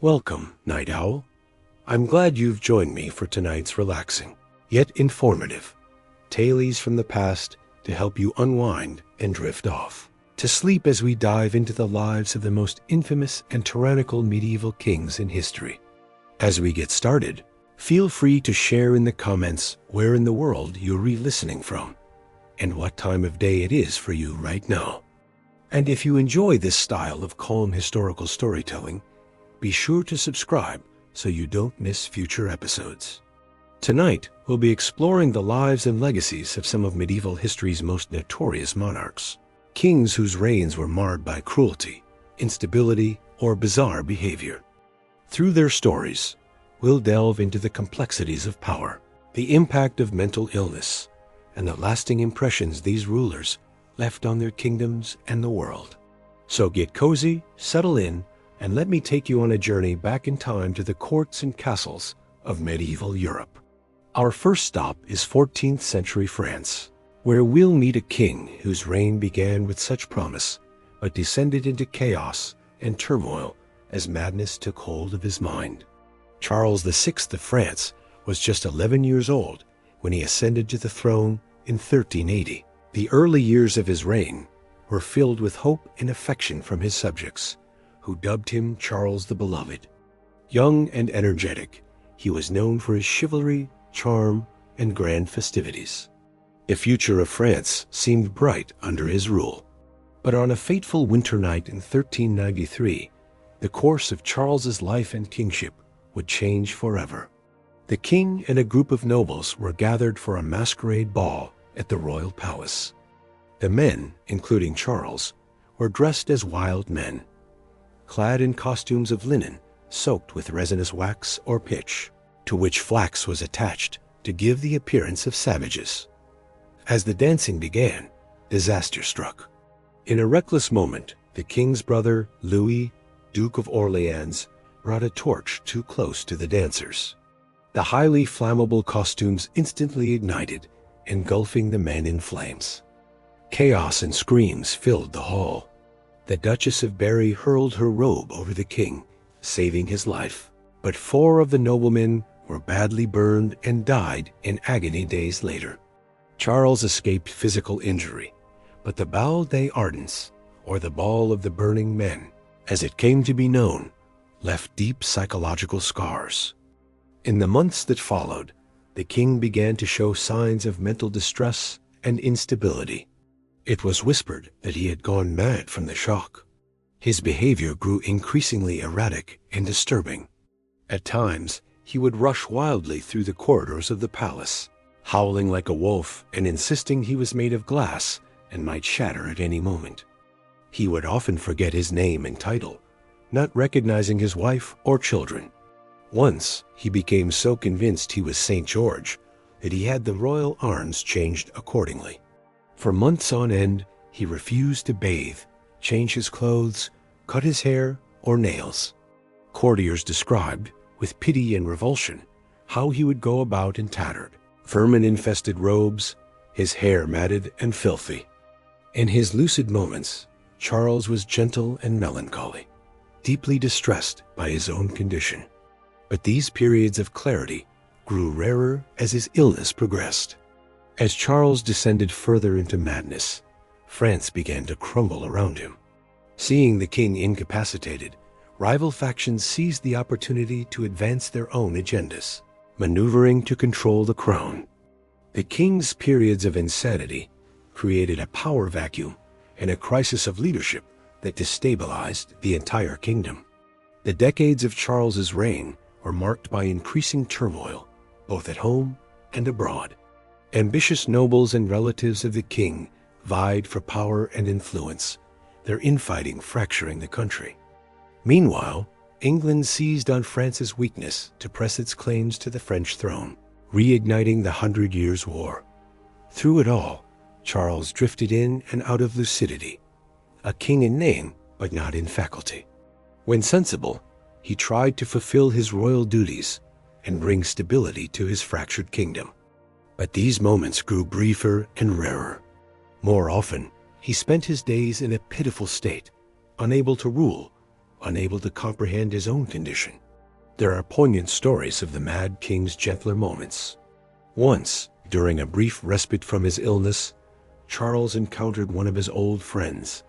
Welcome, Night Owl. I'm glad you've joined me for tonight's relaxing, yet informative, tales from the past to help you unwind and drift off, to sleep as we dive into the lives of the most infamous and tyrannical medieval kings in history. As we get started, feel free to share in the comments where in the world you're re-listening from, and what time of day it is for you right now. And if you enjoy this style of calm historical storytelling, be sure to subscribe so you don't miss future episodes. Tonight, we'll be exploring the lives and legacies of some of medieval history's most notorious monarchs, kings whose reigns were marred by cruelty, instability, or bizarre behavior. Through their stories, we'll delve into the complexities of power, the impact of mental illness, and the lasting impressions these rulers left on their kingdoms and the world. So get cozy, settle in, and let me take you on a journey back in time to the courts and castles of medieval Europe. Our first stop is 14th century France, where we'll meet a king whose reign began with such promise, but descended into chaos and turmoil as madness took hold of his mind. Charles VI of France was just 11 years old when he ascended to the throne in 1380. The early years of his reign were filled with hope and affection from his subjects, who dubbed him Charles the Beloved. Young and energetic, he was known for his chivalry, charm, and grand festivities. The future of France seemed bright under his rule. But on a fateful winter night in 1393, the course of Charles's life and kingship would change forever. The king and a group of nobles were gathered for a masquerade ball at the royal palace. The men, including Charles, were dressed as wild men, clad in costumes of linen soaked with resinous wax or pitch, to which flax was attached to give the appearance of savages. As the dancing began, disaster struck. In a reckless moment, the king's brother, Louis, Duke of Orleans, brought a torch too close to the dancers. The highly flammable costumes instantly ignited, engulfing the men in flames. Chaos and screams filled the hall. The Duchess of Berry hurled her robe over the king, saving his life. But 4 of the noblemen were badly burned and died in agony days later. Charles escaped physical injury, but the Bal des Ardents, or the Ball of the Burning Men, as it came to be known, left deep psychological scars. In the months that followed, the king began to show signs of mental distress and instability. It was whispered that he had gone mad from the shock. His behavior grew increasingly erratic and disturbing. At times, he would rush wildly through the corridors of the palace, howling like a wolf and insisting he was made of glass and might shatter at any moment. He would often forget his name and title, not recognizing his wife or children. Once, he became so convinced he was St. George that he had the royal arms changed accordingly. For months on end, he refused to bathe, change his clothes, cut his hair, or nails. Courtiers described, with pity and revulsion, how he would go about in tattered, vermin-infested robes, his hair matted and filthy. In his lucid moments, Charles was gentle and melancholy, deeply distressed by his own condition. But these periods of clarity grew rarer as his illness progressed. As Charles descended further into madness, France began to crumble around him. Seeing the king incapacitated, rival factions seized the opportunity to advance their own agendas, maneuvering to control the crown. The king's periods of insanity created a power vacuum and a crisis of leadership that destabilized the entire kingdom. The decades of Charles's reign were marked by increasing turmoil, both at home and abroad. Ambitious nobles and relatives of the king vied for power and influence, their infighting fracturing the country. Meanwhile, England seized on France's weakness to press its claims to the French throne, reigniting the 100 Years' War. Through it all, Charles drifted in and out of lucidity, a king in name but not in faculty. When sensible, he tried to fulfill his royal duties and bring stability to his fractured kingdom. But these moments grew briefer and rarer. More often, he spent his days in a pitiful state, unable to rule, unable to comprehend his own condition. There are poignant stories of the mad king's gentler moments. Once, during a brief respite from his illness, Charles encountered one of his old friends,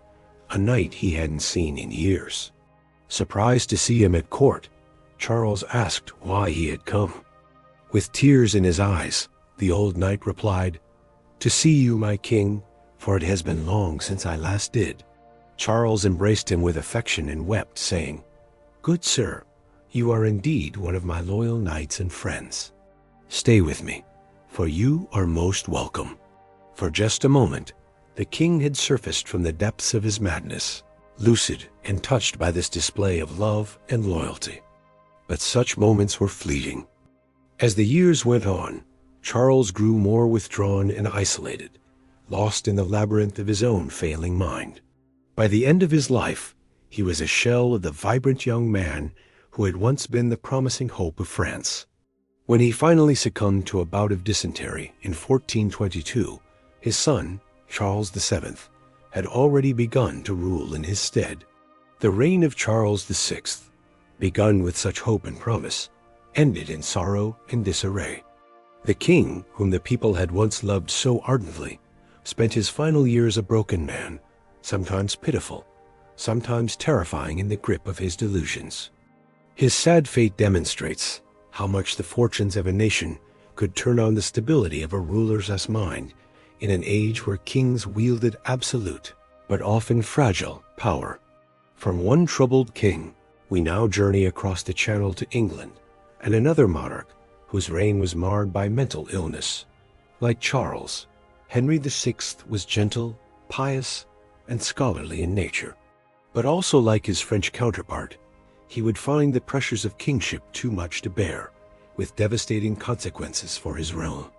a knight he hadn't seen in years. Surprised to see him at court, Charles asked why he had come. With tears in his eyes, the old knight replied, "To see you, my king, for it has been long since I last did." Charles embraced him with affection and wept, saying, "Good sir, you are indeed one of my loyal knights and friends. Stay with me, for you are most welcome." For just a moment, the king had surfaced from the depths of his madness, lucid and touched by this display of love and loyalty. But such moments were fleeting. As the years went on, Charles grew more withdrawn and isolated, lost in the labyrinth of his own failing mind. By the end of his life, he was a shell of the vibrant young man who had once been the promising hope of France. When he finally succumbed to a bout of dysentery in 1422, his son, Charles VII, had already begun to rule in his stead. The reign of Charles VI, begun with such hope and promise, ended in sorrow and disarray. The king, whom the people had once loved so ardently, spent his final years a broken man, sometimes pitiful, sometimes terrifying in the grip of his delusions. His sad fate demonstrates how much the fortunes of a nation could turn on the stability of a ruler's mind in an age where kings wielded absolute, but often fragile, power. From one troubled king, we now journey across the Channel to England, and another monarch whose reign was marred by mental illness. Like Charles, Henry VI was gentle, pious, and scholarly in nature. But also like his French counterpart, he would find the pressures of kingship too much to bear, with devastating consequences for his realm.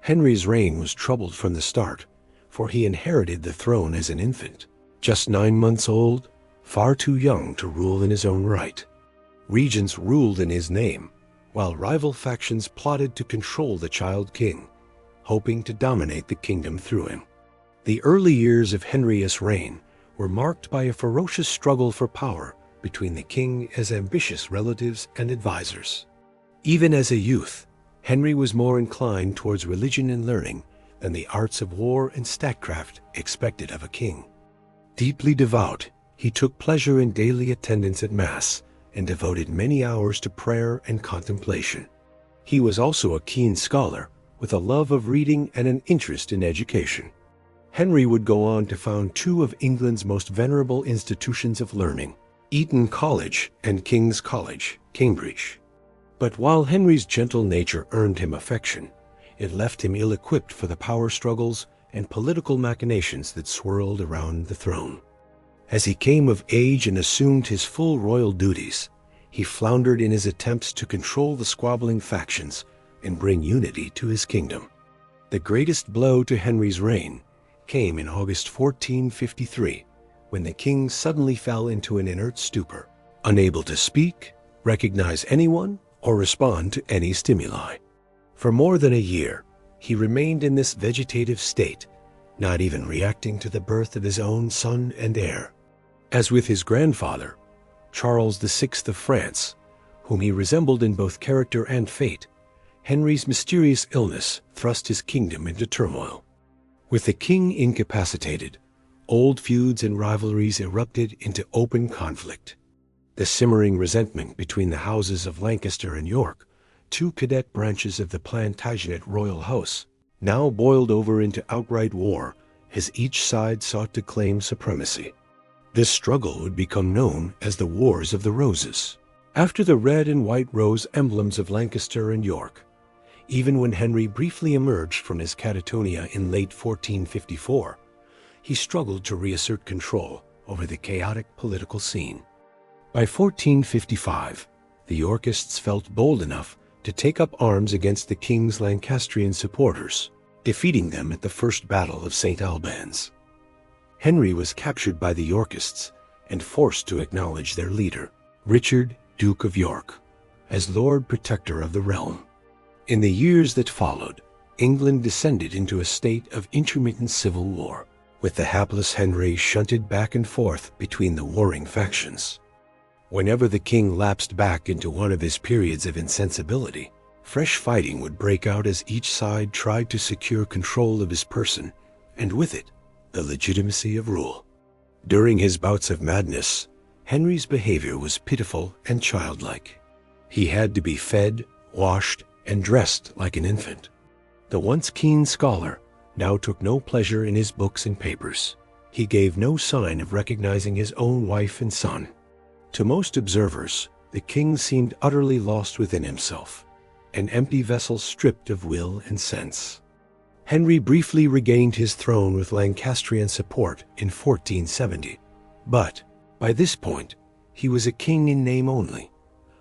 Henry's reign was troubled from the start, for he inherited the throne as an infant, just 9 months old, far too young to rule in his own right. Regents ruled in his name, while rival factions plotted to control the child king, hoping to dominate the kingdom through him. The early years of Henry's reign were marked by a ferocious struggle for power between the king and his ambitious relatives and advisors. Even as a youth, Henry was more inclined towards religion and learning than the arts of war and statecraft expected of a king. Deeply devout, he took pleasure in daily attendance at Mass and devoted many hours to prayer and contemplation. He was also a keen scholar, with a love of reading and an interest in education. Henry would go on to found 2 of England's most venerable institutions of learning, Eton College and King's College, Cambridge. But while Henry's gentle nature earned him affection, it left him ill-equipped for the power struggles and political machinations that swirled around the throne. As he came of age and assumed his full royal duties, he floundered in his attempts to control the squabbling factions and bring unity to his kingdom. The greatest blow to Henry's reign came in August 1453, when the king suddenly fell into an inert stupor, unable to speak, recognize anyone, or respond to any stimuli. For more than a year, he remained in this vegetative state, not even reacting to the birth of his own son and heir. As with his grandfather, Charles VI of France, whom he resembled in both character and fate, Henry's mysterious illness thrust his kingdom into turmoil. With the king incapacitated, old feuds and rivalries erupted into open conflict. The simmering resentment between the houses of Lancaster and York, 2 cadet branches of the Plantagenet royal house, now boiled over into outright war as each side sought to claim supremacy. This struggle would become known as the Wars of the Roses, after the red and white rose emblems of Lancaster and York. Even when Henry briefly emerged from his catatonia in late 1454, he struggled to reassert control over the chaotic political scene. By 1455, the Yorkists felt bold enough to take up arms against the king's Lancastrian supporters, defeating them at the First Battle of St. Albans. Henry was captured by the Yorkists and forced to acknowledge their leader, Richard, Duke of York, as Lord Protector of the realm. In the years that followed, England descended into a state of intermittent civil war, with the hapless Henry shunted back and forth between the warring factions. Whenever the king lapsed back into one of his periods of insensibility, fresh fighting would break out as each side tried to secure control of his person, and with it, the legitimacy of rule. During his bouts of madness, Henry's behavior was pitiful and childlike. He had to be fed, washed, and dressed like an infant. The once keen scholar now took no pleasure in his books and papers. He gave no sign of recognizing his own wife and son. To most observers, the king seemed utterly lost within himself, an empty vessel stripped of will and sense. Henry briefly regained his throne with Lancastrian support in 1470, but by this point, he was a king in name only,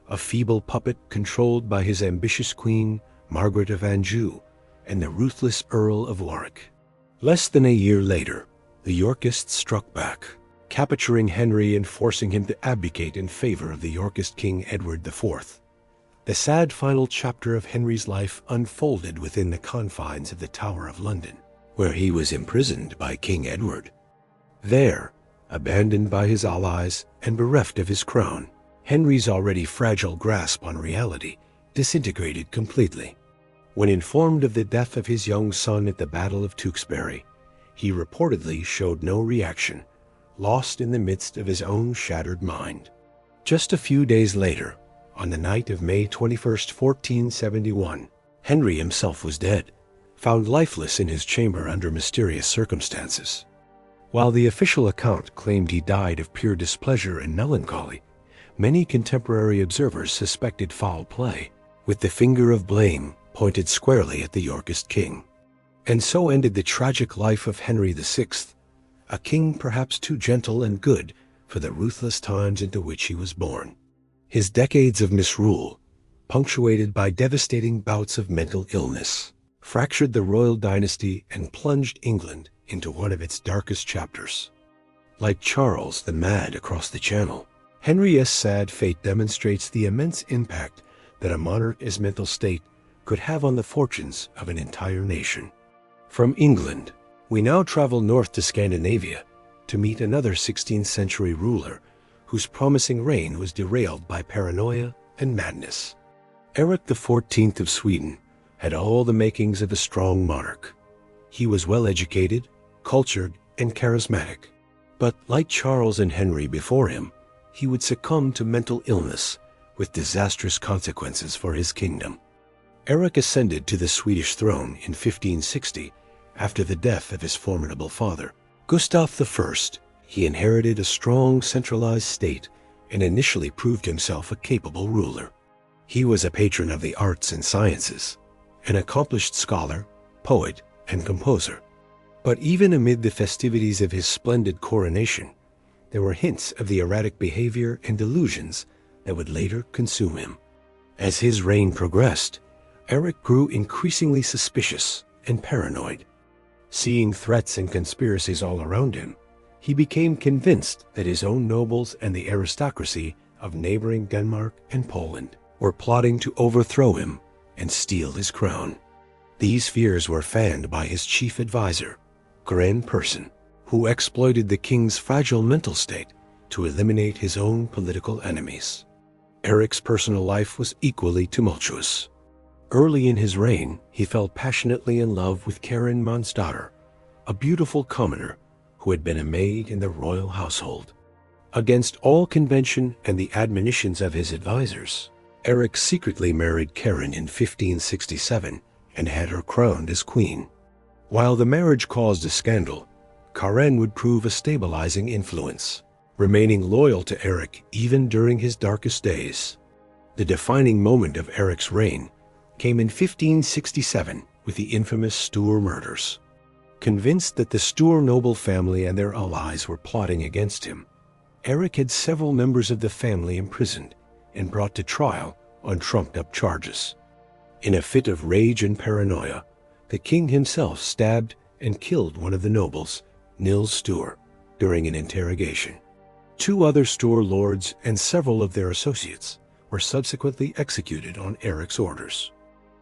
a feeble puppet controlled by his ambitious queen, Margaret of Anjou, and the ruthless Earl of Warwick. Less than a year later, the Yorkists struck back, capturing Henry and forcing him to abdicate in favor of the Yorkist King Edward IV. The sad final chapter of Henry's life unfolded within the confines of the Tower of London, where he was imprisoned by King Edward. There, abandoned by his allies and bereft of his crown, Henry's already fragile grasp on reality disintegrated completely. When informed of the death of his young son at the Battle of Tewkesbury, he reportedly showed no reaction, lost in the midst of his own shattered mind. Just a few days later, on the night of May 21st, 1471, Henry himself was dead, found lifeless in his chamber under mysterious circumstances. While the official account claimed he died of pure displeasure and melancholy, many contemporary observers suspected foul play, with the finger of blame pointed squarely at the Yorkist king. And so ended the tragic life of Henry VI, a king perhaps too gentle and good for the ruthless times into which he was born. His decades of misrule, punctuated by devastating bouts of mental illness, fractured the royal dynasty and plunged England into one of its darkest chapters. Like Charles the Mad across the Channel, Henry's sad fate demonstrates the immense impact that a monarch's mental state could have on the fortunes of an entire nation. From England, we now travel north to Scandinavia to meet another 16th century ruler whose promising reign was derailed by paranoia and madness. Eric XIV of Sweden had all the makings of a strong monarch. He was well educated, cultured, and charismatic. But like Charles and Henry before him, he would succumb to mental illness with disastrous consequences for his kingdom. Eric ascended to the Swedish throne in 1560 after the death of his formidable father, Gustav I. He inherited a strong centralized state and initially proved himself a capable ruler. He was a patron of the arts and sciences, an accomplished scholar, poet, and composer. But even amid the festivities of his splendid coronation, there were hints of the erratic behavior and delusions that would later consume him. As his reign progressed, Eric grew increasingly suspicious and paranoid. Seeing threats and conspiracies all around him, he became convinced that his own nobles and the aristocracy of neighboring Denmark and Poland were plotting to overthrow him and steal his crown. These fears were fanned by his chief advisor, Grand Person, who exploited the king's fragile mental state to eliminate his own political enemies. Eric's personal life was equally tumultuous. Early in his reign, he fell passionately in love with Karen Mansdotter, a beautiful commoner who had been a maid in the royal household. Against all convention and the admonitions of his advisors, Eric secretly married Karen in 1567 and had her crowned as queen. While the marriage caused a scandal, Karen would prove a stabilizing influence, remaining loyal to Eric even during his darkest days. The defining moment of Eric's reign came in 1567 with the infamous Stour murders. Convinced that the Stour noble family and their allies were plotting against him, Eric had several members of the family imprisoned and brought to trial on trumped-up charges. In a fit of rage and paranoia, the king himself stabbed and killed one of the nobles, Nils Stour, during an interrogation. 2 other Stour lords and several of their associates were subsequently executed on Eric's orders.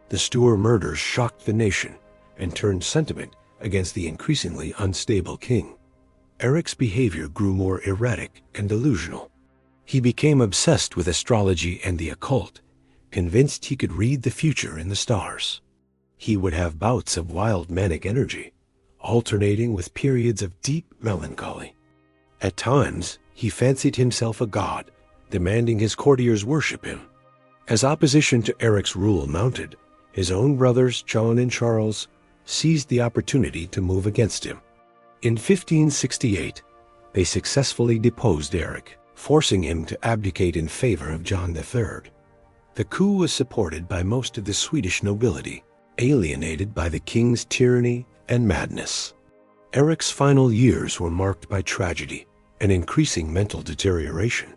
The Stour murders shocked the nation and turned sentiment against the increasingly unstable king. Eric's behavior grew more erratic and delusional. He became obsessed with astrology and the occult, convinced he could read the future in the stars. He would have bouts of wild manic energy, alternating with periods of deep melancholy. At times, he fancied himself a god, demanding his courtiers worship him. As opposition to Eric's rule mounted, his own brothers, John and Charles, seized the opportunity to move against him. In 1568, they successfully deposed Eric, forcing him to abdicate in favor of John III. The coup was supported by most of the Swedish nobility, alienated by the king's tyranny and madness. Eric's final years were marked by tragedy and increasing mental deterioration.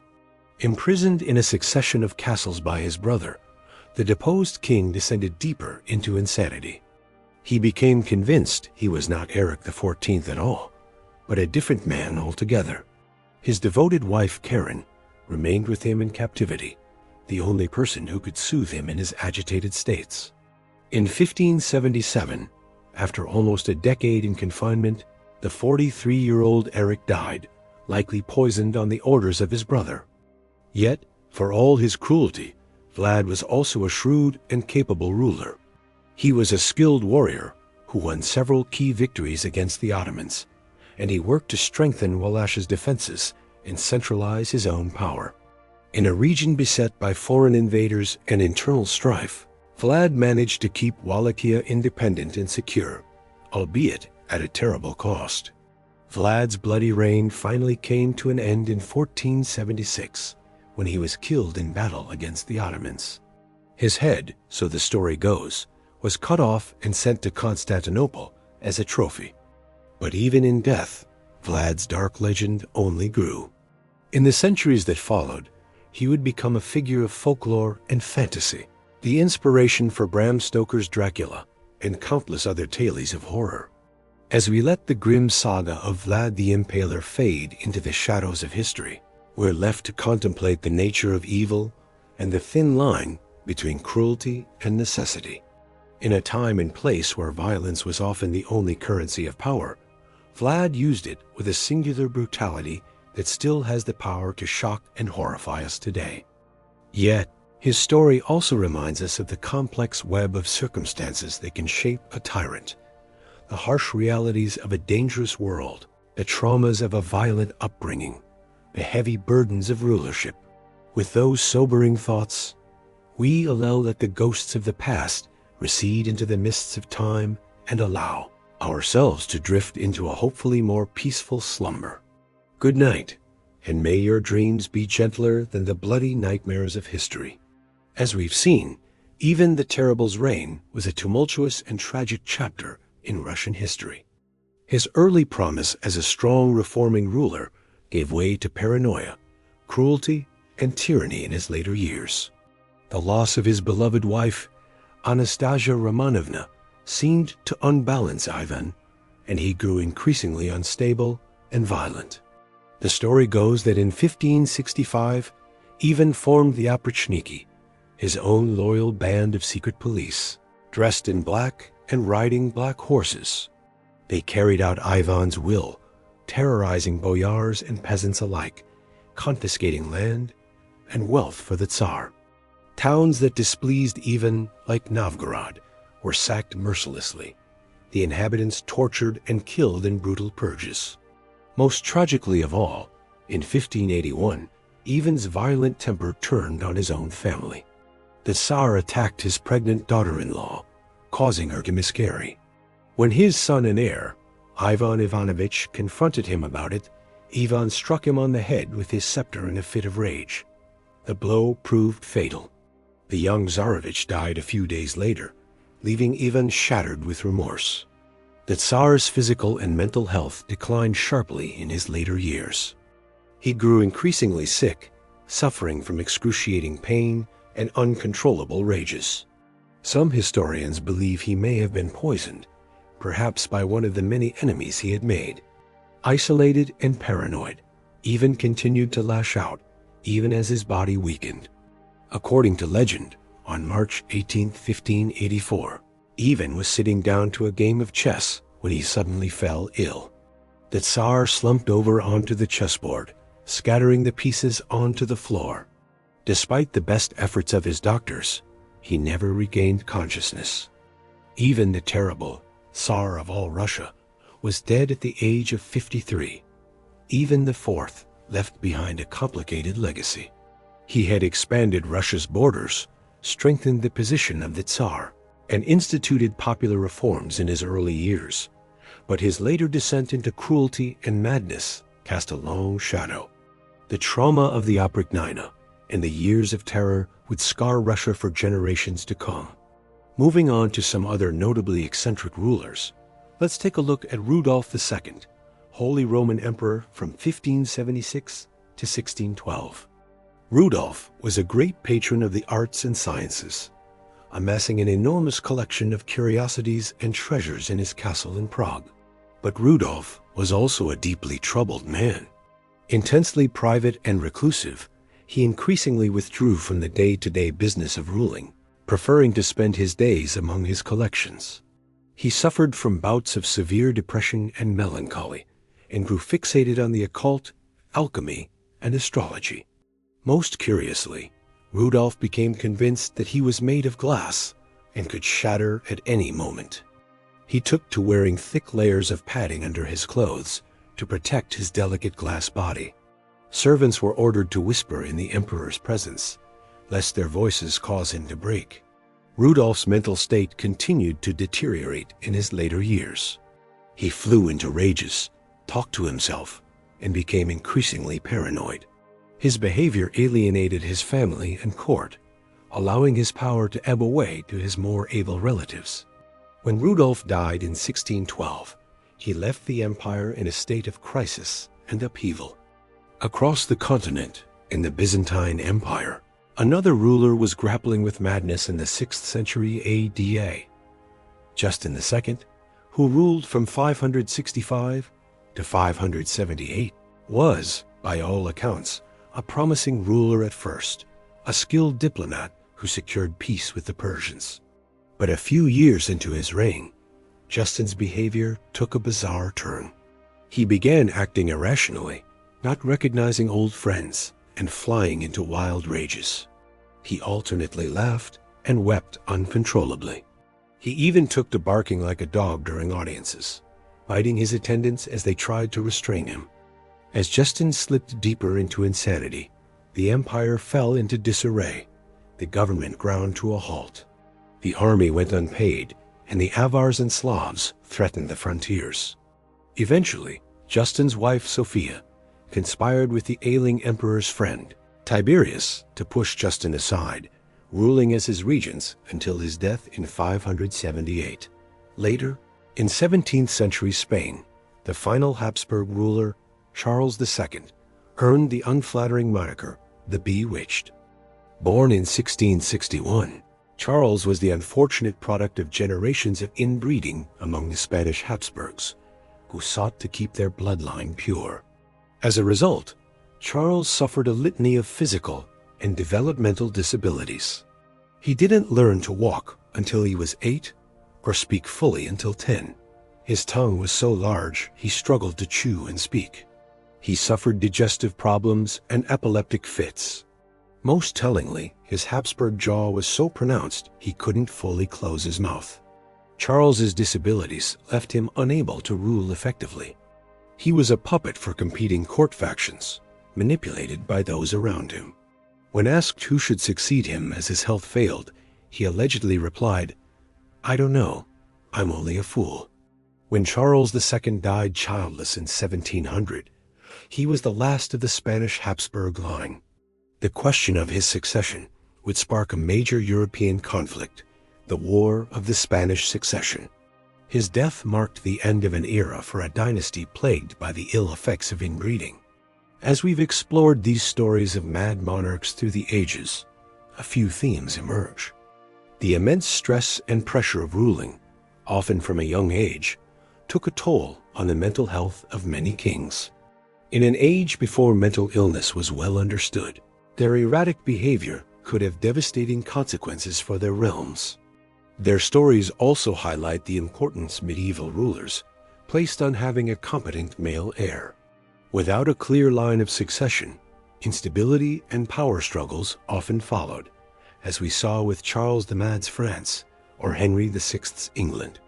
Imprisoned in a succession of castles by his brother, the deposed king descended deeper into insanity. He became convinced he was not Eric XIV at all, but a different man altogether. His devoted wife, Karen, remained with him in captivity, the only person who could soothe him in his agitated states. In 1577, after almost a decade in confinement, the 43-year-old Eric died, likely poisoned on the orders of his brother. Yet, for all his cruelty, Vlad was also a shrewd and capable ruler. He was a skilled warrior who won several key victories against the Ottomans, and he worked to strengthen Wallach's defenses and centralize his own power. In a region beset by foreign invaders and internal strife, Vlad managed to keep Wallachia independent and secure, albeit at a terrible cost. Vlad's bloody reign finally came to an end in 1476, when he was killed in battle against the Ottomans. His head, so the story goes, was cut off and sent to Constantinople as a trophy. But even in death, Vlad's dark legend only grew. In the centuries that followed, he would become a figure of folklore and fantasy, the inspiration for Bram Stoker's Dracula and countless other tales of horror. As we let the grim saga of Vlad the Impaler fade into the shadows of history, we're left to contemplate the nature of evil and the thin line between cruelty and necessity. In a time and place where violence was often the only currency of power, Vlad used it with a singular brutality that still has the power to shock and horrify us today. Yet, his story also reminds us of the complex web of circumstances that can shape a tyrant, the harsh realities of a dangerous world, the traumas of a violent upbringing, the heavy burdens of rulership. With those sobering thoughts, we allow that the ghosts of the past recede into the mists of time and allow ourselves to drift into a hopefully more peaceful slumber. Good night, and may your dreams be gentler than the bloody nightmares of history. As we've seen, even the Terrible's reign was a tumultuous and tragic chapter in Russian history. His early promise as a strong reforming ruler gave way to paranoia, cruelty, and tyranny in his later years. The loss of his beloved wife, Anastasia Romanovna, seemed to unbalance Ivan, and he grew increasingly unstable and violent. The story goes that in 1565, Ivan formed the Oprichniki, his own loyal band of secret police, dressed in black and riding black horses. They carried out Ivan's will, terrorizing boyars and peasants alike, confiscating land and wealth for the Tsar. Towns that displeased Ivan, like Novgorod, were sacked mercilessly, the inhabitants tortured and killed in brutal purges. Most tragically of all, in 1581, Ivan's violent temper turned on his own family. The Tsar attacked his pregnant daughter-in-law, causing her to miscarry. When his son and heir, Ivan Ivanovich, confronted him about it, Ivan struck him on the head with his scepter in a fit of rage. The blow proved fatal. The young Tsarevich died a few days later, leaving Ivan shattered with remorse. The Tsar's physical and mental health declined sharply in his later years. He grew increasingly sick, suffering from excruciating pain and uncontrollable rages. Some historians believe he may have been poisoned, perhaps by one of the many enemies he had made. Isolated and paranoid, Ivan continued to lash out, even as his body weakened. According to legend, on March 18, 1584, Ivan was sitting down to a game of chess when he suddenly fell ill. The Tsar slumped over onto the chessboard, scattering the pieces onto the floor. Despite the best efforts of his doctors, he never regained consciousness. Even the terrible Tsar of all Russia was dead at the age of 53. Even the fourth left behind a complicated legacy. He had expanded Russia's borders, strengthened the position of the Tsar, and instituted popular reforms in his early years. But his later descent into cruelty and madness cast a long shadow. The trauma of the Oprychnina and the years of terror would scar Russia for generations to come. Moving on to some other notably eccentric rulers, let's take a look at Rudolf II, Holy Roman Emperor from 1576 to 1612. Rudolf was a great patron of the arts and sciences, amassing an enormous collection of curiosities and treasures in his castle in Prague. But Rudolf was also a deeply troubled man. Intensely private and reclusive, he increasingly withdrew from the day-to-day business of ruling, preferring to spend his days among his collections. He suffered from bouts of severe depression and melancholy, and grew fixated on the occult, alchemy, and astrology. Most curiously, Rudolf became convinced that he was made of glass and could shatter at any moment. He took to wearing thick layers of padding under his clothes to protect his delicate glass body. Servants were ordered to whisper in the emperor's presence, lest their voices cause him to break. Rudolf's mental state continued to deteriorate in his later years. He flew into rages, talked to himself, and became increasingly paranoid. His behavior alienated his family and court, allowing his power to ebb away to his more able relatives. When Rudolf died in 1612, he left the empire in a state of crisis and upheaval. Across the continent, in the Byzantine Empire, another ruler was grappling with madness in the 6th century ADA. Justin II, who ruled from 565 to 578, was, by all accounts, a promising ruler at first, a skilled diplomat who secured peace with the Persians. But a few years into his reign, Justin's behavior took a bizarre turn. He began acting irrationally, not recognizing old friends, and flying into wild rages. He alternately laughed and wept uncontrollably. He even took to barking like a dog during audiences, biting his attendants as they tried to restrain him. As Justin slipped deeper into insanity, the empire fell into disarray. The government ground to a halt. The army went unpaid, and the Avars and Slavs threatened the frontiers. Eventually, Justin's wife Sophia conspired with the ailing emperor's friend, Tiberius, to push Justin aside, ruling as his regents until his death in 578. Later, in 17th century Spain, the final Habsburg ruler, Charles II, earned the unflattering moniker, the Bewitched. Born in 1661, Charles was the unfortunate product of generations of inbreeding among the Spanish Habsburgs, who sought to keep their bloodline pure. As a result, Charles suffered a litany of physical and developmental disabilities. He didn't learn to walk until he was 8 or speak fully until 10. His tongue was so large he struggled to chew and speak. He suffered digestive problems and epileptic fits. Most tellingly, his Habsburg jaw was so pronounced he couldn't fully close his mouth. Charles's disabilities left him unable to rule effectively. He was a puppet for competing court factions, manipulated by those around him. When asked who should succeed him as his health failed, he allegedly replied, "I don't know. I'm only a fool." When Charles II died childless in 1700, he was the last of the Spanish Habsburg line. The question of his succession would spark a major European conflict, the War of the Spanish Succession. His death marked the end of an era for a dynasty plagued by the ill effects of inbreeding. As we've explored these stories of mad monarchs through the ages, a few themes emerge. The immense stress and pressure of ruling, often from a young age, took a toll on the mental health of many kings. In an age before mental illness was well understood, their erratic behavior could have devastating consequences for their realms. Their stories also highlight the importance medieval rulers placed on having a competent male heir. Without a clear line of succession, instability and power struggles often followed, as we saw with Charles the Mad's France or Henry VI's England.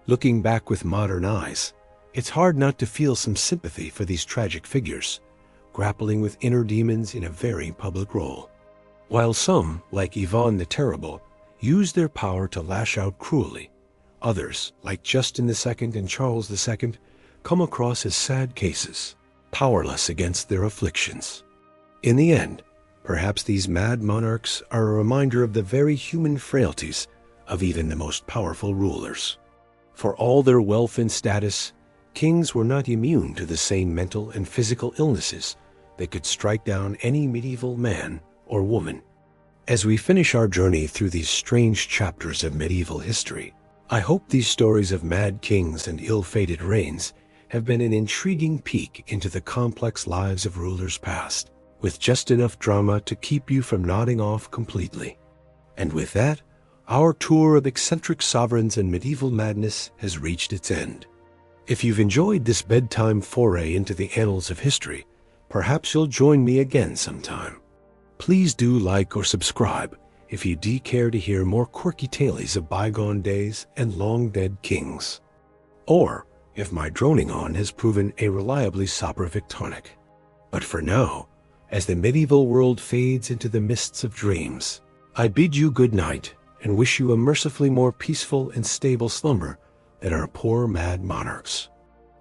Looking back with modern eyes, it's hard not to feel some sympathy for these tragic figures, grappling with inner demons in a very public role. While some, like Yvonne the Terrible, used their power to lash out cruelly, others, like Justin II and Charles II, come across as sad cases, powerless against their afflictions. In the end, perhaps these mad monarchs are a reminder of the very human frailties of even the most powerful rulers. For all their wealth and status, kings were not immune to the same mental and physical illnesses that could strike down any medieval man or woman. As we finish our journey through these strange chapters of medieval history, I hope these stories of mad kings and ill-fated reigns have been an intriguing peek into the complex lives of rulers past, with just enough drama to keep you from nodding off completely. And with that, our tour of eccentric sovereigns and medieval madness has reached its end. If you've enjoyed this bedtime foray into the annals of history, perhaps you'll join me again sometime. Please do like or subscribe if you do care to hear more quirky tales of bygone days and long-dead kings. Or if my droning on has proven a reliably soporific tonic. But for now, as the medieval world fades into the mists of dreams, I bid you good night and wish you a mercifully more peaceful and stable slumber than our poor mad monarchs.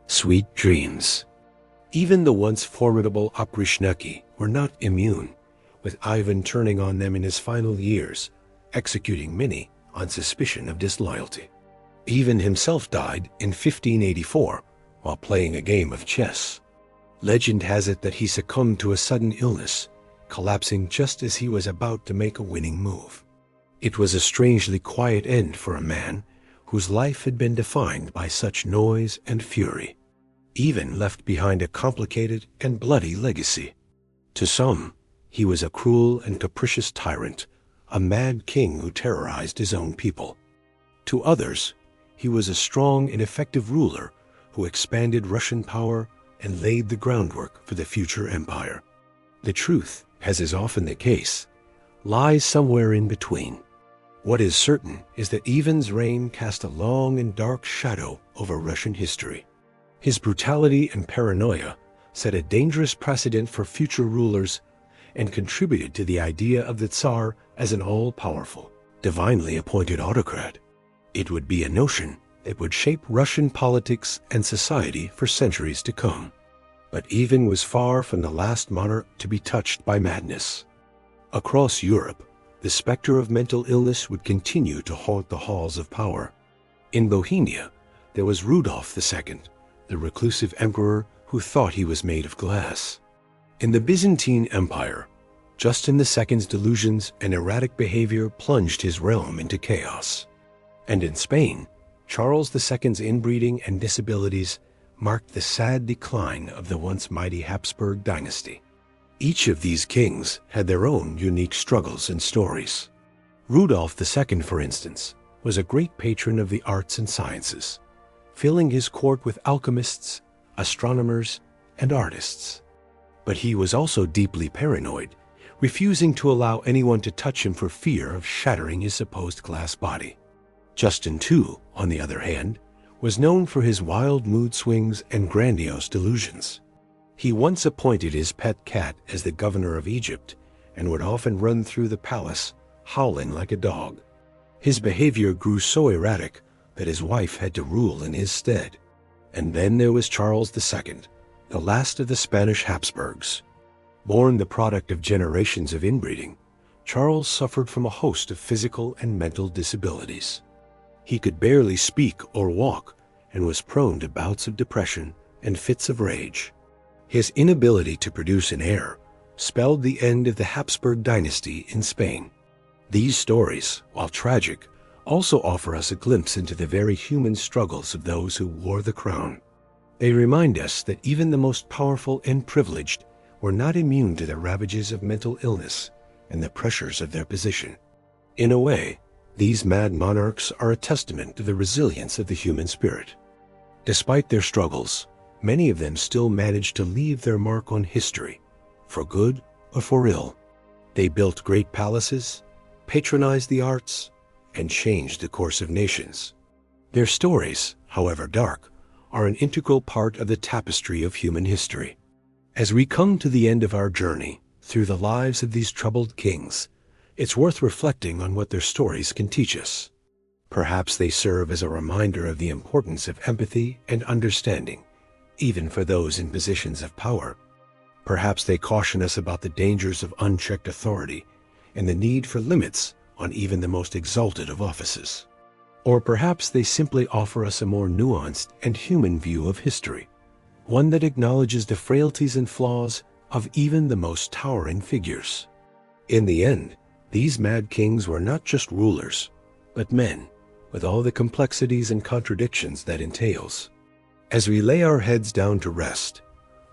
Sweet dreams. Even the once formidable Oprichniki were not immune, with Ivan turning on them in his final years, executing many on suspicion of disloyalty. Ivan himself died in 1584 while playing a game of chess. Legend has it that he succumbed to a sudden illness, collapsing just as he was about to make a winning move. It was a strangely quiet end for a man whose life had been defined by such noise and fury. Ivan left behind a complicated and bloody legacy. To some, he was a cruel and capricious tyrant, a mad king who terrorized his own people. To others, he was a strong and effective ruler who expanded Russian power and laid the groundwork for the future empire. The truth, as is often the case, lies somewhere in between. What is certain is that Ivan's reign cast a long and dark shadow over Russian history. His brutality and paranoia set a dangerous precedent for future rulers and contributed to the idea of the Tsar as an all-powerful, divinely appointed autocrat. It would be a notion that would shape Russian politics and society for centuries to come. But Ivan was far from the last monarch to be touched by madness. Across Europe, the specter of mental illness would continue to haunt the halls of power. In Bohemia, there was Rudolf II, the reclusive emperor who thought he was made of glass. In the Byzantine Empire, Justin II's delusions and erratic behavior plunged his realm into chaos. And in Spain, Charles II's inbreeding and disabilities marked the sad decline of the once mighty Habsburg dynasty. Each of these kings had their own unique struggles and stories. Rudolf II, for instance, was a great patron of the arts and sciences, filling his court with alchemists, astronomers, and artists. But he was also deeply paranoid, refusing to allow anyone to touch him for fear of shattering his supposed glass body. Justin II, on the other hand, was known for his wild mood swings and grandiose delusions. He once appointed his pet cat as the governor of Egypt and would often run through the palace, howling like a dog. His behavior grew so erratic that his wife had to rule in his stead. And then there was Charles II, the last of the Spanish Habsburgs. Born the product of generations of inbreeding, Charles suffered from a host of physical and mental disabilities. He could barely speak or walk and was prone to bouts of depression and fits of rage. His inability to produce an heir spelled the end of the Habsburg dynasty in Spain. These stories, while tragic, also offer us a glimpse into the very human struggles of those who wore the crown. They remind us that even the most powerful and privileged were not immune to the ravages of mental illness and the pressures of their position. In a way, these mad monarchs are a testament to the resilience of the human spirit. Despite their struggles, many of them still managed to leave their mark on history, for good or for ill. They built great palaces, patronized the arts, and changed the course of nations. Their stories, however dark, are an integral part of the tapestry of human history. As we come to the end of our journey through the lives of these troubled kings, it's worth reflecting on what their stories can teach us. Perhaps they serve as a reminder of the importance of empathy and understanding, even for those in positions of power. Perhaps they caution us about the dangers of unchecked authority and the need for limits on even the most exalted of offices. Or perhaps they simply offer us a more nuanced and human view of history, one that acknowledges the frailties and flaws of even the most towering figures. In the end, these mad kings were not just rulers, but men, with all the complexities and contradictions that entails. As we lay our heads down to rest,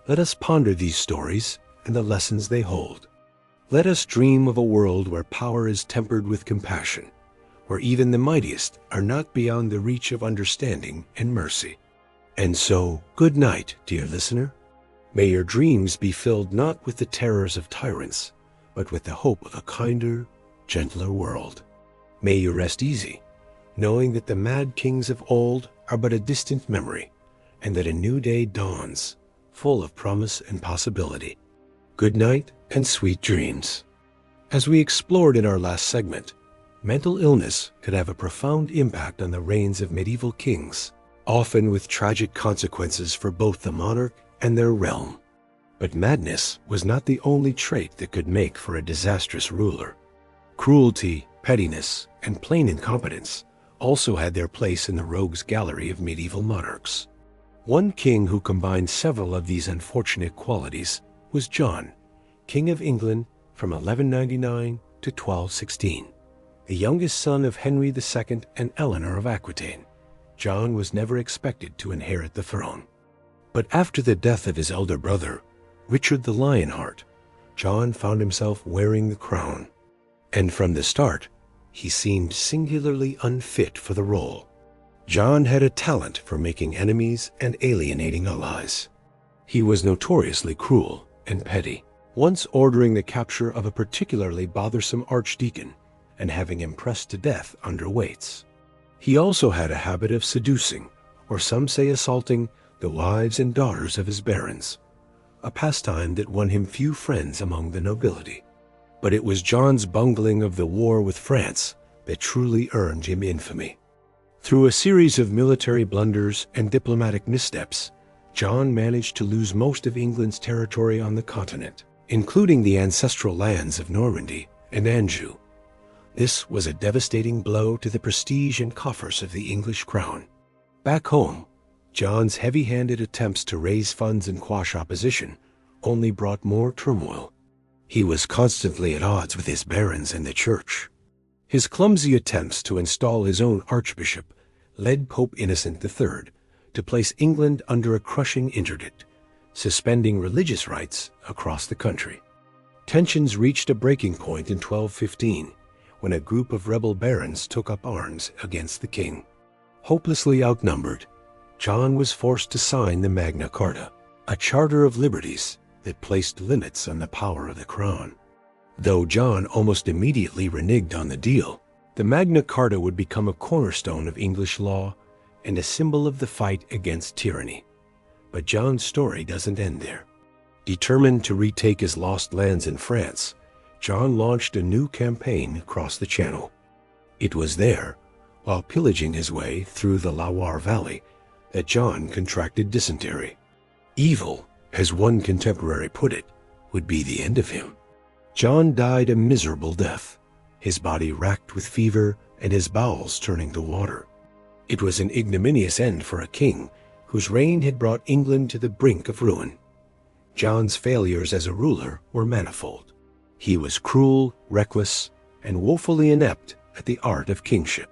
let us ponder these stories and the lessons they hold. Let us dream of a world where power is tempered with compassion, where even the mightiest are not beyond the reach of understanding and mercy. And so, good night, dear listener. May your dreams be filled not with the terrors of tyrants, but with the hope of a kinder, gentler world. May you rest easy, knowing that the mad kings of old are but a distant memory, and that a new day dawns, full of promise and possibility. Good night and sweet dreams. As we explored in our last segment, mental illness could have a profound impact on the reigns of medieval kings, often with tragic consequences for both the monarch and their realm. But madness was not the only trait that could make for a disastrous ruler. Cruelty, pettiness, and plain incompetence also had their place in the rogues' gallery of medieval monarchs. One king who combined several of these unfortunate qualities was John, King of England from 1199 to 1216. The youngest son of Henry II and Eleanor of Aquitaine, John was never expected to inherit the throne. But after the death of his elder brother, Richard the Lionheart, John found himself wearing the crown. And from the start, he seemed singularly unfit for the role. John had a talent for making enemies and alienating allies. He was notoriously cruel and petty, once ordering the capture of a particularly bothersome archdeacon and having him pressed to death under weights. He also had a habit of seducing, or some say assaulting, the wives and daughters of his barons, a pastime that won him few friends among the nobility. But it was John's bungling of the war with France that truly earned him infamy. Through a series of military blunders and diplomatic missteps, John managed to lose most of England's territory on the continent, including the ancestral lands of Normandy and Anjou. This was a devastating blow to the prestige and coffers of the English crown. Back home, John's heavy-handed attempts to raise funds and quash opposition only brought more turmoil. He was constantly at odds with his barons and the church. His clumsy attempts to install his own archbishop led Pope Innocent III to place England under a crushing interdict, suspending religious rights across the country. Tensions reached a breaking point in 1215 when a group of rebel barons took up arms against the king. Hopelessly outnumbered, John was forced to sign the Magna Carta, a charter of liberties that placed limits on the power of the crown. Though John almost immediately reneged on the deal, the Magna Carta would become a cornerstone of English law and a symbol of the fight against tyranny. But John's story doesn't end there. Determined to retake his lost lands in France, John launched a new campaign across the Channel. It was there, while pillaging his way through the Loire Valley, that John contracted dysentery. Evil, as one contemporary put it, would be the end of him. John died a miserable death, his body racked with fever and his bowels turning to water. It was an ignominious end for a king whose reign had brought England to the brink of ruin. John's failures as a ruler were manifold. He was cruel, reckless, and woefully inept at the art of kingship.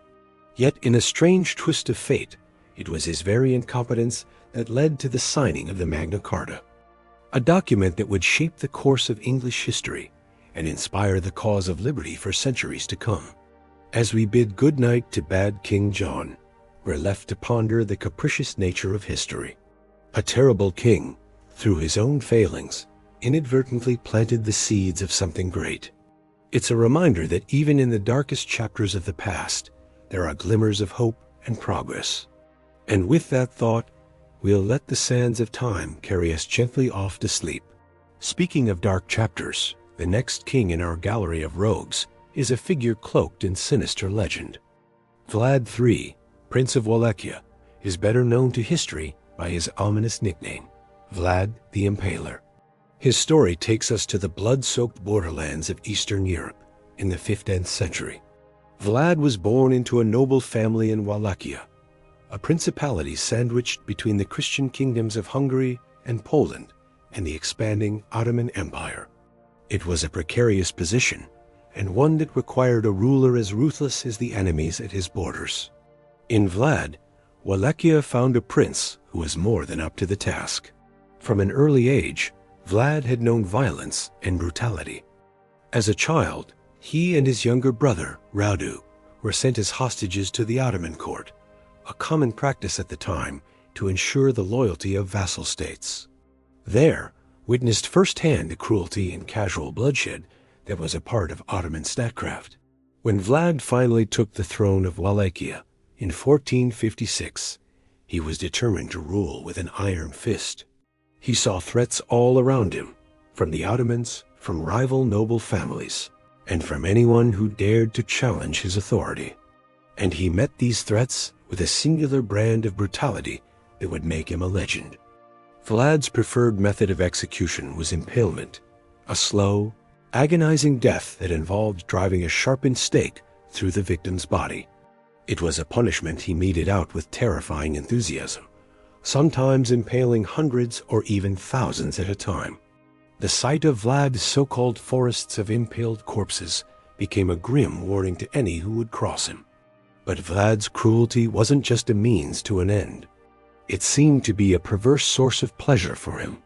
Yet in a strange twist of fate, it was his very incompetence that led to the signing of the Magna Carta, a document that would shape the course of English history and inspire the cause of liberty for centuries to come. As we bid good night to bad King John, we're left to ponder the capricious nature of history. A terrible king, through his own failings, inadvertently planted the seeds of something great. It's a reminder that even in the darkest chapters of the past, there are glimmers of hope and progress. And with that thought, we'll let the sands of time carry us gently off to sleep. Speaking of dark chapters, the next king in our gallery of rogues is a figure cloaked in sinister legend. Vlad III, Prince of Wallachia, is better known to history by his ominous nickname, Vlad the Impaler. His story takes us to the blood-soaked borderlands of Eastern Europe in the 15th century. Vlad was born into a noble family in Wallachia, a principality sandwiched between the Christian kingdoms of Hungary and Poland and the expanding Ottoman Empire. It was a precarious position, and one that required a ruler as ruthless as the enemies at his borders. In Vlad, Wallachia found a prince who was more than up to the task. From an early age, Vlad had known violence and brutality. As a child, he and his younger brother, Radu, were sent as hostages to the Ottoman court, a common practice at the time to ensure the loyalty of vassal states. There, witnessed firsthand the cruelty and casual bloodshed that was a part of Ottoman statecraft. When Vlad finally took the throne of Wallachia in 1456, he was determined to rule with an iron fist. He saw threats all around him, from the Ottomans, from rival noble families, and from anyone who dared to challenge his authority. And he met these threats with a singular brand of brutality that would make him a legend. Vlad's preferred method of execution was impalement, a slow, agonizing death that involved driving a sharpened stake through the victim's body. It was a punishment he meted out with terrifying enthusiasm, sometimes impaling hundreds or even thousands at a time. The sight of Vlad's so-called forests of impaled corpses became a grim warning to any who would cross him. But Vlad's cruelty wasn't just a means to an end. It seemed to be a perverse source of pleasure for him.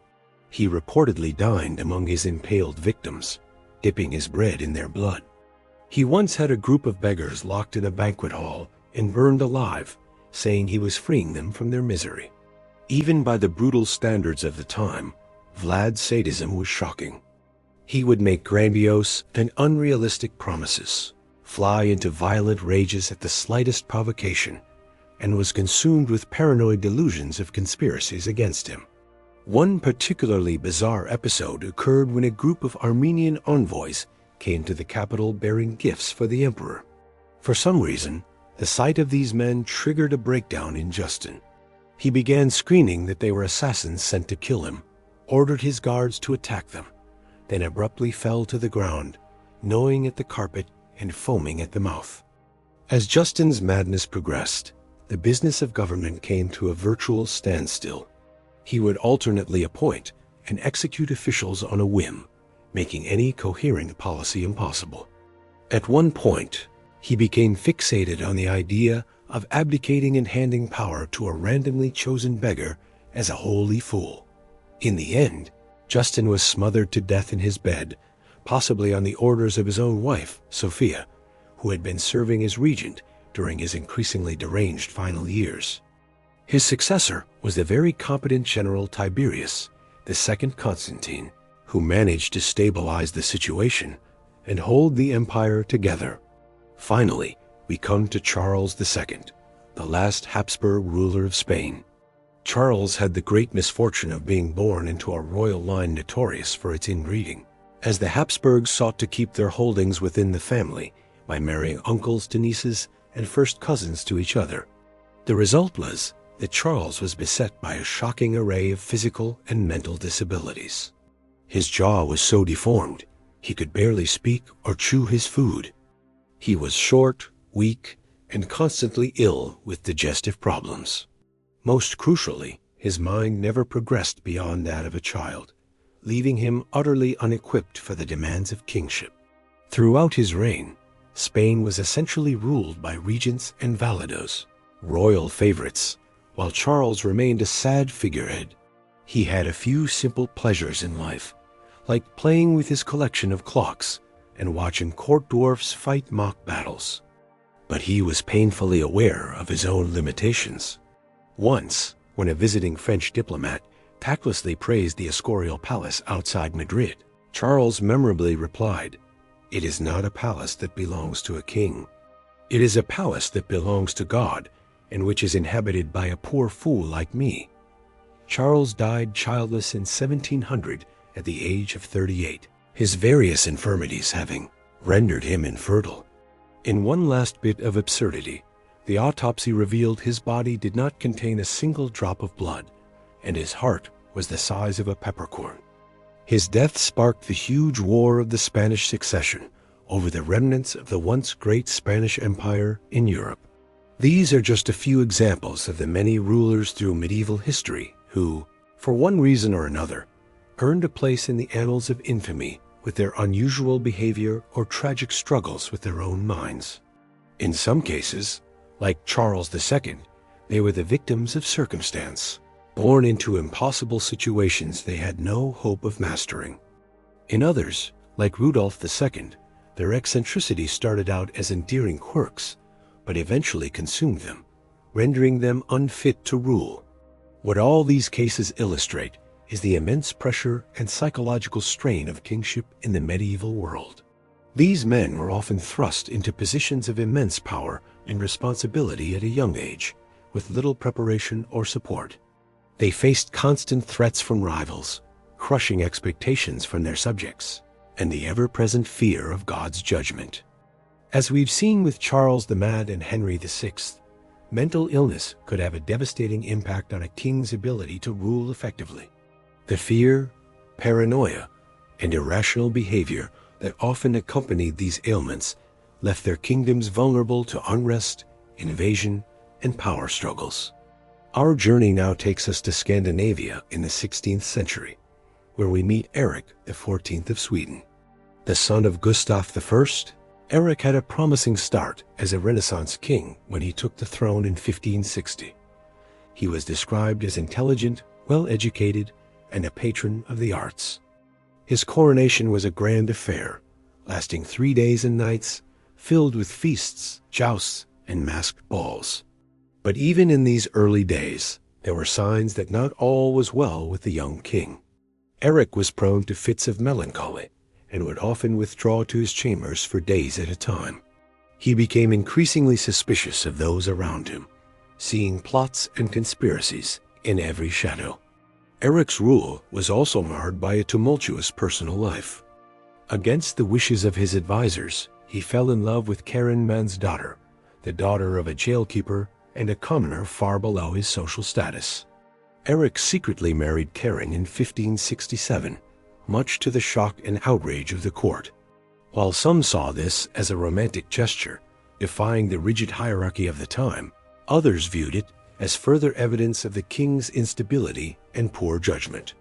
He reportedly dined among his impaled victims, dipping his bread in their blood. He once had a group of beggars locked in a banquet hall and burned alive, saying he was freeing them from their misery. Even by the brutal standards of the time, Vlad's sadism was shocking. He would make grandiose and unrealistic promises, fly into violent rages at the slightest provocation, and was consumed with paranoid delusions of conspiracies against him. One particularly bizarre episode occurred when a group of Armenian envoys came to the capital bearing gifts for the emperor. For some reason, the sight of these men triggered a breakdown in Justin. He began screaming that they were assassins sent to kill him, ordered his guards to attack them, then abruptly fell to the ground, gnawing at the carpet and foaming at the mouth. As Justin's madness progressed, the business of government came to a virtual standstill. He would alternately appoint and execute officials on a whim, making any coherent policy impossible. At one point, he became fixated on the idea of abdicating and handing power to a randomly chosen beggar as a holy fool. In the end, Justin was smothered to death in his bed, possibly on the orders of his own wife, Sophia, who had been serving as regent during his increasingly deranged final years. His successor was the very competent General Tiberius, the second Constantine, who managed to stabilize the situation and hold the empire together. Finally, we come to Charles II, the last Habsburg ruler of Spain. Charles had the great misfortune of being born into a royal line notorious for its inbreeding, as the Habsburgs sought to keep their holdings within the family by marrying uncles to nieces and first cousins to each other. The result was that Charles was beset by a shocking array of physical and mental disabilities. His jaw was so deformed, he could barely speak or chew his food. He was short, weak, and constantly ill with digestive problems. Most crucially, his mind never progressed beyond that of a child, leaving him utterly unequipped for the demands of kingship. Throughout his reign, Spain was essentially ruled by regents and valados, royal favorites, while Charles remained a sad figurehead. He had a few simple pleasures in life, like playing with his collection of clocks and watching court dwarfs fight mock battles. But he was painfully aware of his own limitations. Once, when a visiting French diplomat tactlessly praised the Escorial Palace outside Madrid, Charles memorably replied, "It is not a palace that belongs to a king. It is a palace that belongs to God, and which is inhabited by a poor fool like me." Charles died childless in 1700 at the age of 38, his various infirmities having rendered him infertile. In one last bit of absurdity, the autopsy revealed his body did not contain a single drop of blood, and his heart was the size of a peppercorn. His death sparked the huge war of the Spanish Succession over the remnants of the once great Spanish Empire in Europe. These are just a few examples of the many rulers through medieval history who, for one reason or another, earned a place in the annals of infamy with their unusual behavior or tragic struggles with their own minds. In some cases, like Charles II, they were the victims of circumstance, born into impossible situations they had no hope of mastering. In others, like Rudolph II, their eccentricity started out as endearing quirks, but eventually consumed them, rendering them unfit to rule. What all these cases illustrate is the immense pressure and psychological strain of kingship in the medieval world. These men were often thrust into positions of immense power and responsibility at a young age, with little preparation or support. They faced constant threats from rivals, crushing expectations from their subjects, and the ever-present fear of God's judgment. As we've seen with Charles the Mad and Henry VI, mental illness could have a devastating impact on a king's ability to rule effectively. The fear, paranoia, and irrational behavior that often accompanied these ailments left their kingdoms vulnerable to unrest, invasion, and power struggles. Our journey now takes us to Scandinavia in the 16th century, where we meet Eric XIV of Sweden. The son of Gustav I, Eric had a promising start as a Renaissance king when he took the throne in 1560. He was described as intelligent, well-educated, and a patron of the arts. His coronation was a grand affair, lasting 3 days and nights, filled with feasts, jousts, and masked balls. But even in these early days, there were signs that not all was well with the young king. Eric was prone to fits of melancholy, and would often withdraw to his chambers for days at a time. He became increasingly suspicious of those around him, seeing plots and conspiracies in every shadow. Eric's rule was also marred by a tumultuous personal life. Against the wishes of his advisors, he fell in love with Karin Mann's daughter, the daughter of a jailkeeper and a commoner far below his social status. Eric secretly married Karin in 1567, much to the shock and outrage of the court. While some saw this as a romantic gesture, defying the rigid hierarchy of the time, others viewed it as further evidence of the king's instability and poor judgment.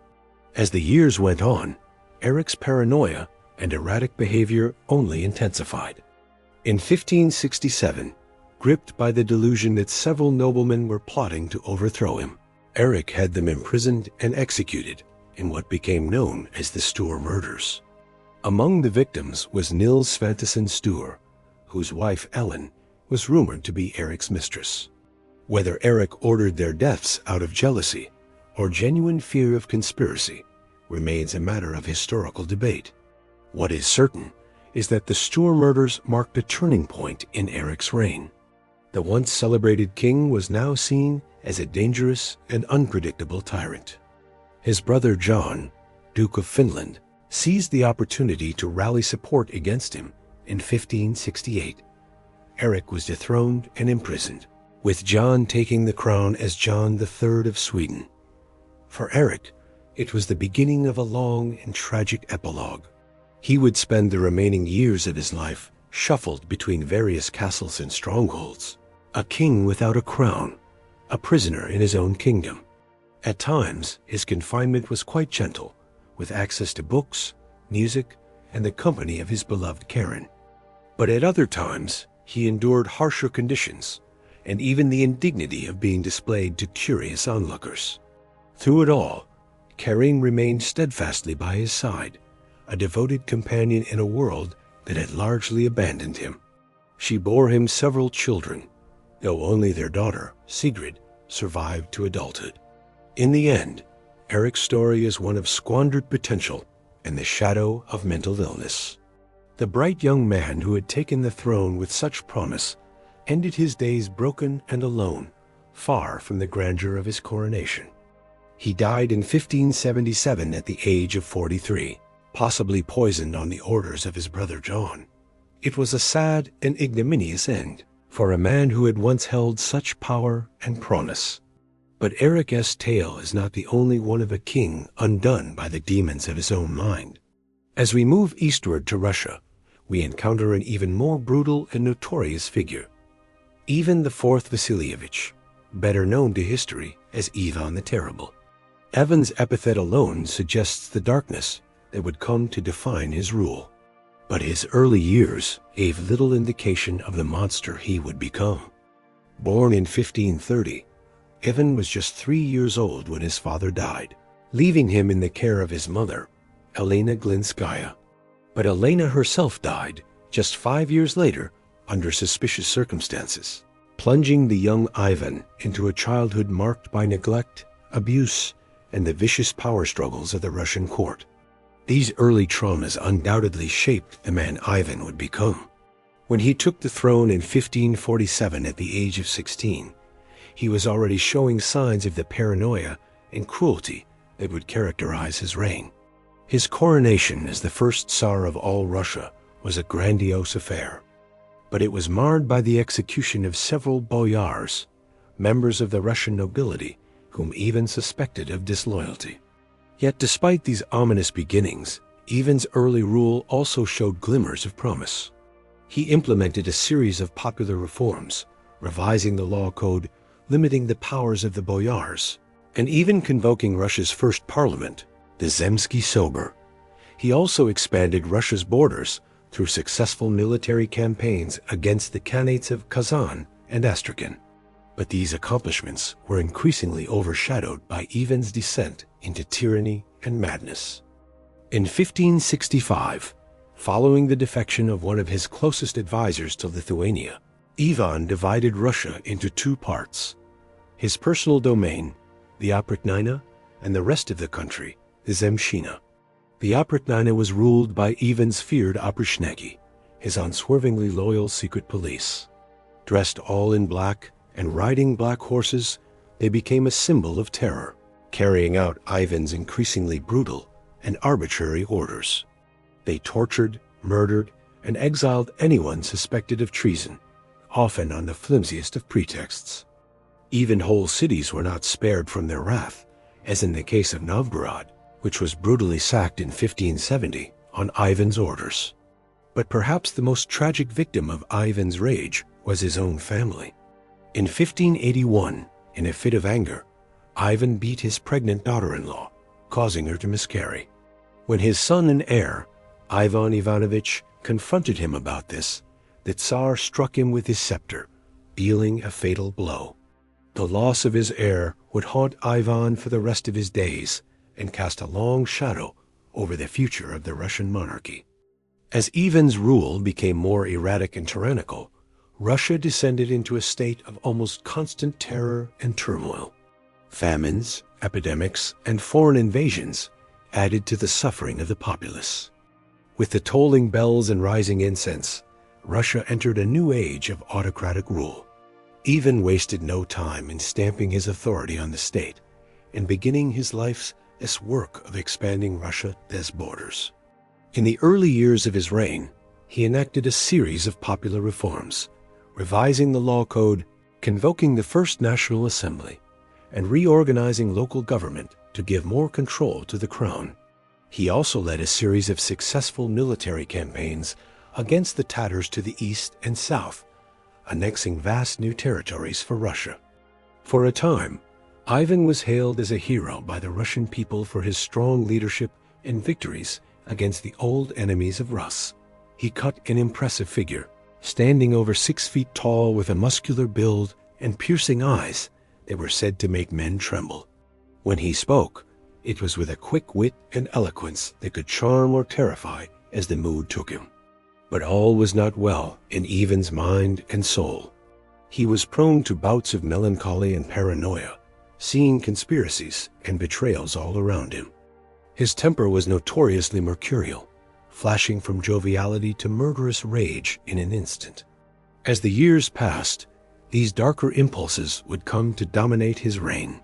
As the years went on, Eric's paranoia and erratic behavior only intensified. In 1567, gripped by the delusion that several noblemen were plotting to overthrow him, Eric had them imprisoned and executed in what became known as the Sture murders. Among the victims was Nils Svantesson Sture, whose wife Ellen was rumored to be Eric's mistress. Whether Eric ordered their deaths out of jealousy or genuine fear of conspiracy remains a matter of historical debate. What is certain is that the Sture murders marked a turning point in Eric's reign. The once celebrated king was now seen as a dangerous and unpredictable tyrant. His brother John, Duke of Finland, seized the opportunity to rally support against him in 1568. Eric was dethroned and imprisoned, with John taking the crown as John III of Sweden. For Eric, it was the beginning of a long and tragic epilogue. He would spend the remaining years of his life shuffled between various castles and strongholds, a king without a crown, a prisoner in his own kingdom. At times, his confinement was quite gentle, with access to books, music, and the company of his beloved Karin. But at other times, he endured harsher conditions, and even the indignity of being displayed to curious onlookers. Through it all, Karin remained steadfastly by his side, a devoted companion in a world that had largely abandoned him. She bore him several children, though only their daughter, Sigrid, survived to adulthood. In the end, Eric's story is one of squandered potential and the shadow of mental illness. The bright young man who had taken the throne with such promise ended his days broken and alone, far from the grandeur of his coronation. He died in 1577 at the age of 43, possibly poisoned on the orders of his brother John. It was a sad and ignominious end for a man who had once held such power and promise. But Eric's tale is not the only one of a king undone by the demons of his own mind. As we move eastward to Russia, we encounter an even more brutal and notorious figure, Ivan IV Vasilievich, better known to history as Ivan the Terrible. Ivan's epithet alone suggests the darkness that would come to define his rule. But his early years gave little indication of the monster he would become. Born in 1530, Ivan was just 3 years old when his father died, leaving him in the care of his mother, Elena Glinskaya. But Elena herself died just 5 years later under suspicious circumstances, plunging the young Ivan into a childhood marked by neglect, abuse, and the vicious power struggles of the Russian court. These early traumas undoubtedly shaped the man Ivan would become. When he took the throne in 1547 at the age of 16, he was already showing signs of the paranoia and cruelty that would characterize his reign. His coronation as the first Tsar of all Russia was a grandiose affair, but it was marred by the execution of several boyars, members of the Russian nobility, whom Ivan suspected of disloyalty. Yet despite these ominous beginnings, Ivan's early rule also showed glimmers of promise. He implemented a series of popular reforms, revising the law code, limiting the powers of the boyars, and even convoking Russia's first parliament, the Zemsky Sober. He also expanded Russia's borders through successful military campaigns against the Khanates of Kazan and Astrakhan. But these accomplishments were increasingly overshadowed by Ivan's descent into tyranny and madness. In 1565, following the defection of one of his closest advisors to Lithuania, Ivan divided Russia into two parts: his personal domain, the Oprytnina, and the rest of the country, the Zemshina. The Oprytnina was ruled by Ivan's feared Oprichniki, his unswervingly loyal secret police. Dressed all in black and riding black horses, they became a symbol of terror, carrying out Ivan's increasingly brutal and arbitrary orders. They tortured, murdered, and exiled anyone suspected of treason, often on the flimsiest of pretexts. Even whole cities were not spared from their wrath, as in the case of Novgorod, which was brutally sacked in 1570 on Ivan's orders. But perhaps the most tragic victim of Ivan's rage was his own family. In 1581, in a fit of anger, Ivan beat his pregnant daughter-in-law, causing her to miscarry. When his son and heir, Ivan Ivanovich, confronted him about this, the Tsar struck him with his scepter, dealing a fatal blow. The loss of his heir would haunt Ivan for the rest of his days and cast a long shadow over the future of the Russian monarchy. As Ivan's rule became more erratic and tyrannical, Russia descended into a state of almost constant terror and turmoil. Famines, epidemics, and foreign invasions added to the suffering of the populace. With the tolling bells and rising incense, Russia entered a new age of autocratic rule. Ivan wasted no time in stamping his authority on the state and beginning his life's work of expanding Russia's borders. In the early years of his reign, he enacted a series of popular reforms, revising the law code, convoking the First National Assembly, and reorganizing local government to give more control to the crown. He also led a series of successful military campaigns against the Tatars to the east and south, annexing vast new territories for Russia. For a time, Ivan was hailed as a hero by the Russian people for his strong leadership and victories against the old enemies of Rus. He cut an impressive figure, standing over 6 feet tall with a muscular build and piercing eyes that were said to make men tremble. When he spoke, it was with a quick wit and eloquence that could charm or terrify as the mood took him. But all was not well in Ivan's mind and soul. He was prone to bouts of melancholy and paranoia, seeing conspiracies and betrayals all around him. His temper was notoriously mercurial, flashing from joviality to murderous rage in an instant. As the years passed, these darker impulses would come to dominate his reign.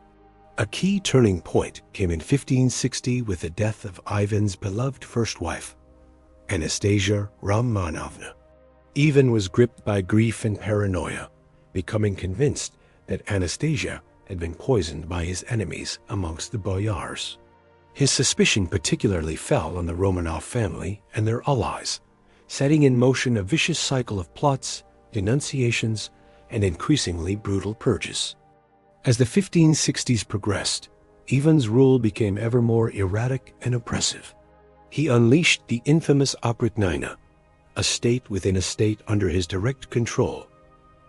A key turning point came in 1560 with the death of Ivan's beloved first wife, Anastasia Romanovna. Ivan was gripped by grief and paranoia, becoming convinced that Anastasia had been poisoned by his enemies amongst the boyars. His suspicion particularly fell on the Romanov family and their allies, setting in motion a vicious cycle of plots, denunciations, and increasingly brutal purges. As the 1560s progressed, Ivan's rule became ever more erratic and oppressive. He unleashed the infamous Oprytnina, a state within a state under his direct control,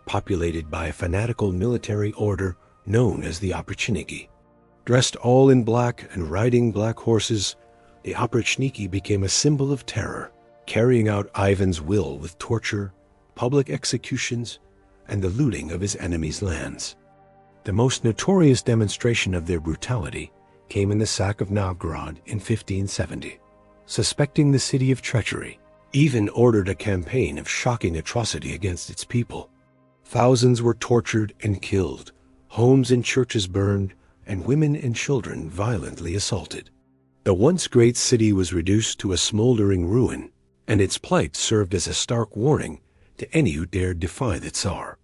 populated by a fanatical military order known as the Oprichniki. Dressed all in black and riding black horses, the Oprichniki became a symbol of terror, carrying out Ivan's will with torture, public executions, and the looting of his enemies' lands. The most notorious demonstration of their brutality came in the sack of Novgorod in 1570. Suspecting the city of treachery, Ivan ordered a campaign of shocking atrocity against its people. Thousands were tortured and killed, homes and churches burned, and women and children violently assaulted. The once great city was reduced to a smoldering ruin, and its plight served as a stark warning to any who dared defy the Tsar.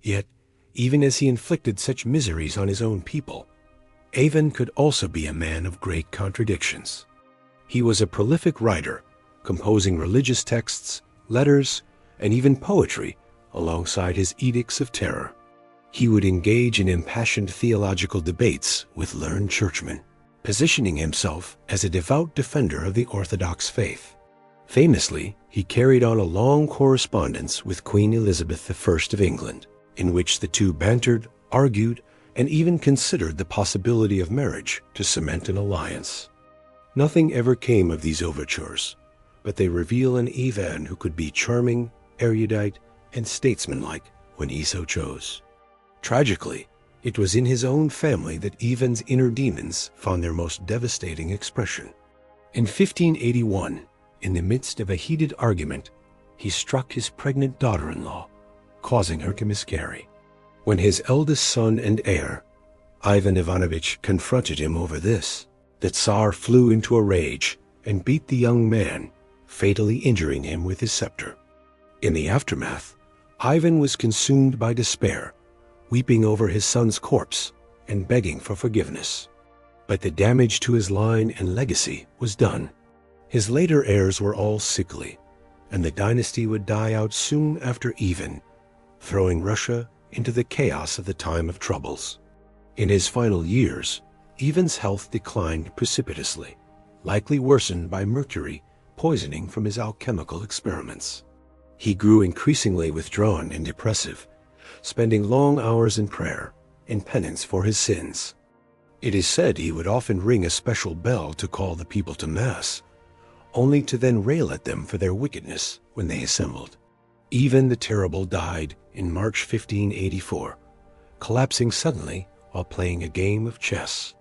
Yet, even as he inflicted such miseries on his own people, Ivan could also be a man of great contradictions. He was a prolific writer, composing religious texts, letters, and even poetry alongside his edicts of terror. He would engage in impassioned theological debates with learned churchmen, positioning himself as a devout defender of the Orthodox faith. Famously, he carried on a long correspondence with Queen Elizabeth I of England, in which the two bantered, argued, and even considered the possibility of marriage to cement an alliance. Nothing ever came of these overtures, but they reveal an Ivan who could be charming, erudite, and statesmanlike when he so chose. Tragically, it was in his own family that Ivan's inner demons found their most devastating expression. In 1581, in the midst of a heated argument, he struck his pregnant daughter-in-law, causing her to miscarry. When his eldest son and heir, Ivan Ivanovich, confronted him over this, the Tsar flew into a rage and beat the young man, fatally injuring him with his scepter. In the aftermath, Ivan was consumed by despair, weeping over his son's corpse and begging for forgiveness. But the damage to his line and legacy was done. His later heirs were all sickly, and the dynasty would die out soon after Ivan, throwing Russia into the chaos of the time of troubles. In his final years, Ivan's health declined precipitously, likely worsened by mercury poisoning from his alchemical experiments. He grew increasingly withdrawn and depressive, spending long hours in prayer and penance for his sins. It is said he would often ring a special bell to call the people to Mass, only to then rail at them for their wickedness when they assembled. Ivan the Terrible died in March 1584, collapsing suddenly while playing a game of chess.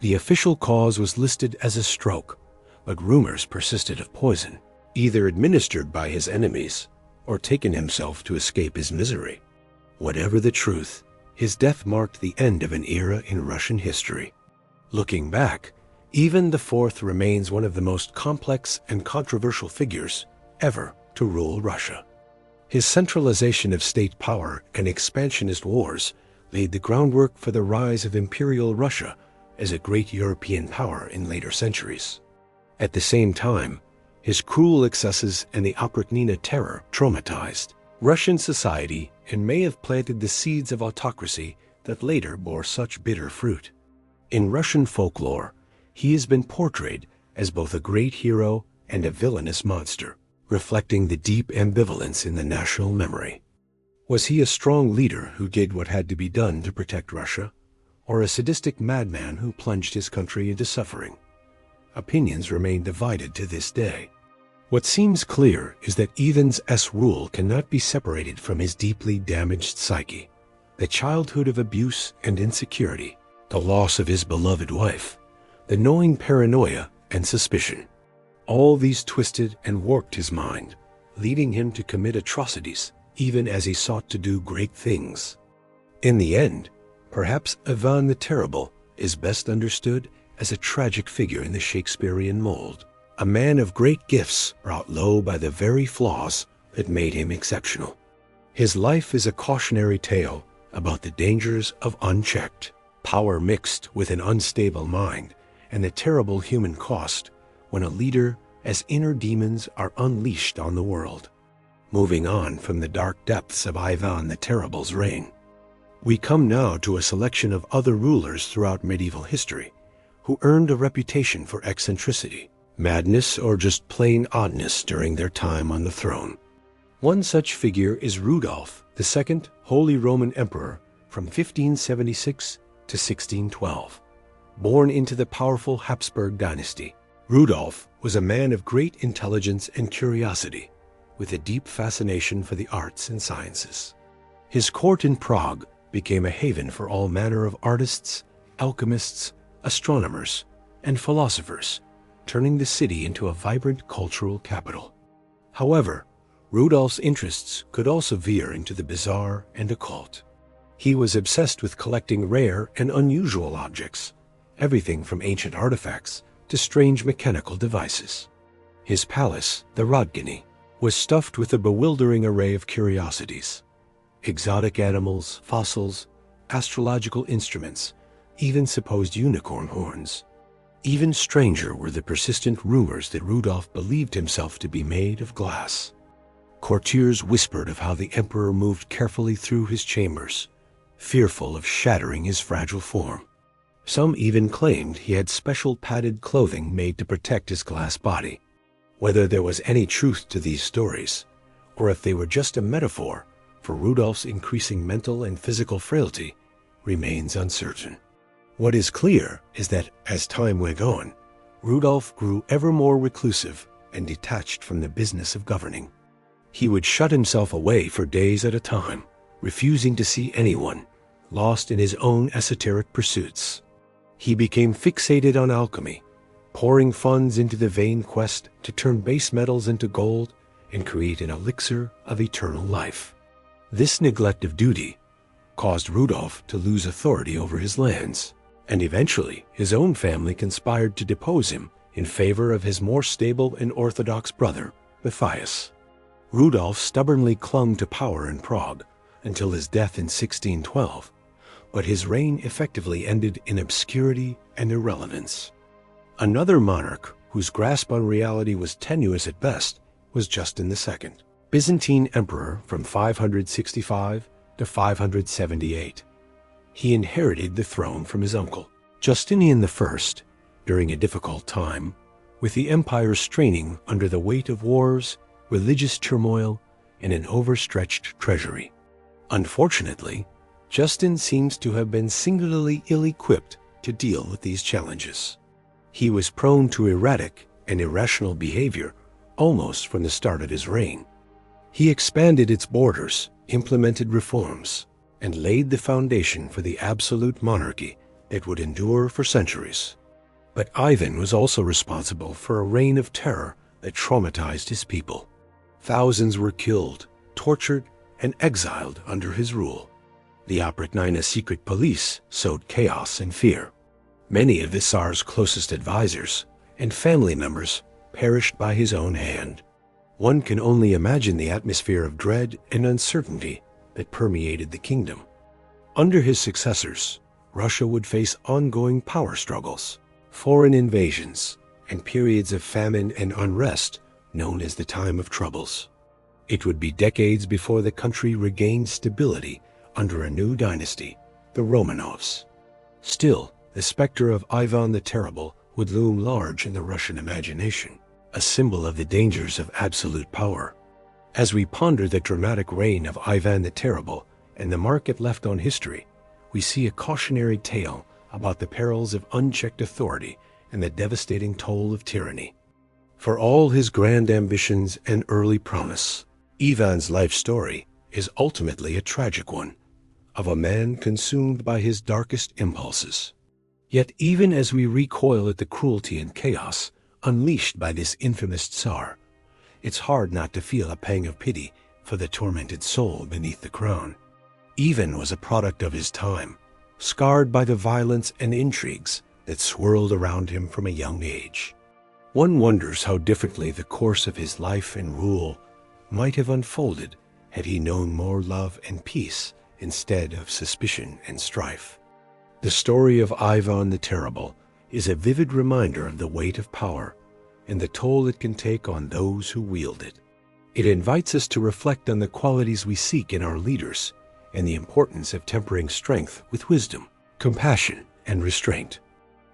The official cause was listed as a stroke, but rumors persisted of poison, either administered by his enemies or taken himself to escape his misery. Whatever the truth, his death marked the end of an era in Russian history. Looking back, Ivan IV remains one of the most complex and controversial figures ever to rule Russia. His centralization of state power and expansionist wars laid the groundwork for the rise of Imperial Russia as a great European power in later centuries. At the same time, his cruel excesses and the Oprichnina terror traumatized Russian society and may have planted the seeds of autocracy that later bore such bitter fruit. In Russian folklore, he has been portrayed as both a great hero and a villainous monster, reflecting the deep ambivalence in the national memory. Was he a strong leader who did what had to be done to protect Russia, or a sadistic madman who plunged his country into suffering? Opinions remain divided to this day. What seems clear is that Ivan's rule cannot be separated from his deeply damaged psyche. The childhood of abuse and insecurity, the loss of his beloved wife, the gnawing paranoia and suspicion. All these twisted and warped his mind, leading him to commit atrocities even as he sought to do great things. In the end, perhaps Ivan the Terrible is best understood as a tragic figure in the Shakespearean mold, a man of great gifts brought low by the very flaws that made him exceptional. His life is a cautionary tale about the dangers of unchecked power mixed with an unstable mind, and the terrible human cost when a leader as inner demons are unleashed on the world. Moving on from the dark depths of Ivan the Terrible's reign, we come now to a selection of other rulers throughout medieval history who earned a reputation for eccentricity, madness, or just plain oddness during their time on the throne. One such figure is Rudolph, the second Holy Roman Emperor from 1576 to 1612. Born into the powerful Habsburg dynasty, Rudolph was a man of great intelligence and curiosity, with a deep fascination for the arts and sciences. His court in Prague became a haven for all manner of artists, alchemists, astronomers, and philosophers, turning the city into a vibrant cultural capital. However, Rudolph's interests could also veer into the bizarre and occult. He was obsessed with collecting rare and unusual objects, everything from ancient artifacts to strange mechanical devices. His palace, the Rodgany, was stuffed with a bewildering array of curiosities: exotic animals, fossils, astrological instruments, even supposed unicorn horns. Even stranger were the persistent rumors that Rudolph believed himself to be made of glass. Courtiers whispered of how the emperor moved carefully through his chambers, fearful of shattering his fragile form. Some even claimed he had special padded clothing made to protect his glass body. Whether there was any truth to these stories, or if they were just a metaphor for Rudolph's increasing mental and physical frailty, remains uncertain. What is clear is that, as time went on, Rudolph grew ever more reclusive and detached from the business of governing. He would shut himself away for days at a time, refusing to see anyone, lost in his own esoteric pursuits. He became fixated on alchemy, pouring funds into the vain quest to turn base metals into gold and create an elixir of eternal life. This neglect of duty caused Rudolph to lose authority over his lands, and eventually his own family conspired to depose him in favor of his more stable and orthodox brother, Matthias. Rudolph stubbornly clung to power in Prague until his death in 1612, but his reign effectively ended in obscurity and irrelevance. Another monarch whose grasp on reality was tenuous at best was Justin II, Byzantine emperor from 565 to 578. He inherited the throne from his uncle, Justinian I, during a difficult time, with the empire straining under the weight of wars, religious turmoil, and an overstretched treasury. Unfortunately, Justin seems to have been singularly ill-equipped to deal with these challenges. He was prone to erratic and irrational behavior almost from the start of his reign. He expanded its borders, implemented reforms, and laid the foundation for the absolute monarchy that would endure for centuries. But Ivan was also responsible for a reign of terror that traumatized his people. Thousands were killed, tortured, and exiled under his rule. The Oprichnina secret police sowed chaos and fear. Many of the Tsar's closest advisors and family members perished by his own hand. One can only imagine the atmosphere of dread and uncertainty that permeated the kingdom. Under his successors, Russia would face ongoing power struggles, foreign invasions, and periods of famine and unrest known as the Time of Troubles. It would be decades before the country regained stability under a new dynasty, the Romanovs. Still, the specter of Ivan the Terrible would loom large in the Russian imagination, a symbol of the dangers of absolute power. As we ponder the dramatic reign of Ivan the Terrible and the mark it left on history, we see a cautionary tale about the perils of unchecked authority and the devastating toll of tyranny. For all his grand ambitions and early promise, Ivan's life story is ultimately a tragic one, of a man consumed by his darkest impulses. Yet even as we recoil at the cruelty and chaos unleashed by this infamous Tsar, it's hard not to feel a pang of pity for the tormented soul beneath the crown. Ivan was a product of his time, scarred by the violence and intrigues that swirled around him from a young age. One wonders how differently the course of his life and rule might have unfolded had he known more love and peace instead of suspicion and strife. The story of Ivan the Terrible is a vivid reminder of the weight of power and the toll it can take on those who wield it. It invites us to reflect on the qualities we seek in our leaders and the importance of tempering strength with wisdom, compassion, and restraint.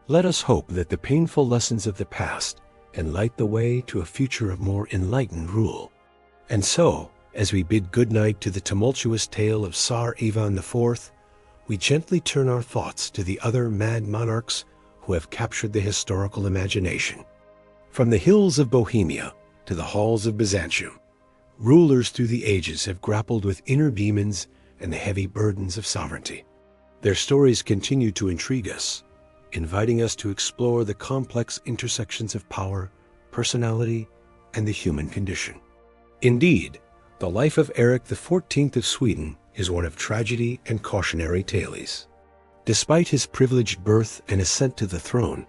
Let us hope that the painful lessons of the past light the way to a future of more enlightened rule. And so, as we bid goodnight to the tumultuous tale of Tsar Ivan IV, we gently turn our thoughts to the other mad monarchs who have captured the historical imagination. From the hills of Bohemia to the halls of Byzantium, rulers through the ages have grappled with inner demons and the heavy burdens of sovereignty. Their stories continue to intrigue us, inviting us to explore the complex intersections of power, personality, and the human condition. Indeed, the life of Eric XIV of Sweden is one of tragedy and cautionary tales. Despite his privileged birth and ascent to the throne,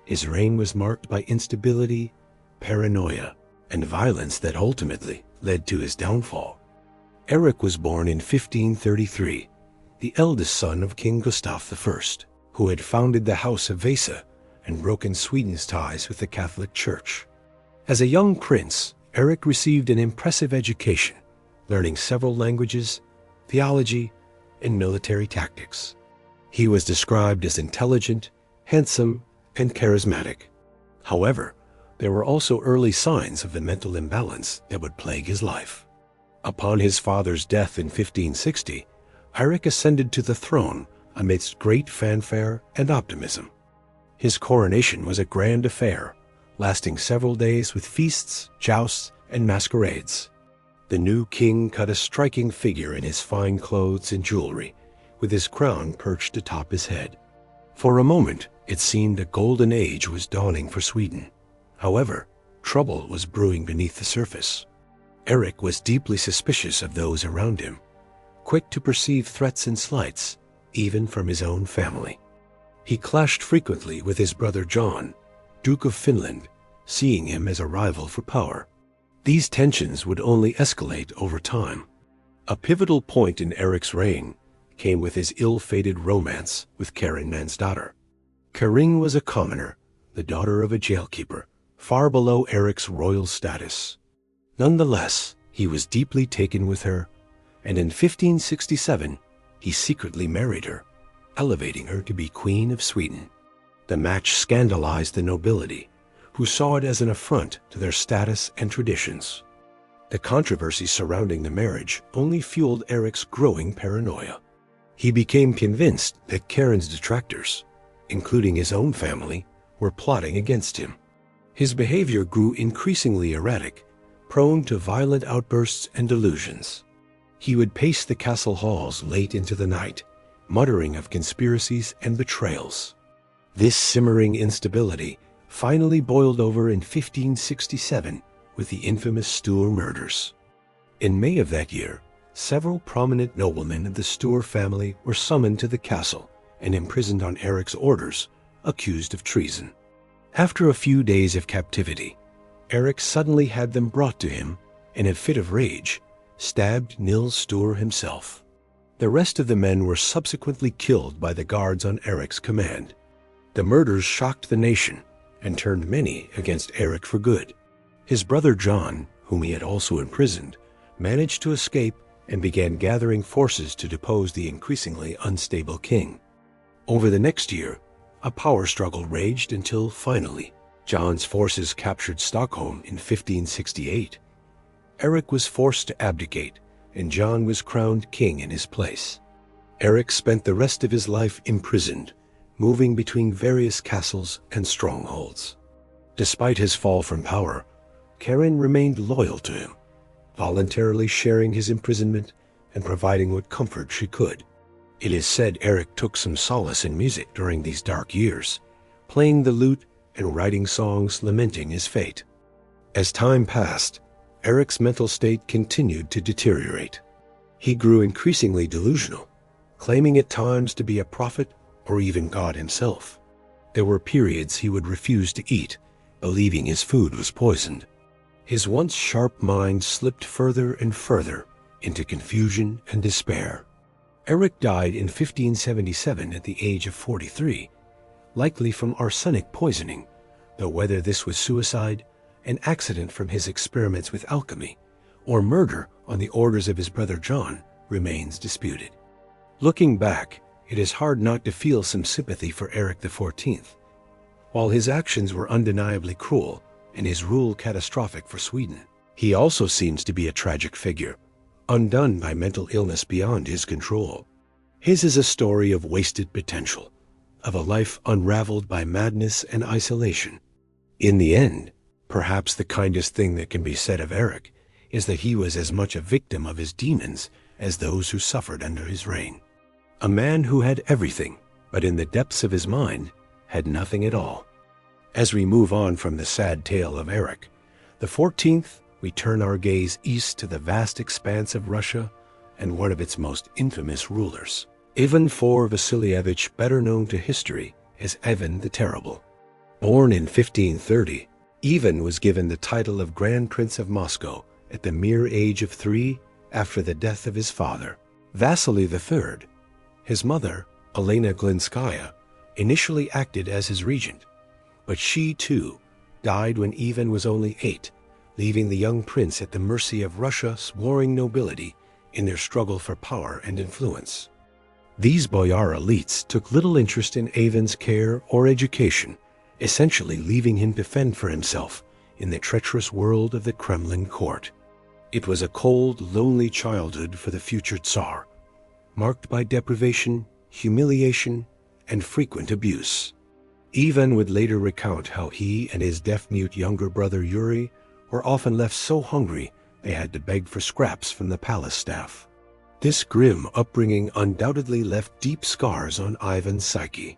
his reign was marked by instability, paranoia, and violence that ultimately led to his downfall. Eric was born in 1533, the eldest son of King Gustav I, who had founded the House of Vasa and broken Sweden's ties with the Catholic Church. As a young prince, Eric received an impressive education, learning several languages, theology, and military tactics. He was described as intelligent, handsome, and charismatic. However, there were also early signs of the mental imbalance that would plague his life. Upon his father's death in 1560, Eric ascended to the throne amidst great fanfare and optimism. His coronation was a grand affair, lasting several days with feasts, jousts, and masquerades. The new king cut a striking figure in his fine clothes and jewelry, with his crown perched atop his head. For a moment, it seemed a golden age was dawning for Sweden. However, trouble was brewing beneath the surface. Eric was deeply suspicious of those around him, quick to perceive threats and slights, even from his own family. He clashed frequently with his brother John, Duke of Finland, seeing him as a rival for power. These tensions would only escalate over time. A pivotal point in Eric's reign came with his ill-fated romance with Karin Mansdotter. Karin was a commoner, the daughter of a jailkeeper, far below Eric's royal status. Nonetheless, he was deeply taken with her, and in 1567, he secretly married her, elevating her to be Queen of Sweden. The match scandalized the nobility, who saw it as an affront to their status and traditions. The controversy surrounding the marriage only fueled Eric's growing paranoia. He became convinced that Karin's detractors, including his own family, were plotting against him. His behavior grew increasingly erratic, prone to violent outbursts and delusions. He would pace the castle halls late into the night, muttering of conspiracies and betrayals. This simmering instability finally boiled over in 1567 with the infamous Stour murders. In May of that year, several prominent noblemen of the Stour family were summoned to the castle and imprisoned on Eric's orders, accused of treason. After a few days of captivity, Eric suddenly had them brought to him, and in a fit of rage, stabbed Nils Stour himself. The rest of the men were subsequently killed by the guards on Eric's command. The murders shocked the nation and turned many against Eric for good. His brother John, whom he had also imprisoned, managed to escape and began gathering forces to depose the increasingly unstable king. Over the next year, a power struggle raged until, finally, John's forces captured Stockholm in 1568. Eric was forced to abdicate, and John was crowned king in his place. Eric spent the rest of his life imprisoned, moving between various castles and strongholds. Despite his fall from power, Karin remained loyal to him, voluntarily sharing his imprisonment and providing what comfort she could. It is said Eric took some solace in music during these dark years, playing the lute and writing songs lamenting his fate. As time passed, Eric's mental state continued to deteriorate. He grew increasingly delusional, claiming at times to be a prophet or even God himself. There were periods he would refuse to eat, believing his food was poisoned. His once sharp mind slipped further and further into confusion and despair. Eric died in 1577 at the age of 43, likely from arsenic poisoning, though whether this was suicide, an accident from his experiments with alchemy, or murder on the orders of his brother John remains disputed. Looking back, it is hard not to feel some sympathy for Eric XIV. While his actions were undeniably cruel and his rule catastrophic for Sweden, he also seems to be a tragic figure, undone by mental illness beyond his control. His is a story of wasted potential, of a life unraveled by madness and isolation. In the end, perhaps the kindest thing that can be said of Eric is that he was as much a victim of his demons as those who suffered under his reign. A man who had everything, but in the depths of his mind had nothing at all. As we move on from the sad tale of Eric the 14th, we turn our gaze east to the vast expanse of Russia and one of its most infamous rulers, Ivan IV Vasilievich, better known to history as Ivan the Terrible. Born in 1530, Ivan was given the title of Grand Prince of Moscow at the mere age of 3 after the death of his father, Vasily III. His mother, Elena Glinskaya, initially acted as his regent, but she, too, died when Ivan was only 8, leaving the young prince at the mercy of Russia's warring nobility in their struggle for power and influence. These boyar elites took little interest in Ivan's care or education, essentially leaving him to fend for himself in the treacherous world of the Kremlin court. It was a cold, lonely childhood for the future Tsar, marked by deprivation, humiliation, and frequent abuse. Ivan would later recount how he and his deaf-mute younger brother Yuri were often left so hungry they had to beg for scraps from the palace staff. This grim upbringing undoubtedly left deep scars on Ivan's psyche.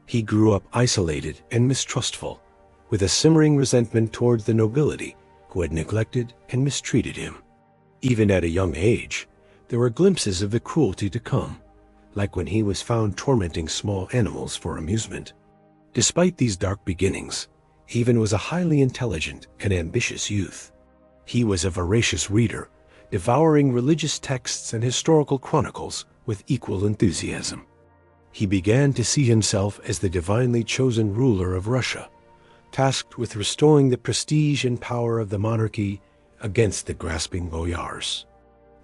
He grew up isolated and mistrustful, with a simmering resentment towards the nobility who had neglected and mistreated him. Even at a young age, there were glimpses of the cruelty to come, like when he was found tormenting small animals for amusement. Despite these dark beginnings, Ivan was a highly intelligent and ambitious youth. He was a voracious reader, devouring religious texts and historical chronicles with equal enthusiasm. He began to see himself as the divinely chosen ruler of Russia, tasked with restoring the prestige and power of the monarchy against the grasping boyars.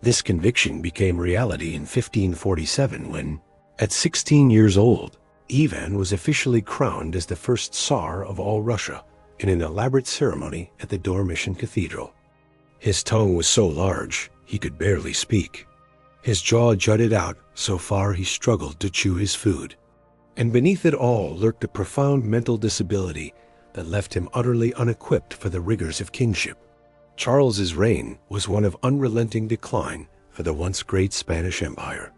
This conviction became reality in 1547 when, at 16 years old, Ivan was officially crowned as the first Tsar of all Russia in an elaborate ceremony at the Dormition Cathedral. His tongue was so large he could barely speak. His jaw jutted out so far he struggled to chew his food. And beneath it all lurked a profound mental disability that left him utterly unequipped for the rigors of kingship. Charles's reign was one of unrelenting decline for the once great Spanish Empire.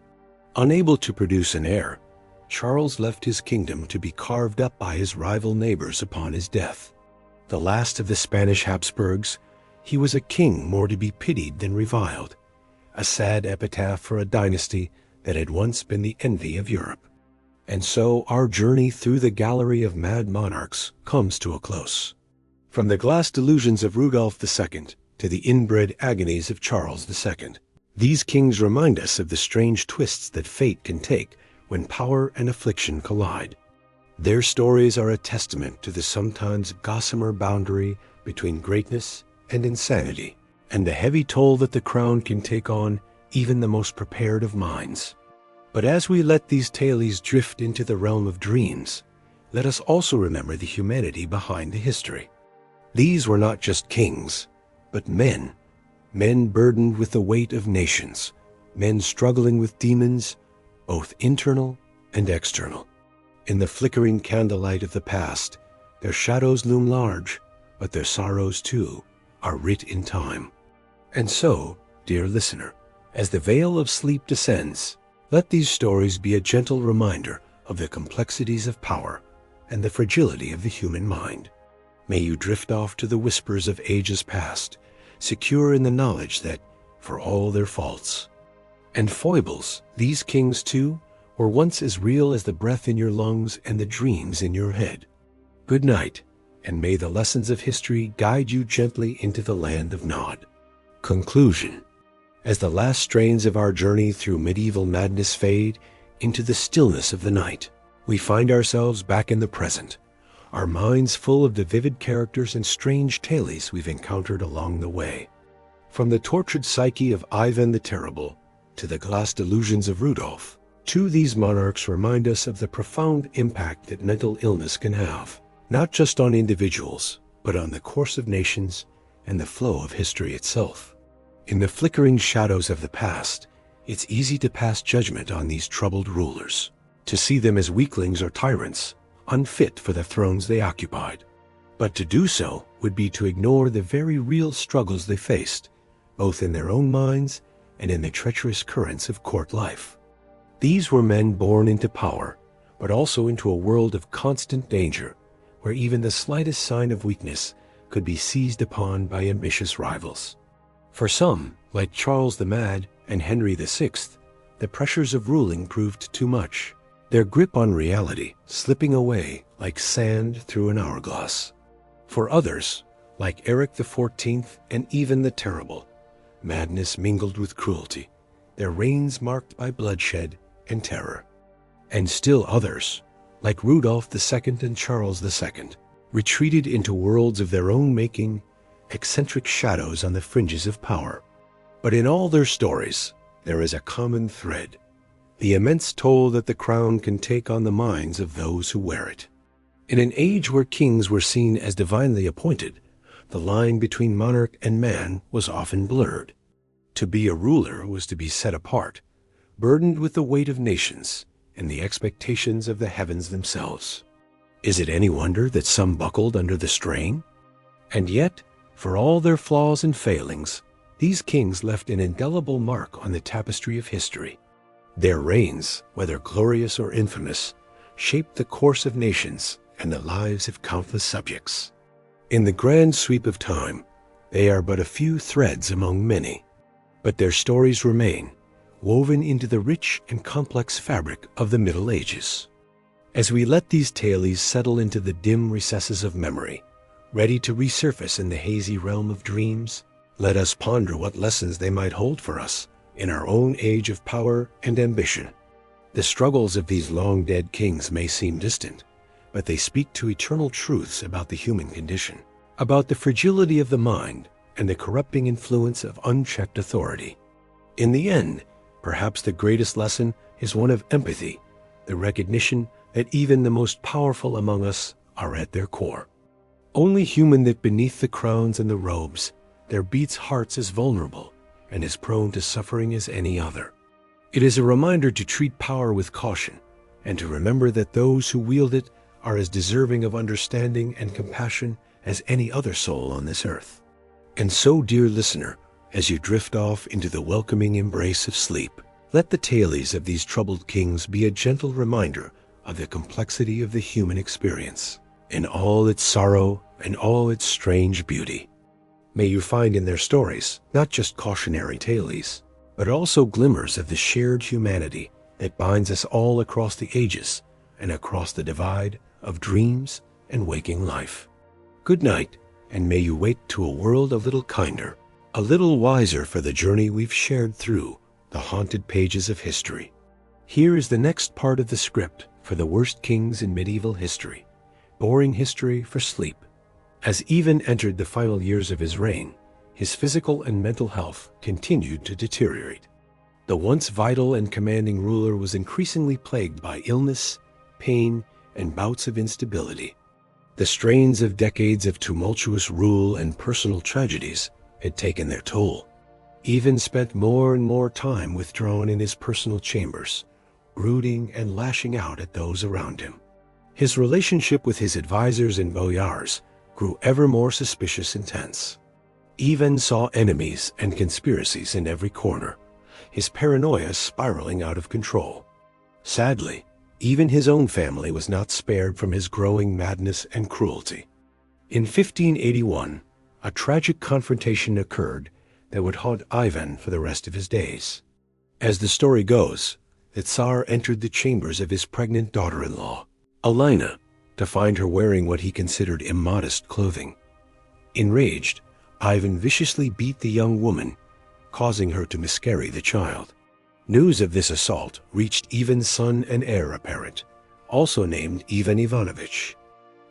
Unable to produce an heir, Charles left his kingdom to be carved up by his rival neighbors upon his death. The last of the Spanish Habsburgs, he was a king more to be pitied than reviled, a sad epitaph for a dynasty that had once been the envy of Europe. And so our journey through the gallery of mad monarchs comes to a close. From the glass delusions of Rudolph II to the inbred agonies of Charles II, these kings remind us of the strange twists that fate can take when power and affliction collide. Their stories are a testament to the sometimes gossamer boundary between greatness and insanity, and the heavy toll that the crown can take on even the most prepared of minds. But as we let these tales drift into the realm of dreams, let us also remember the humanity behind the history. These were not just kings, but men burdened with the weight of nations, men struggling with demons, both internal and external. In the flickering candlelight of the past, their shadows loom large, but their sorrows too are writ in time. And so, dear listener, as the veil of sleep descends, Let these stories be a gentle reminder of the complexities of power and the fragility of the human mind. May you drift off to the whispers of ages past, secure in the knowledge that, for all their faults and foibles, these kings too were once as real as the breath in your lungs and the dreams in your head. Good night, and may the lessons of history guide you gently into the land of Nod. Conclusion. As the last strains of our journey through medieval madness fade into the stillness of the night, we find ourselves back in the present, our minds full of the vivid characters and strange tales we've encountered along the way. From the tortured psyche of Ivan the Terrible to the glass delusions of Rudolph, these monarchs remind us of the profound impact that mental illness can have, not just on individuals, but on the course of nations and the flow of history itself. In the flickering shadows of the past, it's easy to pass judgment on these troubled rulers, to see them as weaklings or tyrants, unfit for the thrones they occupied. But to do so would be to ignore the very real struggles they faced, both in their own minds and in the treacherous currents of court life. These were men born into power, but also into a world of constant danger, where even the slightest sign of weakness could be seized upon by ambitious rivals. For some, like Charles the Mad and Henry VI, the pressures of ruling proved too much, their grip on reality slipping away like sand through an hourglass. For others, like Eric XIV and even the Terrible, madness mingled with cruelty, their reigns marked by bloodshed and terror. And still others, like Rudolph II and Charles II, retreated into worlds of their own making, eccentric shadows on the fringes of power. But in all their stories, there is a common thread: the immense toll that the crown can take on the minds of those who wear it. In an age where kings were seen as divinely appointed, the line between monarch and man was often blurred. To be a ruler was to be set apart, burdened with the weight of nations and the expectations of the heavens themselves. Is it any wonder that some buckled under the strain? And yet, for all their flaws and failings, these kings left an indelible mark on the tapestry of history. Their reigns, whether glorious or infamous, shaped the course of nations and the lives of countless subjects. In the grand sweep of time, they are but a few threads among many, but their stories remain, woven into the rich and complex fabric of the Middle Ages. As we let these tales settle into the dim recesses of memory, ready to resurface in the hazy realm of dreams, let us ponder what lessons they might hold for us in our own age of power and ambition. The struggles of these long-dead kings may seem distant, but they speak to eternal truths about the human condition, about the fragility of the mind and the corrupting influence of unchecked authority. In the end, perhaps the greatest lesson is one of empathy, the recognition that even the most powerful among us are at their core only human, that beneath the crowns and the robes there beats hearts as vulnerable and as prone to suffering as any other. It is a reminder to treat power with caution and to remember that those who wield it are as deserving of understanding and compassion as any other soul on this earth. And so, dear listener, as you drift off into the welcoming embrace of sleep, let the tales of these troubled kings be a gentle reminder of the complexity of the human experience, in all its sorrow and all its strange beauty. May you find in their stories not just cautionary tales, but also glimmers of the shared humanity that binds us all across the ages and across the divide of dreams and waking life. Good night, and may you wake to a world a little kinder, a little wiser for the journey we've shared through the haunted pages of history. Here is the next part of the script for the worst kings in medieval history, boring history for sleep. As Ivan entered the final years of his reign, his physical and mental health continued to deteriorate. The once vital and commanding ruler was increasingly plagued by illness, pain, and bouts of instability. The strains of decades of tumultuous rule and personal tragedies had taken their toll. Ivan spent more and more time withdrawn in his personal chambers, brooding and lashing out at those around him. His relationship with his advisors and boyars grew ever more suspicious and tense. Ivan saw enemies and conspiracies in every corner, his paranoia spiraling out of control. Sadly, even his own family was not spared from his growing madness and cruelty. In 1581, a tragic confrontation occurred that would haunt Ivan for the rest of his days. As the story goes, the Tsar entered the chambers of his pregnant daughter-in-law, Alina, to find her wearing what he considered immodest clothing. Enraged, Ivan viciously beat the young woman, causing her to miscarry the child. News of this assault reached Ivan's son and heir apparent, also named Ivan Ivanovich.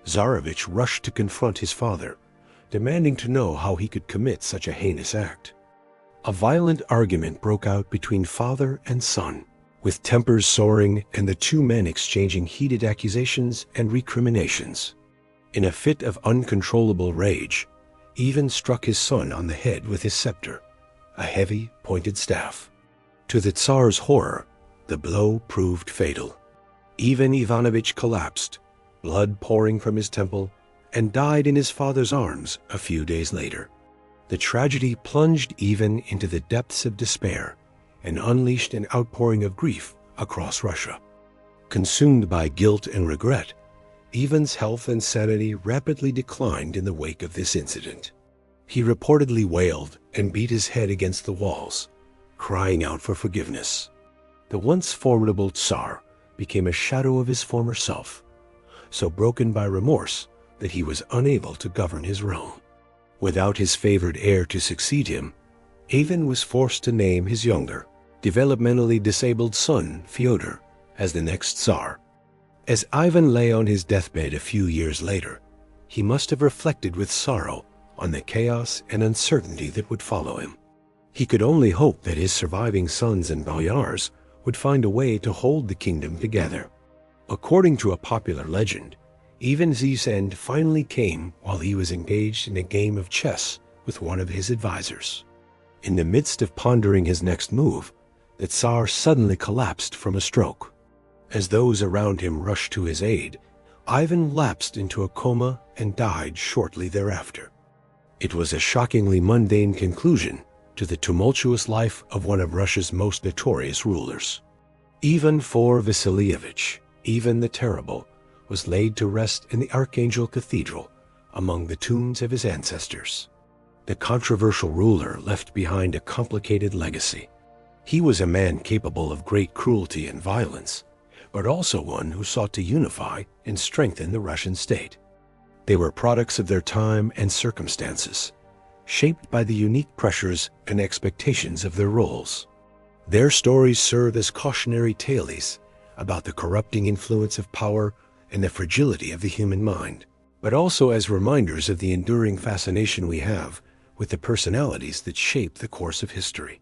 Tsarevich rushed to confront his father, demanding to know how he could commit such a heinous act. A violent argument broke out between father and son, with tempers soaring and the two men exchanging heated accusations and recriminations. In a fit of uncontrollable rage, Ivan struck his son on the head with his scepter, a heavy, pointed staff. To the Tsar's horror, the blow proved fatal. Ivan Ivanovich collapsed, blood pouring from his temple, and died in his father's arms a few days later. The tragedy plunged Ivan into the depths of despair and unleashed an outpouring of grief across Russia. Consumed by guilt and regret, Ivan's health and sanity rapidly declined in the wake of this incident. He reportedly wailed and beat his head against the walls, crying out for forgiveness. The once formidable Tsar became a shadow of his former self, so broken by remorse that he was unable to govern his realm. Without his favored heir to succeed him, Ivan was forced to name his younger, developmentally disabled son, Fyodor, as the next Tsar. As Ivan lay on his deathbed a few years later, he must have reflected with sorrow on the chaos and uncertainty that would follow him. He could only hope that his surviving sons and boyars would find a way to hold the kingdom together. According to a popular legend, Ivan's end finally came while he was engaged in a game of chess with one of his advisors. In the midst of pondering his next move, the Tsar suddenly collapsed from a stroke. As those around him rushed to his aid, Ivan lapsed into a coma and died shortly thereafter. It was a shockingly mundane conclusion to the tumultuous life of one of Russia's most notorious rulers. Ivan IV Vasilievich, Ivan the Terrible, was laid to rest in the Archangel Cathedral among the tombs of his ancestors. The controversial ruler left behind a complicated legacy. He was a man capable of great cruelty and violence, but also one who sought to unify and strengthen the Russian state. They were products of their time and circumstances, shaped by the unique pressures and expectations of their roles. Their stories serve as cautionary tales about the corrupting influence of power and the fragility of the human mind, but also as reminders of the enduring fascination we have with the personalities that shape the course of history.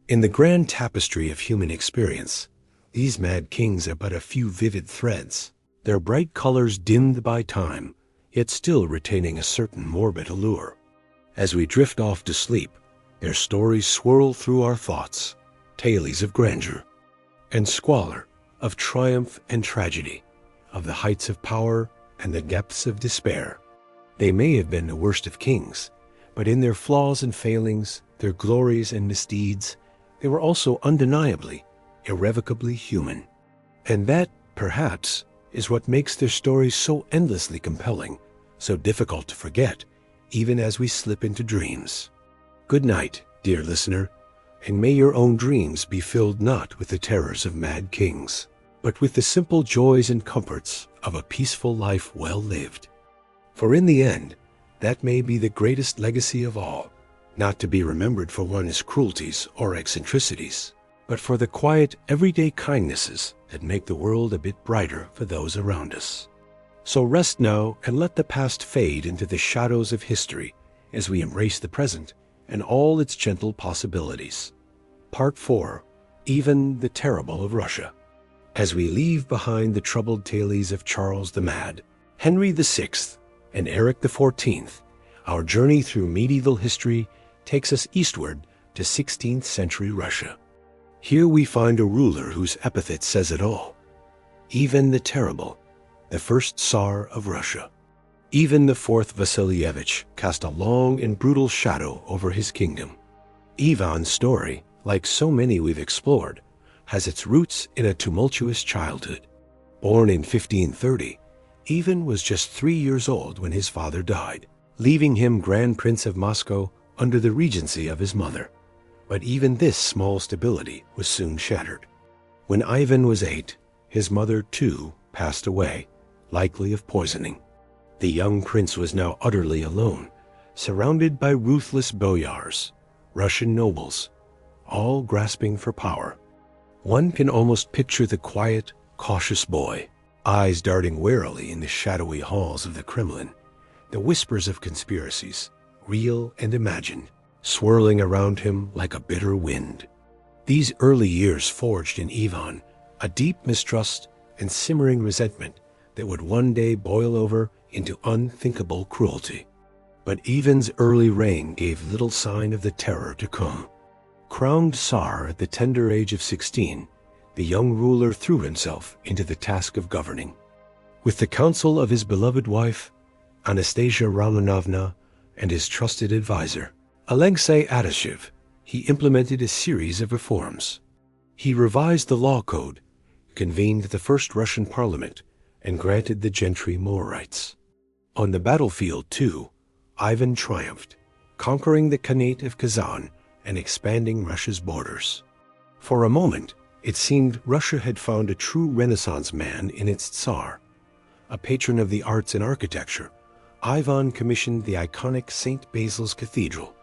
In the grand tapestry of human experience, these mad kings are but a few vivid threads, their bright colors dimmed by time, yet still retaining a certain morbid allure. As we drift off to sleep, their stories swirl through our thoughts, tales of grandeur and squalor, of triumph and tragedy, of the heights of power and the depths of despair. They may have been the worst of kings, but in their flaws and failings, their glories and misdeeds, they were also undeniably, irrevocably human. And that, perhaps, is what makes their stories so endlessly compelling, so difficult to forget, even as we slip into dreams. Good night, dear listener, and may your own dreams be filled not with the terrors of mad kings, but with the simple joys and comforts of a peaceful life well lived. For in the end, that may be the greatest legacy of all, not to be remembered for one's cruelties or eccentricities, but for the quiet, everyday kindnesses that make the world a bit brighter for those around us. So rest now and let the past fade into the shadows of history as we embrace the present and all its gentle possibilities. Part 4. Ivan the Terrible of Russia. As we leave behind the troubled tales of Charles the Mad, Henry VI, and Eric XIV, our journey through medieval history takes us eastward to 16th century Russia. Here we find a ruler whose epithet says it all. Ivan the Terrible, the first Tsar of Russia. Ivan IV Vasilievich cast a long and brutal shadow over his kingdom. Ivan's story, like so many we've explored, has its roots in a tumultuous childhood. Born in 1530, Ivan was just 3 years old when his father died, leaving him Grand Prince of Moscow under the regency of his mother. But even this small stability was soon shattered. When Ivan was 8, his mother too passed away, likely of poisoning. The young prince was now utterly alone, surrounded by ruthless boyars, Russian nobles, all grasping for power. One can almost picture the quiet, cautious boy, eyes darting warily in the shadowy halls of the Kremlin, the whispers of conspiracies, real and imagined, swirling around him like a bitter wind. These early years forged in Ivan a deep mistrust and simmering resentment that would one day boil over into unthinkable cruelty. But Ivan's early reign gave little sign of the terror to come. Crowned Tsar at the tender age of 16, the young ruler threw himself into the task of governing. With the counsel of his beloved wife, Anastasia Romanovna, and his trusted advisor, Alexei Adashev, he implemented a series of reforms. He revised the law code, convened the first Russian parliament, and granted the gentry more rights. On the battlefield, too, Ivan triumphed, conquering the Khanate of Kazan and expanding Russia's borders. For a moment, it seemed Russia had found a true Renaissance man in its Tsar. A patron of the arts and architecture, Ivan commissioned the iconic St. Basil's Cathedral,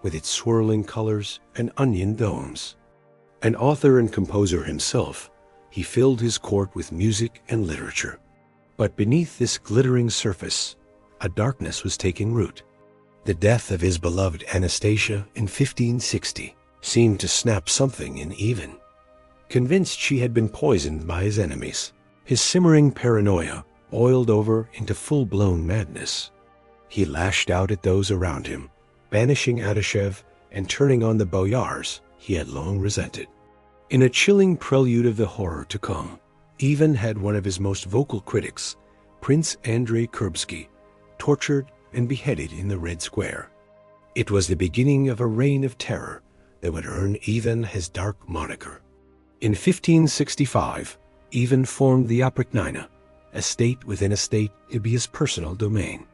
with its swirling colors and onion domes. An author and composer himself, he filled his court with music and literature. But beneath this glittering surface, a darkness was taking root. The death of his beloved Anastasia in 1560 seemed to snap something in Ivan. Convinced she had been poisoned by his enemies, his simmering paranoia boiled over into full-blown madness. He lashed out at those around him, banishing Adashev and turning on the boyars he had long resented. In a chilling prelude of the horror to come, Ivan had one of his most vocal critics, Prince Andrei Kurbsky, tortured and beheaded in the Red Square. It was the beginning of a reign of terror that would earn Ivan his dark moniker. In 1565, Ivan formed the Oprichnina, a state within a state to be his personal domain.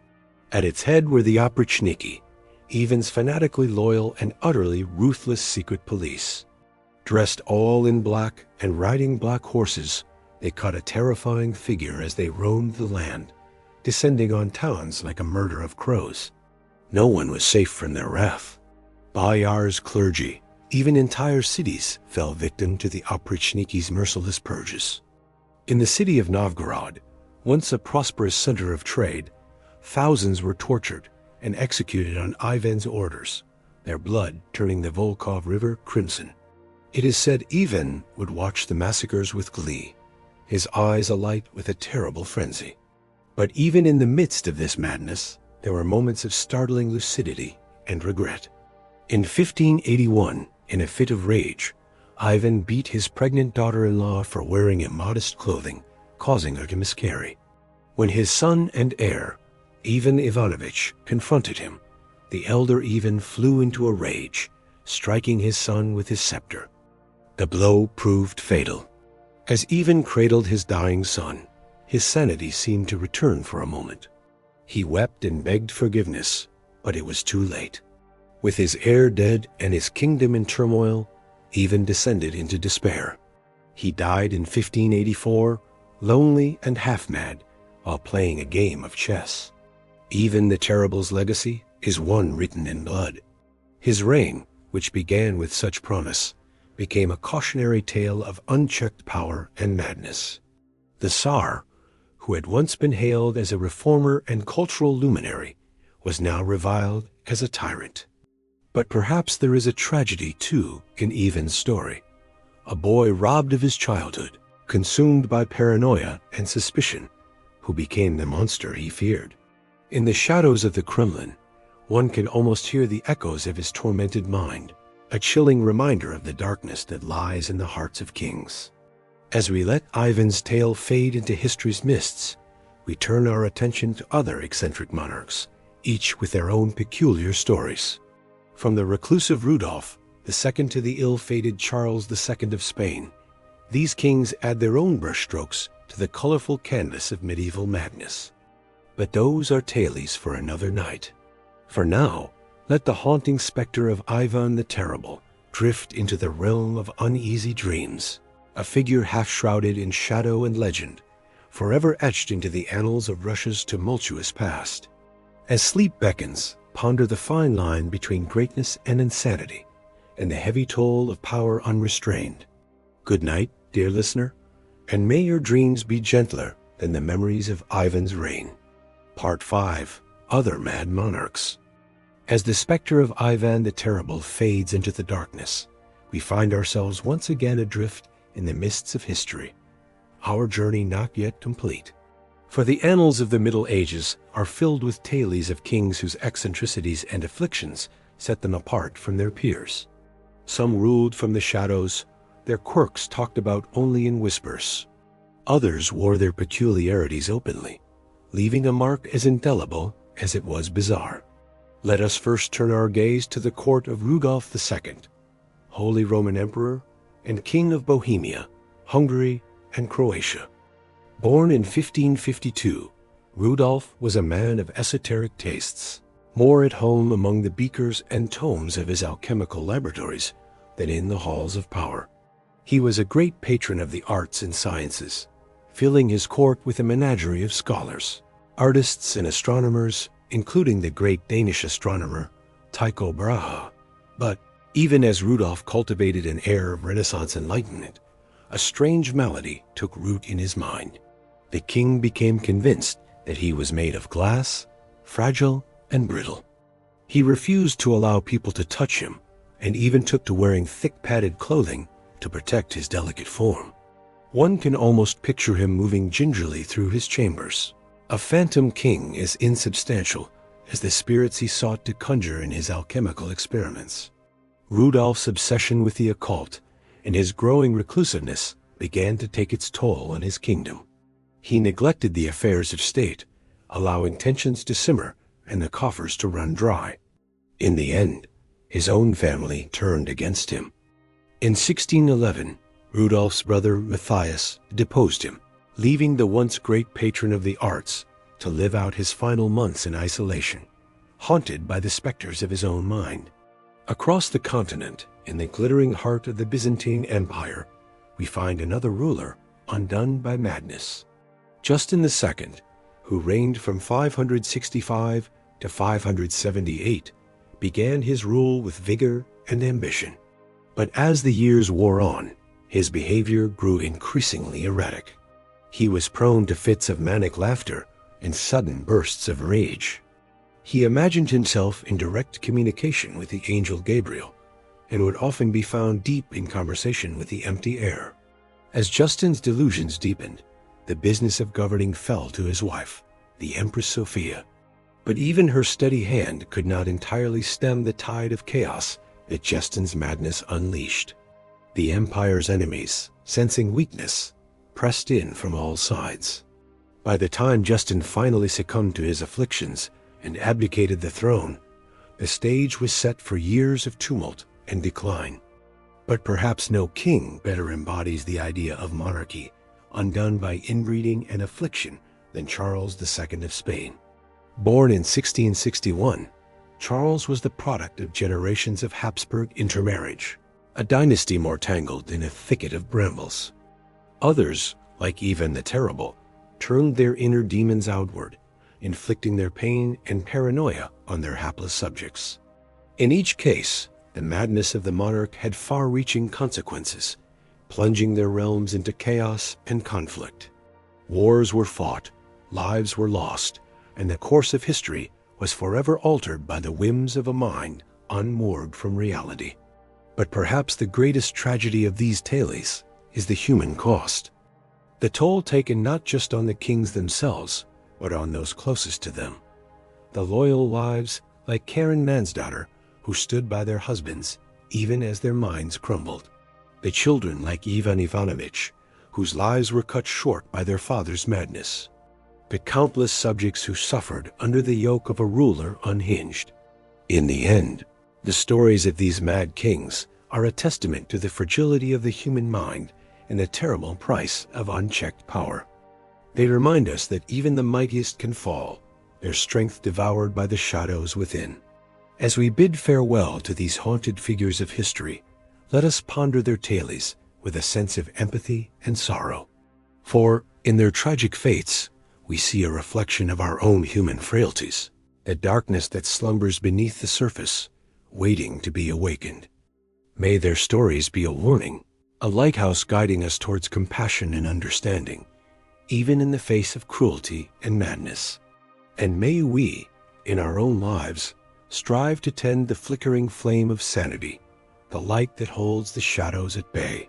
At its head were the Oprichniki, Ivan's fanatically loyal and utterly ruthless secret police. Dressed all in black and riding black horses, they cut a terrifying figure as they roamed the land, descending on towns like a murder of crows. No one was safe from their wrath. Boyars, clergy, even entire cities fell victim to the Oprichniki's merciless purges. In the city of Novgorod, once a prosperous center of trade, thousands were tortured and executed on Ivan's orders, their blood turning the Volkhov River crimson. It is said Ivan would watch the massacres with glee, his eyes alight with a terrible frenzy. But even in the midst of this madness, there were moments of startling lucidity and regret. In 1581, in a fit of rage, Ivan beat his pregnant daughter-in-law for wearing immodest clothing, causing her to miscarry. When his son and heir, Ivan Ivanovich, confronted him, the elder Ivan flew into a rage, striking his son with his scepter. The blow proved fatal. As Ivan cradled his dying son, his sanity seemed to return for a moment. He wept and begged forgiveness, but it was too late. With his heir dead and his kingdom in turmoil, Ivan descended into despair. He died in 1584, lonely and half-mad, while playing a game of chess. Ivan the Terrible's legacy is one written in blood. His reign, which began with such promise, became a cautionary tale of unchecked power and madness. The Tsar, who had once been hailed as a reformer and cultural luminary, was now reviled as a tyrant. But perhaps there is a tragedy, too, in Ivan's story. A boy robbed of his childhood, consumed by paranoia and suspicion, who became the monster he feared. In the shadows of the Kremlin, one can almost hear the echoes of his tormented mind, a chilling reminder of the darkness that lies in the hearts of kings. As we let Ivan's tale fade into history's mists, we turn our attention to other eccentric monarchs, each with their own peculiar stories. From the reclusive Rudolph, the second to the ill-fated Charles II of Spain, these kings add their own brushstrokes to the colorful canvas of medieval madness. But those are tales for another night. For now, let the haunting specter of Ivan the Terrible drift into the realm of uneasy dreams, a figure half-shrouded in shadow and legend, forever etched into the annals of Russia's tumultuous past. As sleep beckons, ponder the fine line between greatness and insanity, and the heavy toll of power unrestrained. Good night, dear listener, and may your dreams be gentler than the memories of Ivan's reign. Part 5. Other Mad Monarchs. As the specter of Ivan the Terrible fades into the darkness, we find ourselves once again adrift in the mists of history, our journey not yet complete. For the annals of the Middle Ages are filled with tales of kings whose eccentricities and afflictions set them apart from their peers. Some ruled from the shadows, their quirks talked about only in whispers. Others wore their peculiarities openly, leaving a mark as indelible as it was bizarre. Let us first turn our gaze to the court of Rudolf II, Holy Roman Emperor and King of Bohemia, Hungary, and Croatia. Born in 1552, Rudolf was a man of esoteric tastes, more at home among the beakers and tomes of his alchemical laboratories than in the halls of power. He was a great patron of the arts and sciences, filling his court with a menagerie of scholars, artists and astronomers, including the great Danish astronomer Tycho Brahe. But even as Rudolf cultivated an air of Renaissance enlightenment, a strange malady took root in his mind. The king became convinced that he was made of glass, fragile and brittle. He refused to allow people to touch him, and even took to wearing thick padded clothing to protect his delicate form. One can almost picture him moving gingerly through his chambers, a phantom king as insubstantial as the spirits he sought to conjure in his alchemical experiments. Rudolf's obsession with the occult and his growing reclusiveness began to take its toll on his kingdom. He neglected the affairs of state, allowing tensions to simmer and the coffers to run dry. In the end, his own family turned against him. In 1611, Rudolf's brother Matthias deposed him, leaving the once great patron of the arts to live out his final months in isolation, haunted by the specters of his own mind. Across the continent, in the glittering heart of the Byzantine Empire, we find another ruler undone by madness. Justin II, who reigned from 565 to 578, began his rule with vigor and ambition. But as the years wore on, his behavior grew increasingly erratic. He was prone to fits of manic laughter and sudden bursts of rage. He imagined himself in direct communication with the angel Gabriel, and would often be found deep in conversation with the empty air. As Justin's delusions deepened, the business of governing fell to his wife, the Empress Sophia. But even her steady hand could not entirely stem the tide of chaos that Justin's madness unleashed. The empire's enemies, sensing weakness, pressed in from all sides. By the time Justin finally succumbed to his afflictions and abdicated the throne, the stage was set for years of tumult and decline. But perhaps no king better embodies the idea of monarchy, undone by inbreeding and affliction, than Charles II of Spain. Born in 1661, Charles was the product of generations of Habsburg intermarriage, a dynasty more tangled in a thicket of brambles. Others, like Ivan the Terrible, turned their inner demons outward, inflicting their pain and paranoia on their hapless subjects. In each case, the madness of the monarch had far-reaching consequences, plunging their realms into chaos and conflict. Wars were fought, lives were lost, and the course of history was forever altered by the whims of a mind unmoored from reality. But perhaps the greatest tragedy of these tales is the human cost. The toll taken not just on the kings themselves, but on those closest to them. The loyal wives, like Karen Mansdaughter, who stood by their husbands even as their minds crumbled. The children, like Ivan Ivanovich, whose lives were cut short by their father's madness. The countless subjects who suffered under the yoke of a ruler unhinged. In the end, the stories of these mad kings are a testament to the fragility of the human mind and the terrible price of unchecked power. They remind us that even the mightiest can fall, their strength devoured by the shadows within. As we bid farewell to these haunted figures of history, let us ponder their tales with a sense of empathy and sorrow. For in their tragic fates, we see a reflection of our own human frailties, a darkness that slumbers beneath the surface, waiting to be awakened. May their stories be a warning, a lighthouse guiding us towards compassion and understanding, even in the face of cruelty and madness. And may we, in our own lives, strive to tend the flickering flame of sanity, the light that holds the shadows at bay.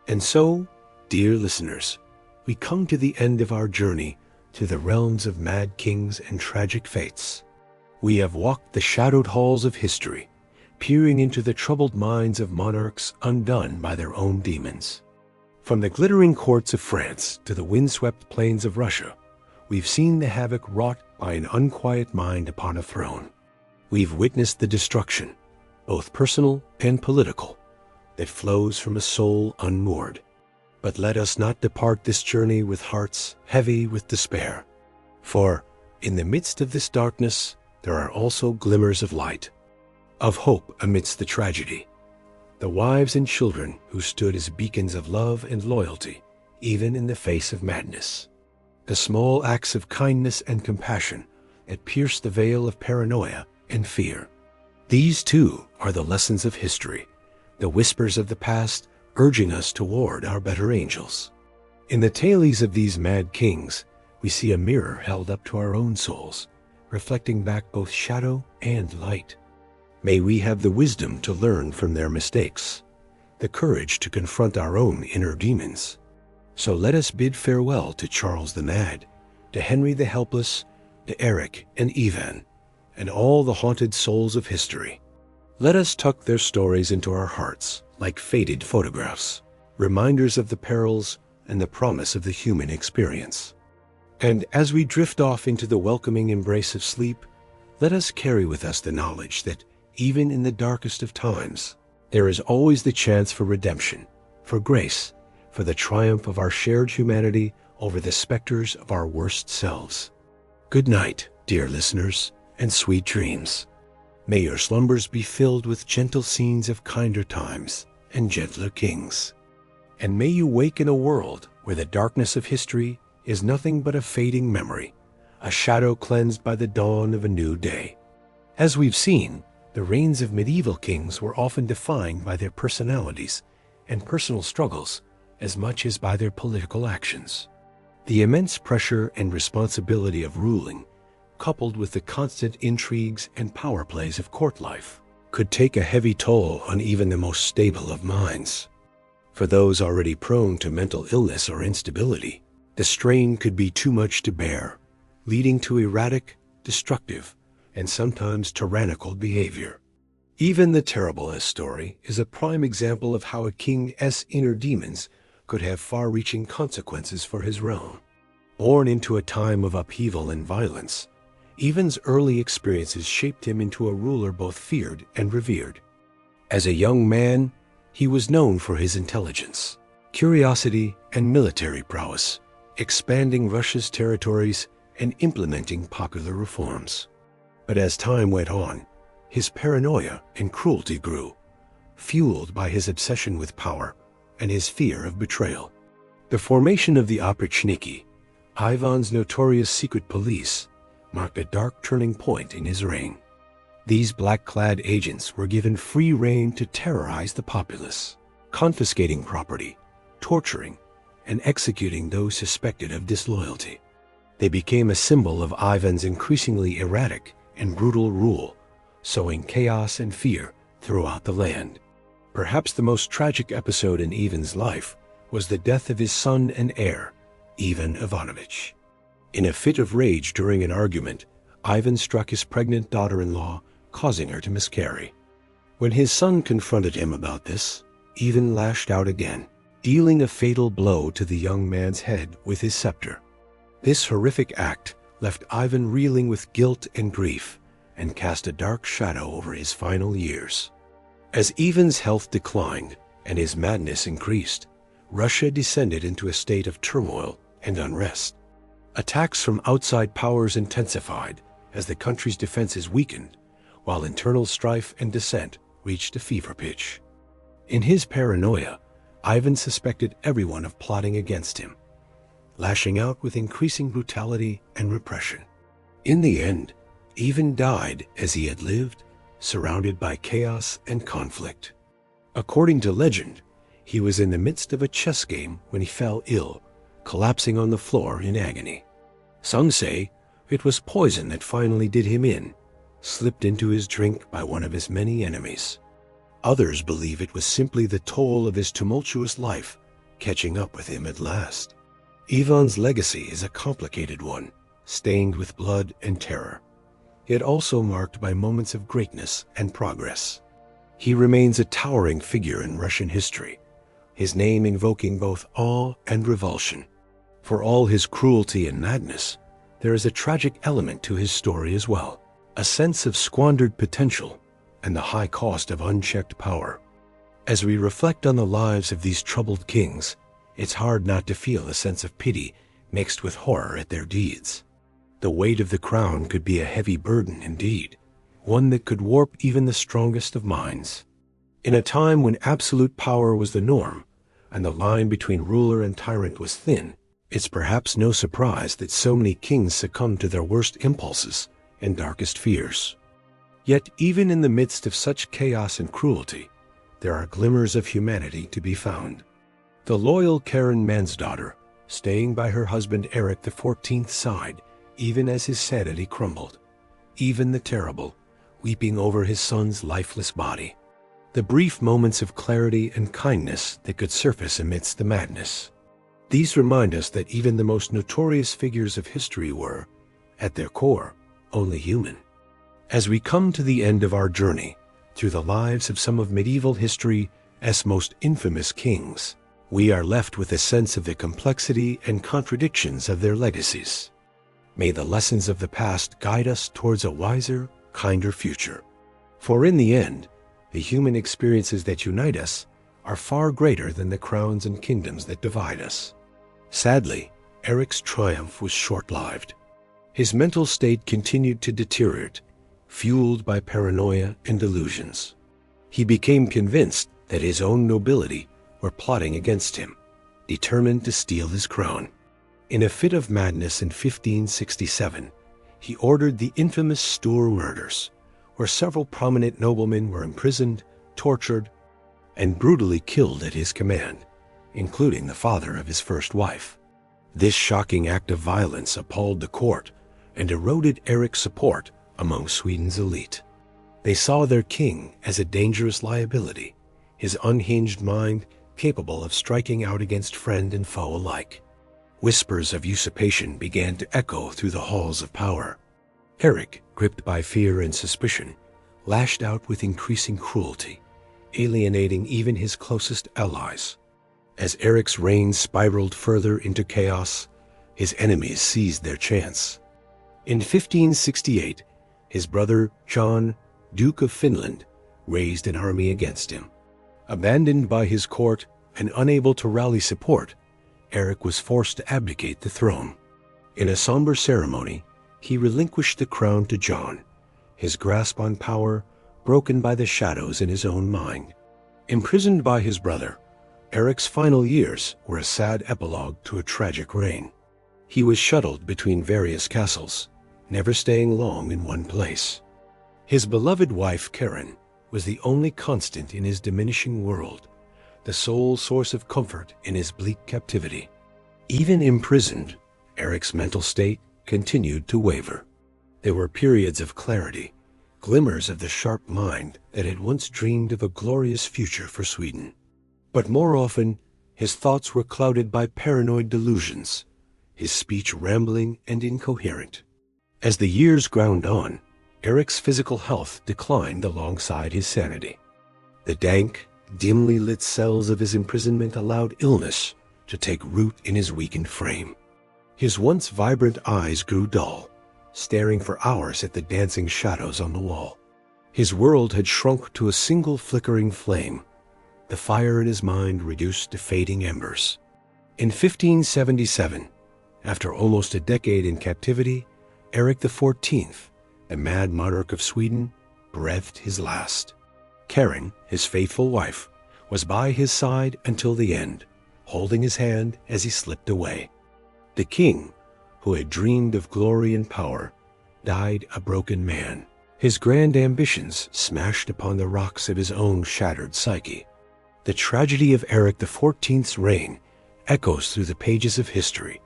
And so, dear listeners, we come to the end of our journey to the realms of mad kings and tragic fates. We have walked the shadowed halls of history, peering into the troubled minds of monarchs undone by their own demons. From the glittering courts of France to the windswept plains of Russia, we've seen the havoc wrought by an unquiet mind upon a throne. We've witnessed the destruction, both personal and political, that flows from a soul unmoored. But let us not depart this journey with hearts heavy with despair. For in the midst of this darkness, there are also glimmers of light, of hope amidst the tragedy. The wives and children who stood as beacons of love and loyalty, even in the face of madness. The small acts of kindness and compassion that pierce the veil of paranoia and fear. These too are the lessons of history, the whispers of the past urging us toward our better angels. In the tales of these mad kings, we see a mirror held up to our own souls, reflecting back both shadow and light. May we have the wisdom to learn from their mistakes, the courage to confront our own inner demons. So let us bid farewell to Charles the Mad, to Henry the Helpless, to Eric and Ivan, and all the haunted souls of history. Let us tuck their stories into our hearts like faded photographs, reminders of the perils and the promise of the human experience. And as we drift off into the welcoming embrace of sleep, let us carry with us the knowledge that even in the darkest of times, there is always the chance for redemption, for grace, for the triumph of our shared humanity over the specters of our worst selves. Good night, dear listeners, and sweet dreams. May your slumbers be filled with gentle scenes of kinder times and gentler kings. And may you wake in a world where the darkness of history is nothing but a fading memory, a shadow cleansed by the dawn of a new day. As we've seen, the reigns of medieval kings were often defined by their personalities and personal struggles as much as by their political actions. The immense pressure and responsibility of ruling, coupled with the constant intrigues and power plays of court life, could take a heavy toll on even the most stable of minds. For those already prone to mental illness or instability, the strain could be too much to bear, leading to erratic, destructive, and sometimes tyrannical behavior. Even the terriblest story is a prime example of how a king's inner demons could have far-reaching consequences for his realm. Born into a time of upheaval and violence, Ivan's early experiences shaped him into a ruler both feared and revered. As a young man, he was known for his intelligence, curiosity, and military prowess, expanding Russia's territories and implementing popular reforms. But as time went on, his paranoia and cruelty grew, fueled by his obsession with power and his fear of betrayal. The formation of the Oprichniki, Ivan's notorious secret police, marked a dark turning point in his reign. These black-clad agents were given free rein to terrorize the populace, confiscating property, torturing, and executing those suspected of disloyalty. They became a symbol of Ivan's increasingly erratic and brutal rule, sowing chaos and fear throughout the land. Perhaps the most tragic episode in Ivan's life was the death of his son and heir, Ivan Ivanovich. In a fit of rage during an argument, Ivan struck his pregnant daughter-in-law, causing her to miscarry. When his son confronted him about this, Ivan lashed out again, dealing a fatal blow to the young man's head with his scepter. This horrific act left Ivan reeling with guilt and grief and cast a dark shadow over his final years. As Ivan's health declined and his madness increased, Russia descended into a state of turmoil and unrest. Attacks from outside powers intensified as the country's defenses weakened, while internal strife and dissent reached a fever pitch. In his paranoia, Ivan suspected everyone of plotting against him, lashing out with increasing brutality and repression. In the end, Ivan died as he had lived, surrounded by chaos and conflict. According to legend, he was in the midst of a chess game when he fell ill, collapsing on the floor in agony. Some say it was poison that finally did him in, slipped into his drink by one of his many enemies. Others believe it was simply the toll of his tumultuous life catching up with him at last. Ivan's legacy is a complicated one, stained with blood and terror, yet also marked by moments of greatness and progress. He remains a towering figure in Russian history, his name invoking both awe and revulsion. For all his cruelty and madness, there is a tragic element to his story as well, a sense of squandered potential and the high cost of unchecked power. As we reflect on the lives of these troubled kings, it's hard not to feel a sense of pity mixed with horror at their deeds. The weight of the crown could be a heavy burden indeed, one that could warp even the strongest of minds. In a time when absolute power was the norm, and the line between ruler and tyrant was thin, it's perhaps no surprise that so many kings succumbed to their worst impulses and darkest fears. Yet even in the midst of such chaos and cruelty, there are glimmers of humanity to be found. The loyal Karen Mansdaughter, staying by her husband Eric XIV's side, even as his sanity crumbled. Ivan the Terrible, weeping over his son's lifeless body. The brief moments of clarity and kindness that could surface amidst the madness. These remind us that even the most notorious figures of history were, at their core, only human. As we come to the end of our journey through the lives of some of medieval history's most infamous kings, we are left with a sense of the complexity and contradictions of their legacies. May the lessons of the past guide us towards a wiser, kinder future. For in the end, the human experiences that unite us are far greater than the crowns and kingdoms that divide us. Sadly, Eric's triumph was short-lived. His mental state continued to deteriorate, fueled by paranoia and delusions. He became convinced that his own nobility were plotting against him, determined to steal his crown. In a fit of madness in 1567, he ordered the infamous Stour murders, where several prominent noblemen were imprisoned, tortured, and brutally killed at his command, including the father of his first wife. This shocking act of violence appalled the court and eroded Eric's support among Sweden's elite. They saw their king as a dangerous liability, his unhinged mind capable of striking out against friend and foe alike. Whispers of usurpation began to echo through the halls of power. Eric, gripped by fear and suspicion, lashed out with increasing cruelty, alienating even his closest allies. As Eric's reign spiraled further into chaos, his enemies seized their chance. In 1568, his brother John, Duke of Finland, raised an army against him. Abandoned by his court and unable to rally support, Eric was forced to abdicate the throne. In a somber ceremony, he relinquished the crown to John, his grasp on power broken by the shadows in his own mind. Imprisoned by his brother, Eric's final years were a sad epilogue to a tragic reign. He was shuttled between various castles, never staying long in one place. His beloved wife Karen was the only constant in his diminishing world, the sole source of comfort in his bleak captivity. Even imprisoned, Eric's mental state continued to waver. There were periods of clarity, glimmers of the sharp mind that had once dreamed of a glorious future for Sweden. But more often, his thoughts were clouded by paranoid delusions, his speech rambling and incoherent. As the years ground on, Eric's physical health declined alongside his sanity. The dank, dimly lit cells of his imprisonment allowed illness to take root in his weakened frame. His once vibrant eyes grew dull, staring for hours at the dancing shadows on the wall. His world had shrunk to a single flickering flame, the fire in his mind reduced to fading embers. In 1577, after almost a decade in captivity, Eric XIV, the mad monarch of Sweden, breathed his last. Karin, his faithful wife, was by his side until the end, holding his hand as he slipped away. The king, who had dreamed of glory and power, died a broken man, his grand ambitions smashed upon the rocks of his own shattered psyche. The tragedy of Eric XIV's reign echoes through the pages of history,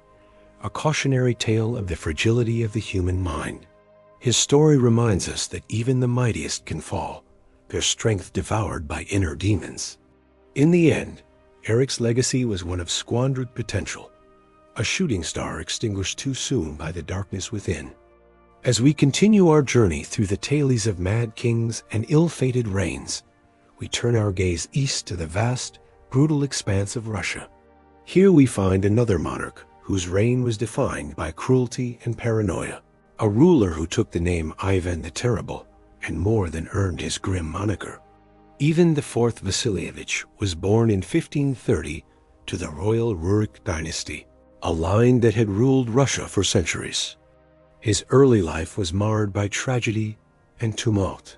a cautionary tale of the fragility of the human mind. His story reminds us that even the mightiest can fall, their strength devoured by inner demons. In the end, Eric's legacy was one of squandered potential, a shooting star extinguished too soon by the darkness within. As we continue our journey through the tales of mad kings and ill-fated reigns, we turn our gaze east to the vast, brutal expanse of Russia. Here we find another monarch whose reign was defined by cruelty and paranoia, a ruler who took the name Ivan the Terrible and more than earned his grim moniker. Ivan IV Vasilievich was born in 1530 to the royal Rurik dynasty, a line that had ruled Russia for centuries. His early life was marred by tragedy and tumult.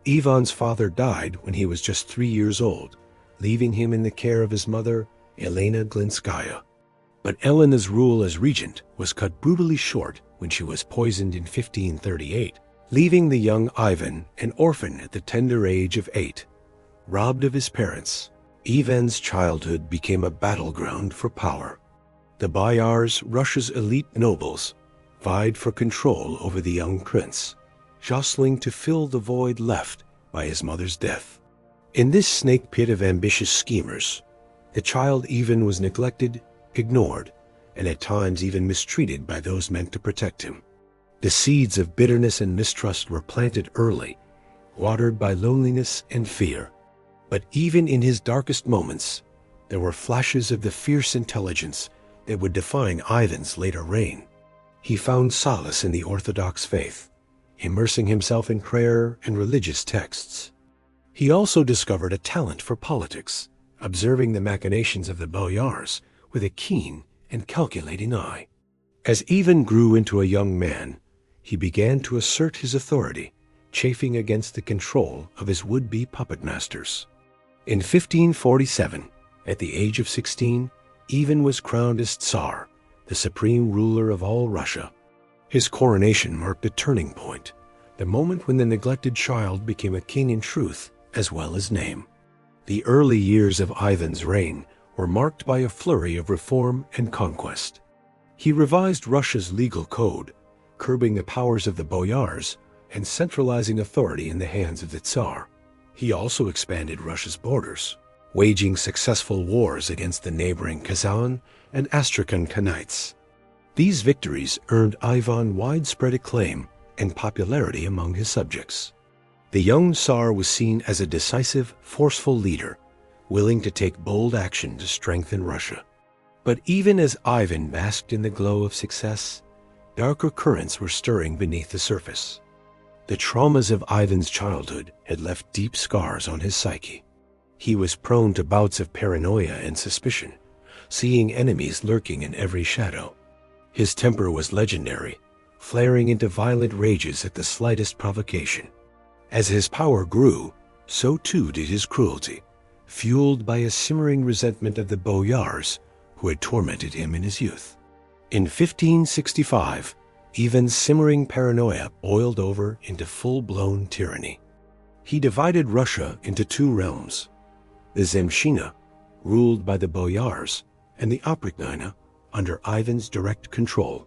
Ivan's father died when he was just 3 years old, leaving him in the care of his mother, Elena Glinskaya. But Elena's rule as regent was cut brutally short when she was poisoned in 1538, leaving the young Ivan an orphan at the tender age of 8. Robbed of his parents, Ivan's childhood became a battleground for power. The boyars, Russia's elite nobles, vied for control over the young prince, jostling to fill the void left by his mother's death. In this snake pit of ambitious schemers, the child Ivan was neglected, ignored, and at times even mistreated by those meant to protect him. The seeds of bitterness and mistrust were planted early, watered by loneliness and fear. But even in his darkest moments, there were flashes of the fierce intelligence that would define Ivan's later reign. He found solace in the Orthodox faith, immersing himself in prayer and religious texts. He also discovered a talent for politics, observing the machinations of the boyars with a keen and calculating eye. As Ivan grew into a young man, he began to assert his authority, chafing against the control of his would-be puppet masters. In 1547, at the age of 16, Ivan was crowned as Tsar, the supreme ruler of all Russia. His coronation marked a turning point, the moment when the neglected child became a king in truth as well as name. The early years of Ivan's reign were marked by a flurry of reform and conquest. He revised Russia's legal code, curbing the powers of the boyars and centralizing authority in the hands of the Tsar. He also expanded Russia's borders, waging successful wars against the neighboring Kazan and Astrakhan Khanates. These victories earned Ivan widespread acclaim and popularity among his subjects. The young Tsar was seen as a decisive, forceful leader, willing to take bold action to strengthen Russia. But even as Ivan basked in the glow of success, darker currents were stirring beneath the surface. The traumas of Ivan's childhood had left deep scars on his psyche. He was prone to bouts of paranoia and suspicion, seeing enemies lurking in every shadow. His temper was legendary, flaring into violent rages at the slightest provocation. As his power grew, so too did his cruelty, fueled by a simmering resentment of the boyars who had tormented him in his youth. In 1565, Ivan's simmering paranoia boiled over into full-blown tyranny. He divided Russia into two realms: the Zemshina, ruled by the boyars, and the Oprichnina, under Ivan's direct control.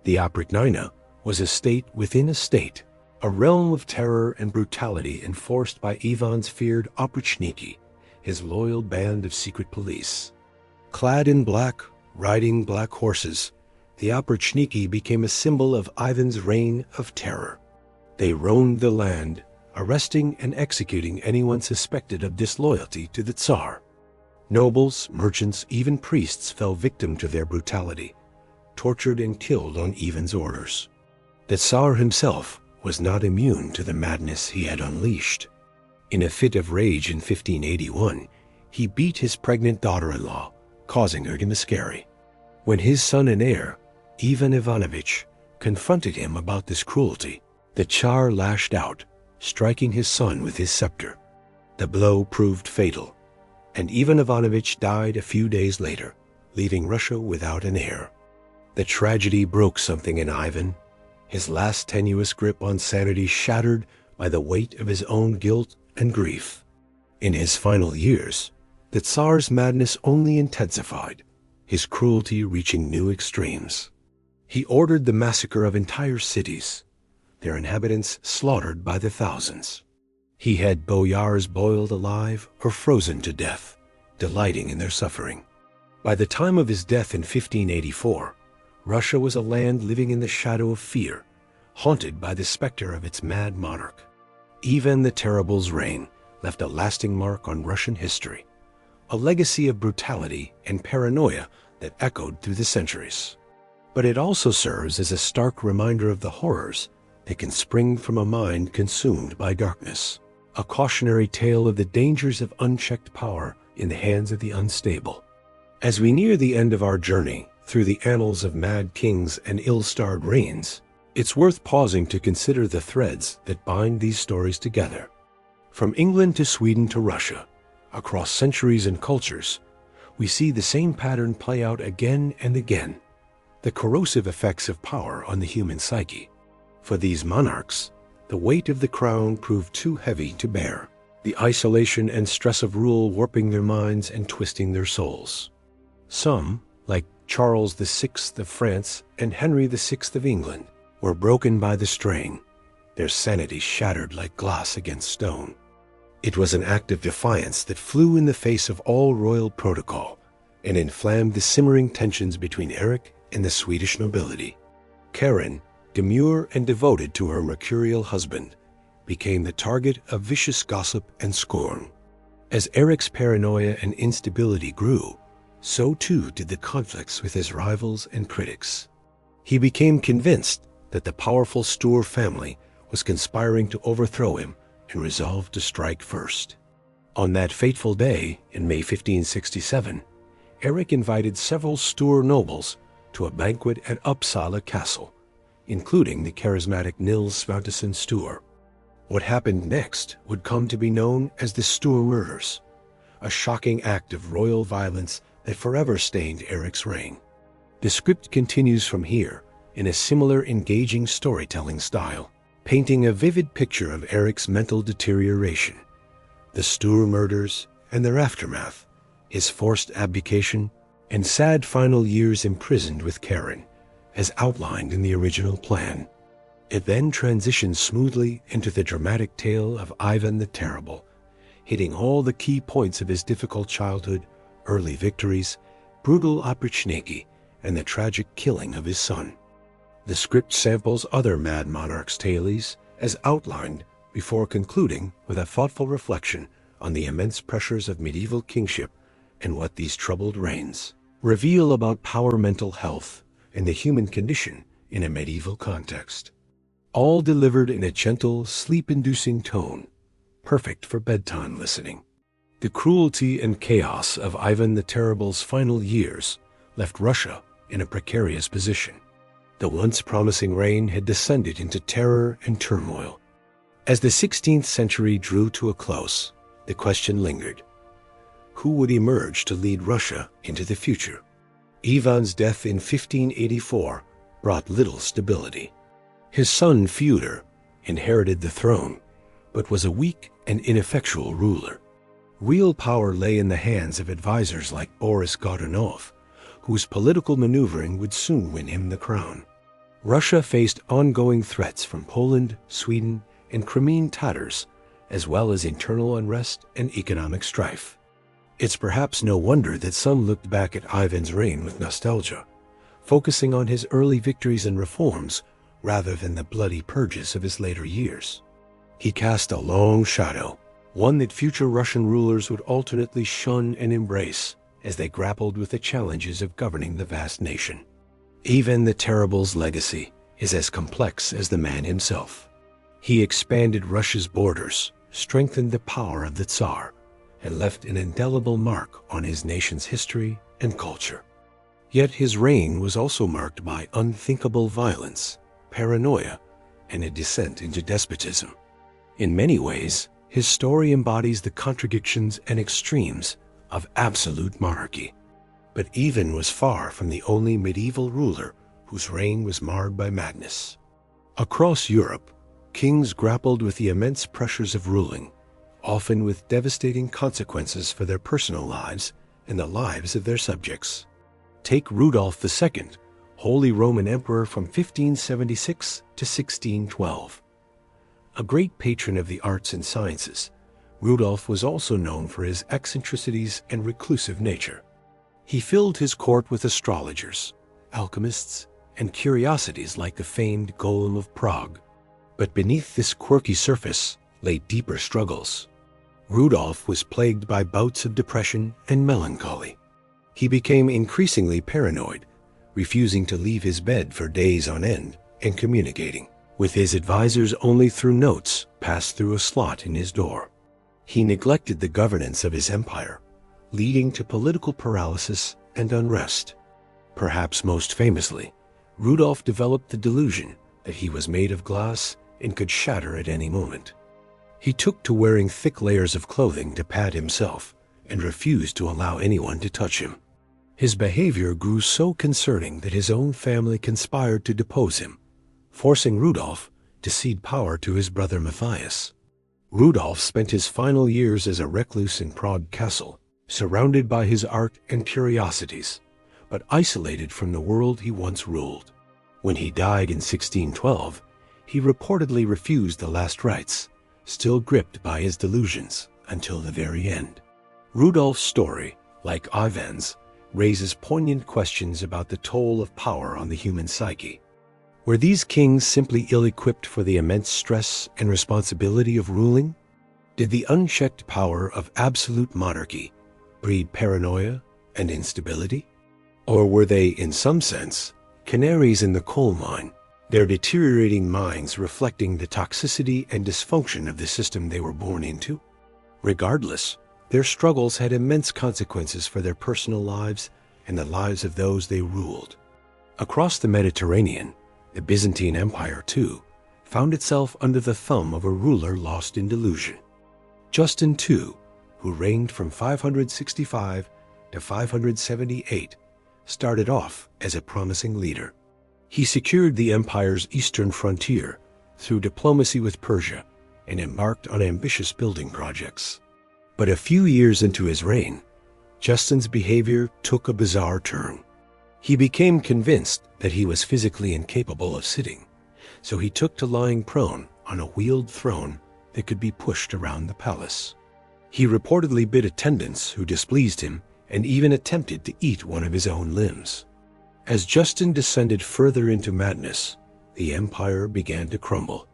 The Oprichnina was a state within a state, a realm of terror and brutality enforced by Ivan's feared Oprichniki, his loyal band of secret police. Clad in black, riding black horses, the Oprichniki became a symbol of Ivan's reign of terror. They roamed the land, arresting and executing anyone suspected of disloyalty to the Tsar. Nobles, merchants, even priests fell victim to their brutality, tortured and killed on Ivan's orders. The Tsar himself was not immune to the madness he had unleashed. In a fit of rage in 1581, he beat his pregnant daughter-in-law, causing her to miscarry. When his son and heir, Ivan Ivanovich, confronted him about this cruelty, the Tsar lashed out, striking his son with his scepter. The blow proved fatal, and Ivan Ivanovich died a few days later, leaving Russia without an heir. The tragedy broke something in Ivan, his last tenuous grip on sanity shattered by the weight of his own guilt and grief. In his final years, the Tsar's madness only intensified, his cruelty reaching new extremes. He ordered the massacre of entire cities, their inhabitants slaughtered by the thousands. He had boyars boiled alive or frozen to death, delighting in their suffering. By the time of his death in 1584, Russia was a land living in the shadow of fear, haunted by the specter of its mad monarch. Ivan the Terrible's reign left a lasting mark on Russian history, a legacy of brutality and paranoia that echoed through the centuries. But it also serves as a stark reminder of the horrors that can spring from a mind consumed by darkness, a cautionary tale of the dangers of unchecked power in the hands of the unstable. As we near the end of our journey through the annals of mad kings and ill-starred reigns, it's worth pausing to consider the threads that bind these stories together. From England to Sweden to Russia, across centuries and cultures, we see the same pattern play out again and again: the corrosive effects of power on the human psyche. For these monarchs, the weight of the crown proved too heavy to bear, the isolation and stress of rule warping their minds and twisting their souls. Some, like Charles VI of France and Henry VI of England, were broken by the strain, their sanity shattered like glass against stone. It was an act of defiance that flew in the face of all royal protocol and inflamed the simmering tensions between Eric and the Swedish nobility. Karin, demure and devoted to her mercurial husband, became the target of vicious gossip and scorn. As Eric's paranoia and instability grew, so too did the conflicts with his rivals and critics. He became convinced that the powerful Sture family was conspiring to overthrow him and resolved to strike first. On that fateful day in May 1567, Eric invited several Sture nobles to a banquet at Uppsala Castle, including the charismatic Nils Svanteson Sture. What happened next would come to be known as the Sture murders, a shocking act of royal violence that forever stained Eric's reign. The script continues from here in a similar engaging storytelling style, painting a vivid picture of Eric's mental deterioration, the Sture murders and their aftermath, his forced abdication, and sad final years imprisoned with Karin, as outlined in the original plan. It then transitions smoothly into the dramatic tale of Ivan the Terrible, hitting all the key points of his difficult childhood, early victories, brutal opportunity, and the tragic killing of his son. The script samples other mad monarchs' tales as outlined before concluding with a thoughtful reflection on the immense pressures of medieval kingship and what these troubled reigns reveal about power, mental health, and the human condition in a medieval context. All delivered in a gentle, sleep-inducing tone, perfect for bedtime listening. The cruelty and chaos of Ivan the Terrible's final years left Russia in a precarious position. The once promising reign had descended into terror and turmoil. As the 16th century drew to a close, the question lingered: who would emerge to lead Russia into the future? Ivan's death in 1584 brought little stability. His son Fyodor inherited the throne, but was a weak and ineffectual ruler. Real power lay in the hands of advisors like Boris Godunov, whose political maneuvering would soon win him the crown. Russia faced ongoing threats from Poland, Sweden, and Crimean Tatars, as well as internal unrest and economic strife. It's perhaps no wonder that some looked back at Ivan's reign with nostalgia, focusing on his early victories and reforms rather than the bloody purges of his later years. He cast a long shadow, one that future Russian rulers would alternately shun and embrace as they grappled with the challenges of governing the vast nation. Ivan the Terrible's legacy is as complex as the man himself. He expanded Russia's borders, strengthened the power of the Tsar, and left an indelible mark on his nation's history and culture. Yet his reign was also marked by unthinkable violence, paranoia, and a descent into despotism. In many ways, his story embodies the contradictions and extremes of absolute monarchy. But Ivan was far from the only medieval ruler whose reign was marred by madness. Across Europe, kings grappled with the immense pressures of ruling, often with devastating consequences for their personal lives and the lives of their subjects. Take Rudolf II, Holy Roman Emperor from 1576 to 1612. A great patron of the arts and sciences, Rudolf was also known for his eccentricities and reclusive nature. He filled his court with astrologers, alchemists, and curiosities like the famed Golem of Prague. But beneath this quirky surface lay deeper struggles. Rudolf was plagued by bouts of depression and melancholy. He became increasingly paranoid, refusing to leave his bed for days on end and communicating with his advisors only through notes passed through a slot in his door. He neglected the governance of his empire, leading to political paralysis and unrest. Perhaps most famously, Rudolf developed the delusion that he was made of glass and could shatter at any moment. He took to wearing thick layers of clothing to pad himself and refused to allow anyone to touch him. His behavior grew so concerning that his own family conspired to depose him, forcing Rudolf to cede power to his brother Matthias. Rudolf spent his final years as a recluse in Prague Castle, surrounded by his art and curiosities, but isolated from the world he once ruled. When he died in 1612, he reportedly refused the last rites, still gripped by his delusions until the very end. Rudolf's story, like Ivan's, raises poignant questions about the toll of power on the human psyche. Were these kings simply ill-equipped for the immense stress and responsibility of ruling? Did the unchecked power of absolute monarchy breed paranoia and instability? Or were they, in some sense, canaries in the coal mine, their deteriorating minds reflecting the toxicity and dysfunction of the system they were born into? Regardless, their struggles had immense consequences for their personal lives and the lives of those they ruled. Across the Mediterranean, the Byzantine Empire, too, found itself under the thumb of a ruler lost in delusion. Justin II, who reigned from 565 to 578, started off as a promising leader. He secured the empire's eastern frontier through diplomacy with Persia and embarked on ambitious building projects. But a few years into his reign, Justin's behavior took a bizarre turn. He became convinced that he was physically incapable of sitting, so he took to lying prone on a wheeled throne that could be pushed around the palace. He reportedly bit attendants who displeased him and even attempted to eat one of his own limbs. As Justin descended further into madness, the empire began to crumble.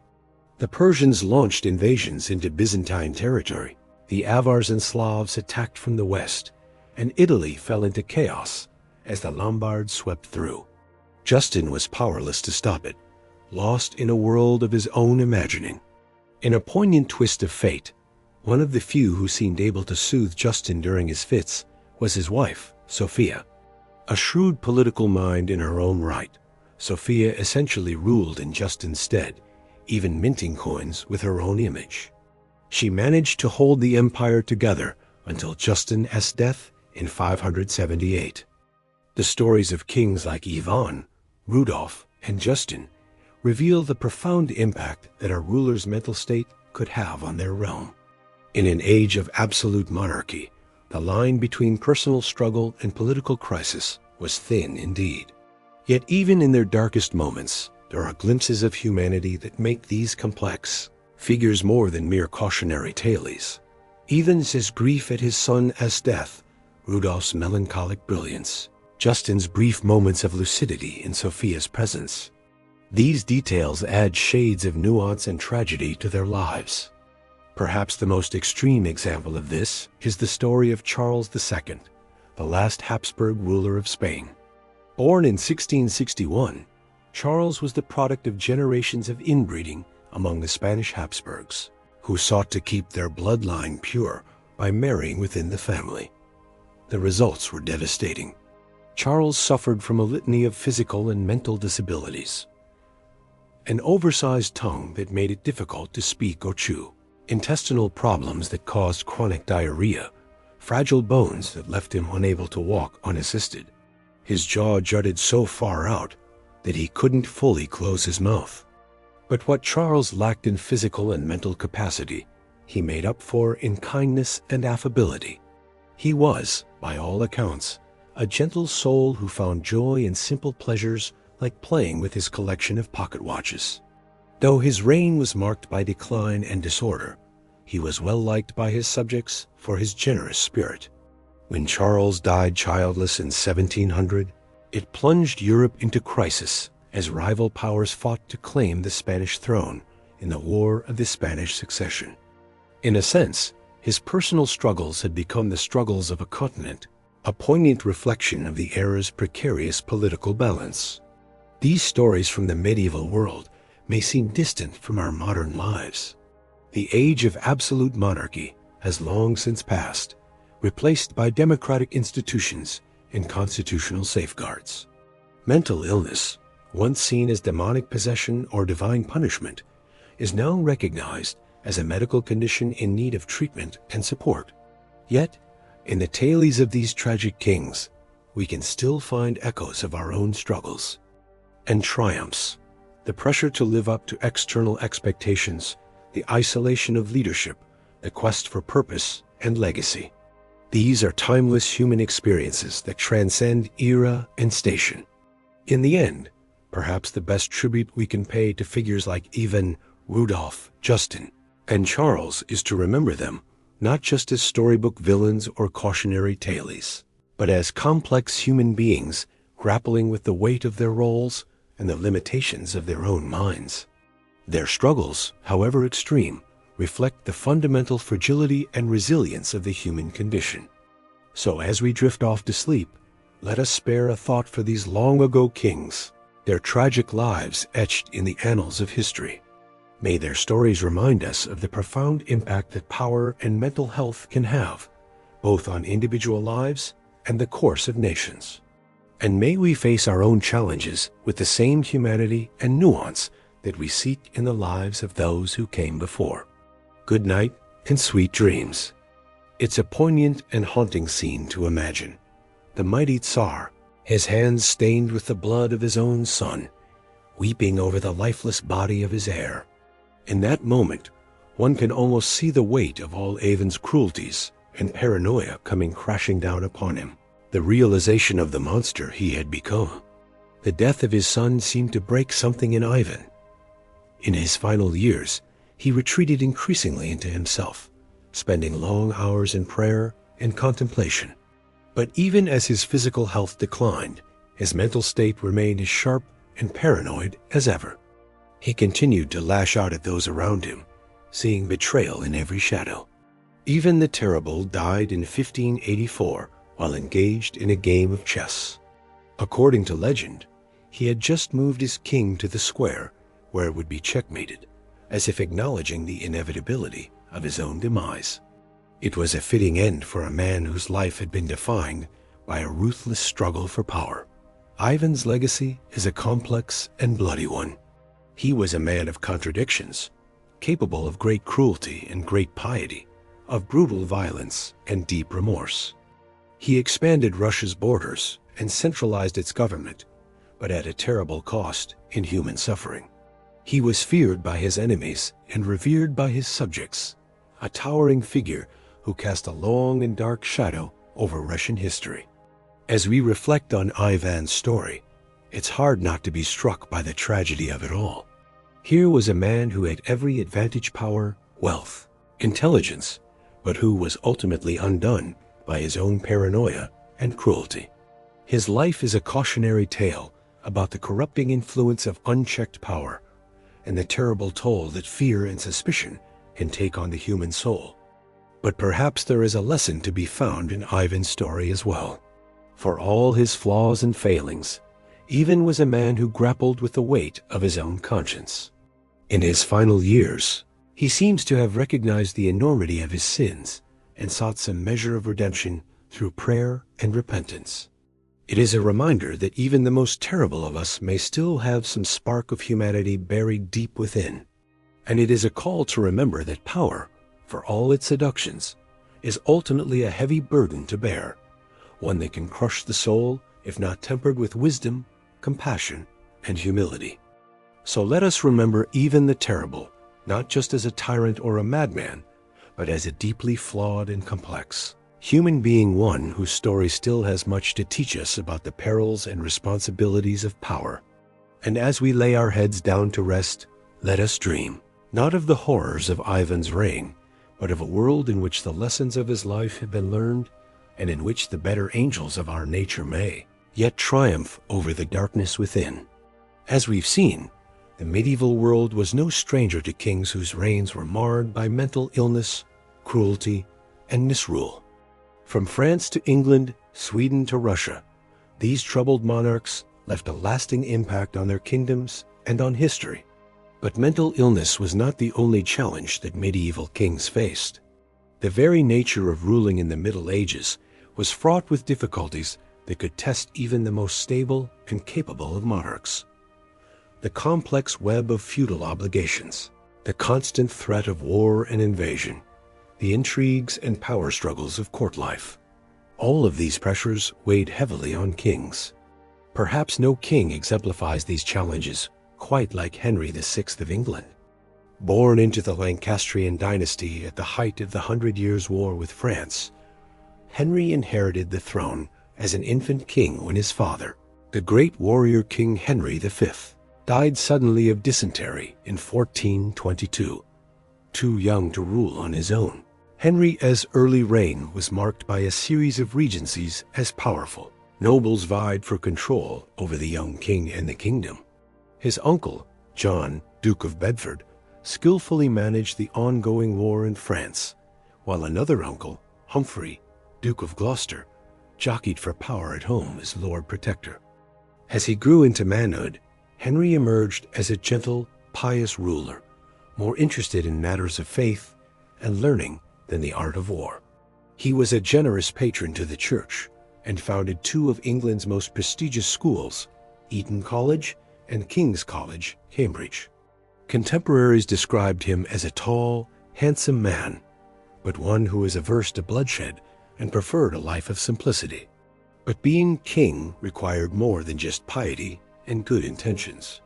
The Persians launched invasions into Byzantine territory, the Avars and Slavs attacked from the west, and Italy fell into chaos as the Lombards swept through. Justin was powerless to stop it, lost in a world of his own imagining. In a poignant twist of fate, one of the few who seemed able to soothe Justin during his fits was his wife, Sophia. A shrewd political mind in her own right, Sophia essentially ruled in Justin's stead, even minting coins with her own image. She managed to hold the empire together until Justin's death in 578. The stories of kings like Ivan, Rudolf, and Justin reveal the profound impact that a ruler's mental state could have on their realm. In an age of absolute monarchy, the line between personal struggle and political crisis was thin indeed. Yet even in their darkest moments, there are glimpses of humanity that make these complex figures more than mere cautionary tales. Ivan's grief at his son's death, Rudolf's melancholic brilliance, Justin's brief moments of lucidity in Sophia's presence. These details add shades of nuance and tragedy to their lives. Perhaps the most extreme example of this is the story of Charles II, the last Habsburg ruler of Spain. Born in 1661, Charles was the product of generations of inbreeding among the Spanish Habsburgs, who sought to keep their bloodline pure by marrying within the family. The results were devastating. Charles suffered from a litany of physical and mental disabilities. An oversized tongue that made it difficult to speak or chew, intestinal problems that caused chronic diarrhea, fragile bones that left him unable to walk unassisted. His jaw jutted so far out that he couldn't fully close his mouth. But what Charles lacked in physical and mental capacity, he made up for in kindness and affability. He was, by all accounts, a gentle soul who found joy in simple pleasures like playing with his collection of pocket watches. Though his reign was marked by decline and disorder, he was well liked by his subjects for his generous spirit. When Charles died childless in 1700, it plunged Europe into crisis as rival powers fought to claim the Spanish throne in the War of the Spanish Succession. In a sense, his personal struggles had become the struggles of a continent, a poignant reflection of the era's precarious political balance. These stories from the medieval world may seem distant from our modern lives. The age of absolute monarchy has long since passed, replaced by democratic institutions and constitutional safeguards. Mental illness, once seen as demonic possession or divine punishment, is now recognized as a medical condition in need of treatment and support. Yet, in the tales of these tragic kings, we can still find echoes of our own struggles and triumphs. The pressure to live up to external expectations, the isolation of leadership, the quest for purpose and legacy. These are timeless human experiences that transcend era and station. In the end, perhaps the best tribute we can pay to figures like Ivan, Rudolph, Justin, and Charles is to remember them not just as storybook villains or cautionary tales, but as complex human beings grappling with the weight of their roles and the limitations of their own minds. Their struggles, however extreme, reflect the fundamental fragility and resilience of the human condition. So as we drift off to sleep, let us spare a thought for these long-ago kings, their tragic lives etched in the annals of history. May their stories remind us of the profound impact that power and mental health can have, both on individual lives and the course of nations. And may we face our own challenges with the same humanity and nuance that we seek in the lives of those who came before. Good night and sweet dreams. It's a poignant and haunting scene to imagine. The mighty Tsar, his hands stained with the blood of his own son, weeping over the lifeless body of his heir. In that moment, one can almost see the weight of all Ivan's cruelties and paranoia coming crashing down upon him. The realization of the monster he had become. The death of his son seemed to break something in Ivan. In his final years, he retreated increasingly into himself, spending long hours in prayer and contemplation. But even as his physical health declined, his mental state remained as sharp and paranoid as ever. He continued to lash out at those around him, seeing betrayal in every shadow. Ivan the Terrible died in 1584 while engaged in a game of chess. According to legend, he had just moved his king to the square where it would be checkmated, as if acknowledging the inevitability of his own demise. It was a fitting end for a man whose life had been defined by a ruthless struggle for power. Ivan's legacy is a complex and bloody one. He was a man of contradictions, capable of great cruelty and great piety, of brutal violence and deep remorse. He expanded Russia's borders and centralized its government, but at a terrible cost in human suffering. He was feared by his enemies and revered by his subjects, a towering figure who cast a long and dark shadow over Russian history. As we reflect on Ivan's story, it's hard not to be struck by the tragedy of it all. Here was a man who had every advantage, power, wealth, intelligence, but who was ultimately undone by his own paranoia and cruelty. His life is a cautionary tale about the corrupting influence of unchecked power and the terrible toll that fear and suspicion can take on the human soul. But perhaps there is a lesson to be found in Ivan's story as well. For all his flaws and failings, Ivan was a man who grappled with the weight of his own conscience. In his final years, he seems to have recognized the enormity of his sins and sought some measure of redemption through prayer and repentance. It is a reminder that even the most terrible of us may still have some spark of humanity buried deep within. And it is a call to remember that power, for all its seductions, is ultimately a heavy burden to bear, one that can crush the soul if not tempered with wisdom, compassion, and humility. So let us remember even the terrible, not just as a tyrant or a madman, but as a deeply flawed and complex human being, one whose story still has much to teach us about the perils and responsibilities of power. And as we lay our heads down to rest, let us dream, not of the horrors of Ivan's reign, but of a world in which the lessons of his life have been learned, and in which the better angels of our nature may yet triumph over the darkness within. As we've seen, the medieval world was no stranger to kings whose reigns were marred by mental illness, cruelty, and misrule. From France to England, Sweden to Russia, these troubled monarchs left a lasting impact on their kingdoms and on history. But mental illness was not the only challenge that medieval kings faced. The very nature of ruling in the Middle Ages was fraught with difficulties that could test even the most stable and capable of monarchs. The complex web of feudal obligations, the constant threat of war and invasion, the intrigues and power struggles of court life. All of these pressures weighed heavily on kings. Perhaps no king exemplifies these challenges quite like Henry VI of England. Born into the Lancastrian dynasty at the height of the 100 Years' War with France, Henry inherited the throne as an infant king when his father, the great warrior King Henry V, died suddenly of dysentery in 1422, too young to rule on his own. Henry's early reign was marked by a series of regencies as powerful. Nobles vied for control over the young king and the kingdom. His uncle, John, Duke of Bedford, skillfully managed the ongoing war in France, while another uncle, Humphrey, Duke of Gloucester, jockeyed for power at home as Lord Protector. As he grew into manhood, Henry emerged as a gentle, pious ruler, more interested in matters of faith and learning than the art of war. He was a generous patron to the church and founded two of England's most prestigious schools, Eton College and King's College, Cambridge. Contemporaries described him as a tall, handsome man, but one who was averse to bloodshed and preferred a life of simplicity. But being king required more than just piety and good intentions.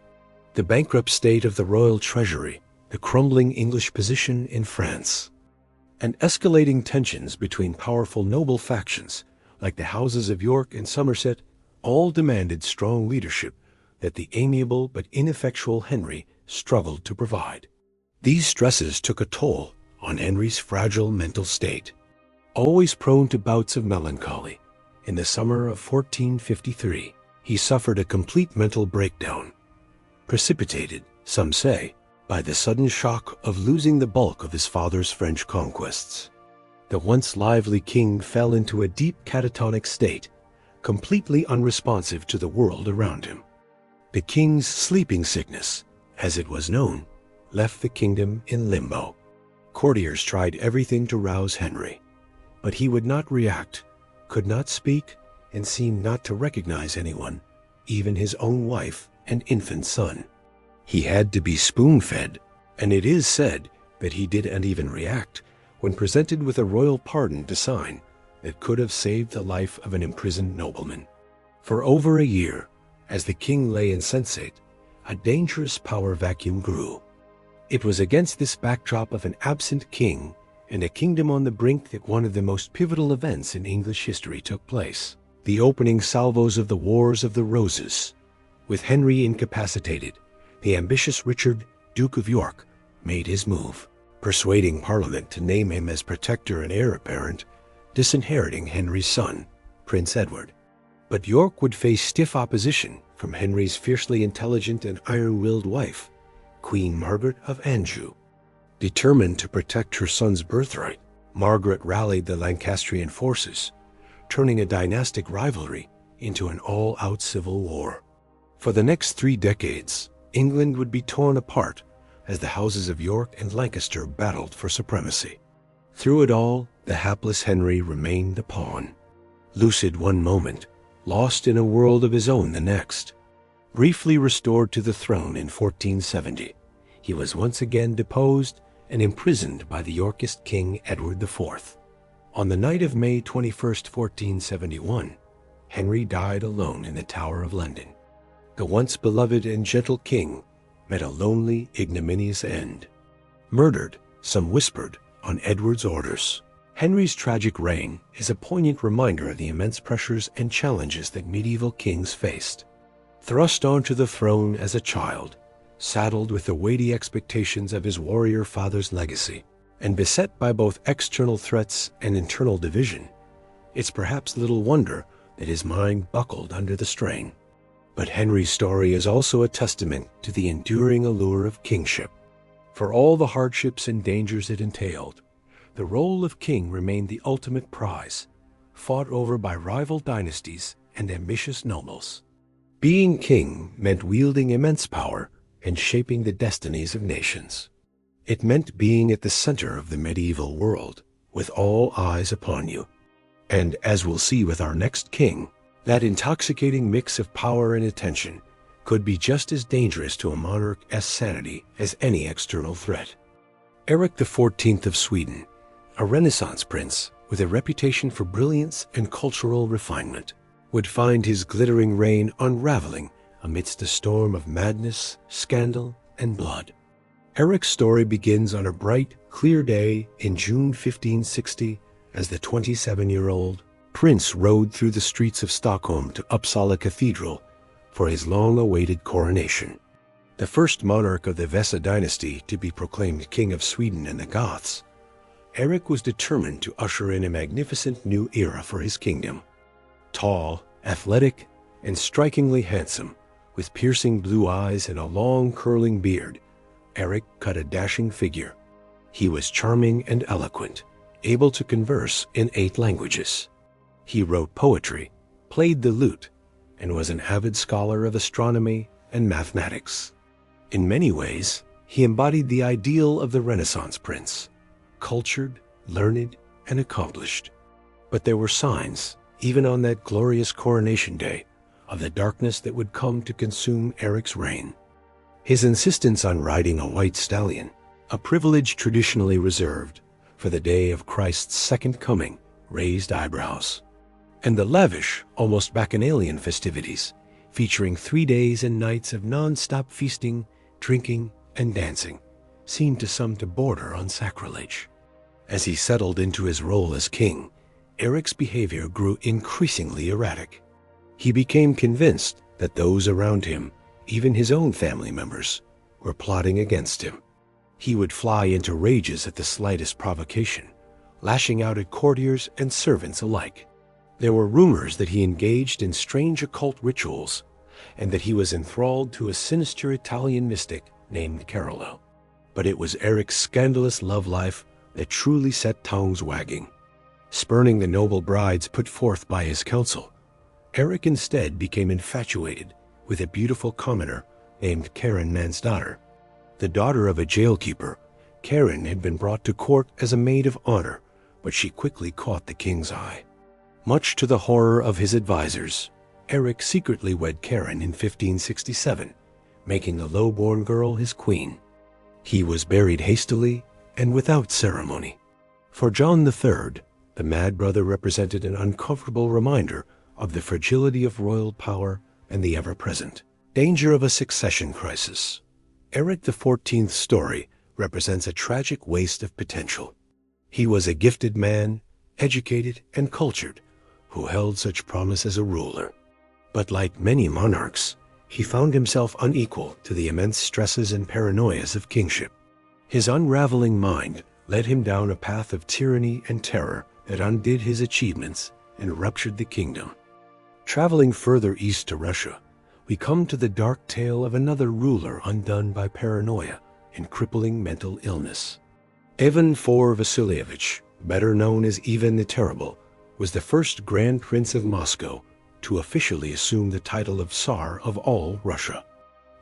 The bankrupt state of the royal treasury, the crumbling English position in France, and escalating tensions between powerful noble factions like the houses of York and Somerset all demanded strong leadership that the amiable but ineffectual Henry struggled to provide. These stresses took a toll on Henry's fragile mental state. Always prone to bouts of melancholy, in the summer of 1453, he suffered a complete mental breakdown, precipitated, some say, by the sudden shock of losing the bulk of his father's French conquests. The once lively king fell into a deep catatonic state, completely unresponsive to the world around him. The king's sleeping sickness, as it was known, left the kingdom in limbo. Courtiers tried everything to rouse Henry, but he would not react, could not speak, and seemed not to recognize anyone, even his own wife and infant son. He had to be spoon-fed, and it is said that he didn't even react when presented with a royal pardon to sign that could have saved the life of an imprisoned nobleman. For over a year, as the king lay insensate, a dangerous power vacuum grew. It was against this backdrop of an absent king and a kingdom on the brink that one of the most pivotal events in English history took place. The opening salvos of the Wars of the Roses. With Henry incapacitated, the ambitious Richard, Duke of York, made his move, persuading Parliament to name him as protector and heir apparent, disinheriting Henry's son, Prince Edward. But York would face stiff opposition from Henry's fiercely intelligent and iron-willed wife, Queen Margaret of Anjou. Determined to protect her son's birthright, Margaret rallied the Lancastrian forces, turning a dynastic rivalry into an all-out civil war. For the next 3 decades, England would be torn apart as the houses of York and Lancaster battled for supremacy. Through it all, the hapless Henry remained the pawn. Lucid one moment, lost in a world of his own the next. Briefly restored to the throne in 1470, he was once again deposed and imprisoned by the Yorkist King Edward IV. On the night of May 21st, 1471, Henry died alone in the Tower of London. The once beloved and gentle king met a lonely, ignominious end. Murdered, some whispered, on Edward's orders. Henry's tragic reign is a poignant reminder of the immense pressures and challenges that medieval kings faced. Thrust onto the throne as a child, saddled with the weighty expectations of his warrior father's legacy, and beset by both external threats and internal division, it's perhaps little wonder that his mind buckled under the strain. But Henry's story is also a testament to the enduring allure of kingship. For all the hardships and dangers it entailed, the role of king remained the ultimate prize, fought over by rival dynasties and ambitious nobles. Being king meant wielding immense power and shaping the destinies of nations. It meant being at the center of the medieval world, with all eyes upon you. And as we'll see with our next king, that intoxicating mix of power and attention could be just as dangerous to a monarch's sanity as any external threat. Eric XIV of Sweden, a Renaissance prince with a reputation for brilliance and cultural refinement, would find his glittering reign unraveling amidst a storm of madness, scandal, and blood. Eric's story begins on a bright, clear day in June 1560 as the 27-year-old prince rode through the streets of Stockholm to Uppsala Cathedral for his long-awaited coronation. The first monarch of the Vasa dynasty to be proclaimed King of Sweden and the Goths, Eric was determined to usher in a magnificent new era for his kingdom. Tall, athletic, and strikingly handsome, with piercing blue eyes and a long curling beard, Eric cut a dashing figure. He was charming and eloquent, able to converse in 8 languages. He wrote poetry, played the lute, and was an avid scholar of astronomy and mathematics. In many ways, he embodied the ideal of the Renaissance prince, cultured, learned, and accomplished. But there were signs, even on that glorious coronation day, of the darkness that would come to consume Eric's reign. His insistence on riding a white stallion, a privilege traditionally reserved for the day of Christ's second coming, raised eyebrows. And the lavish, almost bacchanalian festivities, featuring 3 days and nights of non-stop feasting, drinking, and dancing, seemed to some to border on sacrilege. As he settled into his role as king, Eric's behavior grew increasingly erratic. He became convinced that those around him, even his own family members, were plotting against him. He would fly into rages at the slightest provocation, lashing out at courtiers and servants alike. There were rumors that he engaged in strange occult rituals and that he was enthralled to a sinister Italian mystic named Carolo. But it was Eric's scandalous love life that truly set tongues wagging. Spurning the noble brides put forth by his council, Eric instead became infatuated with a beautiful commoner named Karen Mansdotter. The daughter of a jailkeeper, Karen had been brought to court as a maid of honor, but she quickly caught the king's eye. Much to the horror of his advisors, Eric secretly wed Karen in 1567, making the low-born girl his queen. He was buried hastily and without ceremony. For John III, the mad brother represented an uncomfortable reminder of the fragility of royal power and the ever-present danger of a succession crisis. Eric XIV's story represents a tragic waste of potential. He was a gifted man, educated and cultured, who held such promise as a ruler. But like many monarchs, he found himself unequal to the immense stresses and paranoias of kingship. His unraveling mind led him down a path of tyranny and terror that undid his achievements and ruptured the kingdom. Traveling further east to Russia, we come to the dark tale of another ruler undone by paranoia and crippling mental illness. Ivan IV Vasilievich, better known as Ivan the Terrible, was the first Grand Prince of Moscow to officially assume the title of Tsar of all Russia.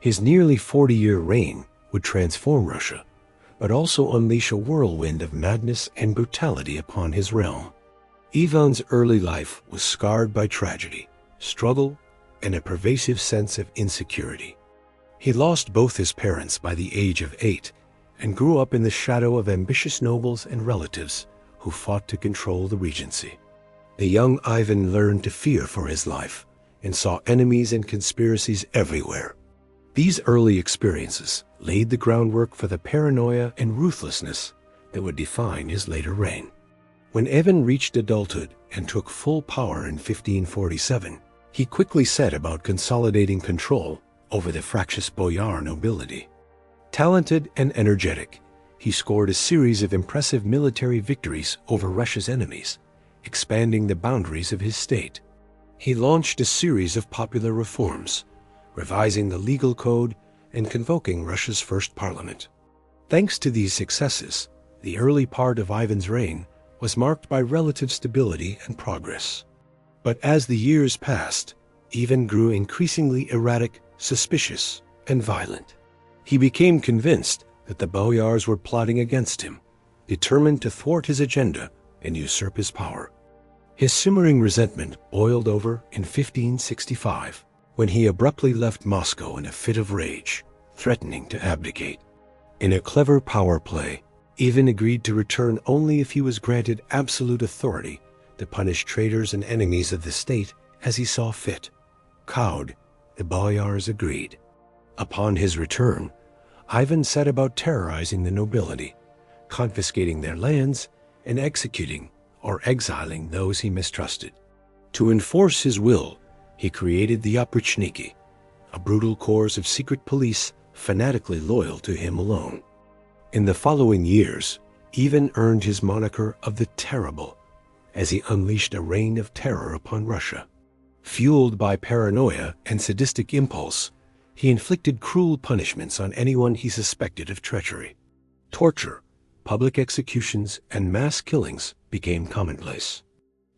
His nearly 40-year reign would transform Russia, but also unleash a whirlwind of madness and brutality upon his realm. Ivan's early life was scarred by tragedy, struggle, and a pervasive sense of insecurity. He lost both his parents by the age of 8 and grew up in the shadow of ambitious nobles and relatives who fought to control the regency. The young Ivan learned to fear for his life and saw enemies and conspiracies everywhere. These early experiences laid the groundwork for the paranoia and ruthlessness that would define his later reign. When Ivan reached adulthood and took full power in 1547, he quickly set about consolidating control over the fractious boyar nobility. Talented and energetic, he scored a series of impressive military victories over Russia's enemies, expanding the boundaries of his state. He launched a series of popular reforms, revising the legal code and convoking Russia's first parliament. Thanks to these successes, the early part of Ivan's reign was marked by relative stability and progress. But as the years passed, Ivan grew increasingly erratic, suspicious, and violent. He became convinced that the boyars were plotting against him, determined to thwart his agenda and usurp his power. His simmering resentment boiled over in 1565, when he abruptly left Moscow in a fit of rage, threatening to abdicate. In a clever power play, Ivan agreed to return only if he was granted absolute authority to punish traitors and enemies of the state as he saw fit. Cowed, the boyars agreed. Upon his return, Ivan set about terrorizing the nobility, confiscating their lands and executing or exiling those he mistrusted. To enforce his will, he created the oprichniki, a brutal corps of secret police fanatically loyal to him alone. In the following years, Ivan earned his moniker of the Terrible, as he unleashed a reign of terror upon Russia. Fueled by paranoia and sadistic impulse, he inflicted cruel punishments on anyone he suspected of treachery. Torture, public executions, and mass killings became commonplace.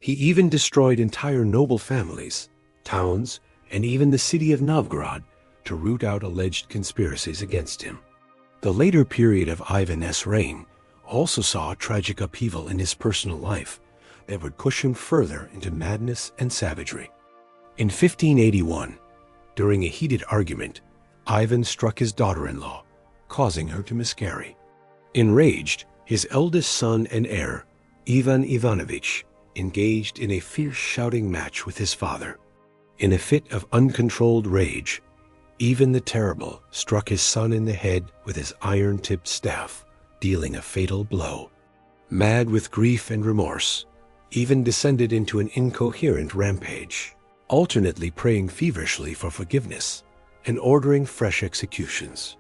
He even destroyed entire noble families, towns, and even the city of Novgorod to root out alleged conspiracies against him. The later period of Ivan's reign also saw a tragic upheaval in his personal life that would push him further into madness and savagery. In 1581, during a heated argument, Ivan struck his daughter-in-law, causing her to miscarry. Enraged, his eldest son and heir, Ivan Ivanovich, engaged in a fierce shouting match with his father. In a fit of uncontrolled rage, Ivan the Terrible struck his son in the head with his iron-tipped staff, dealing a fatal blow. Mad with grief and remorse, Ivan descended into an incoherent rampage, alternately praying feverishly for forgiveness and ordering fresh executions.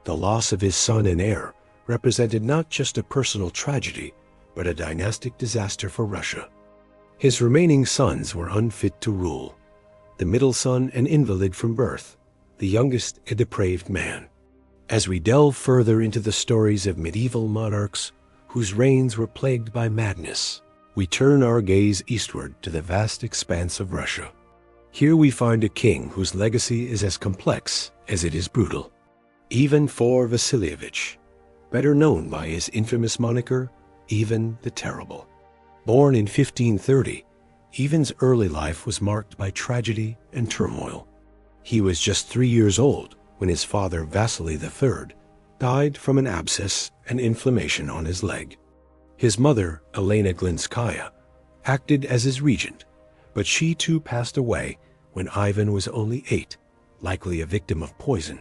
The loss of his son and heir represented not just a personal tragedy, but a dynastic disaster for Russia. His remaining sons were unfit to rule, the middle son an invalid from birth, the youngest a depraved man. As we delve further into the stories of medieval monarchs whose reigns were plagued by madness, we turn our gaze eastward to the vast expanse of Russia. Here we find a king whose legacy is as complex as it is brutal. Ivan IV Vasilievich, better known by his infamous moniker, Ivan the Terrible. Born in 1530, Ivan's early life was marked by tragedy and turmoil. He was just 3 years old when his father, Vasily III, died from an abscess and inflammation on his leg. His mother, Elena Glinskaya, acted as his regent, but she too passed away when Ivan was only 8, likely a victim of poison.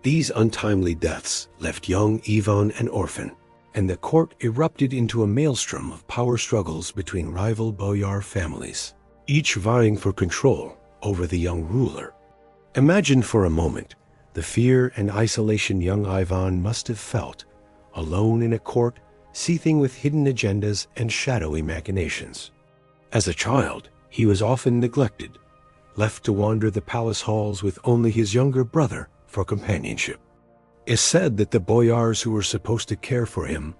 These untimely deaths left young Ivan an orphan, and the court erupted into a maelstrom of power struggles between rival boyar families, each vying for control over the young ruler. Imagine for a moment the fear and isolation young Ivan must have felt, alone in a court seething with hidden agendas and shadowy machinations. As a child, he was often neglected, left to wander the palace halls with only his younger brother for companionship. It's said that the boyars who were supposed to care for him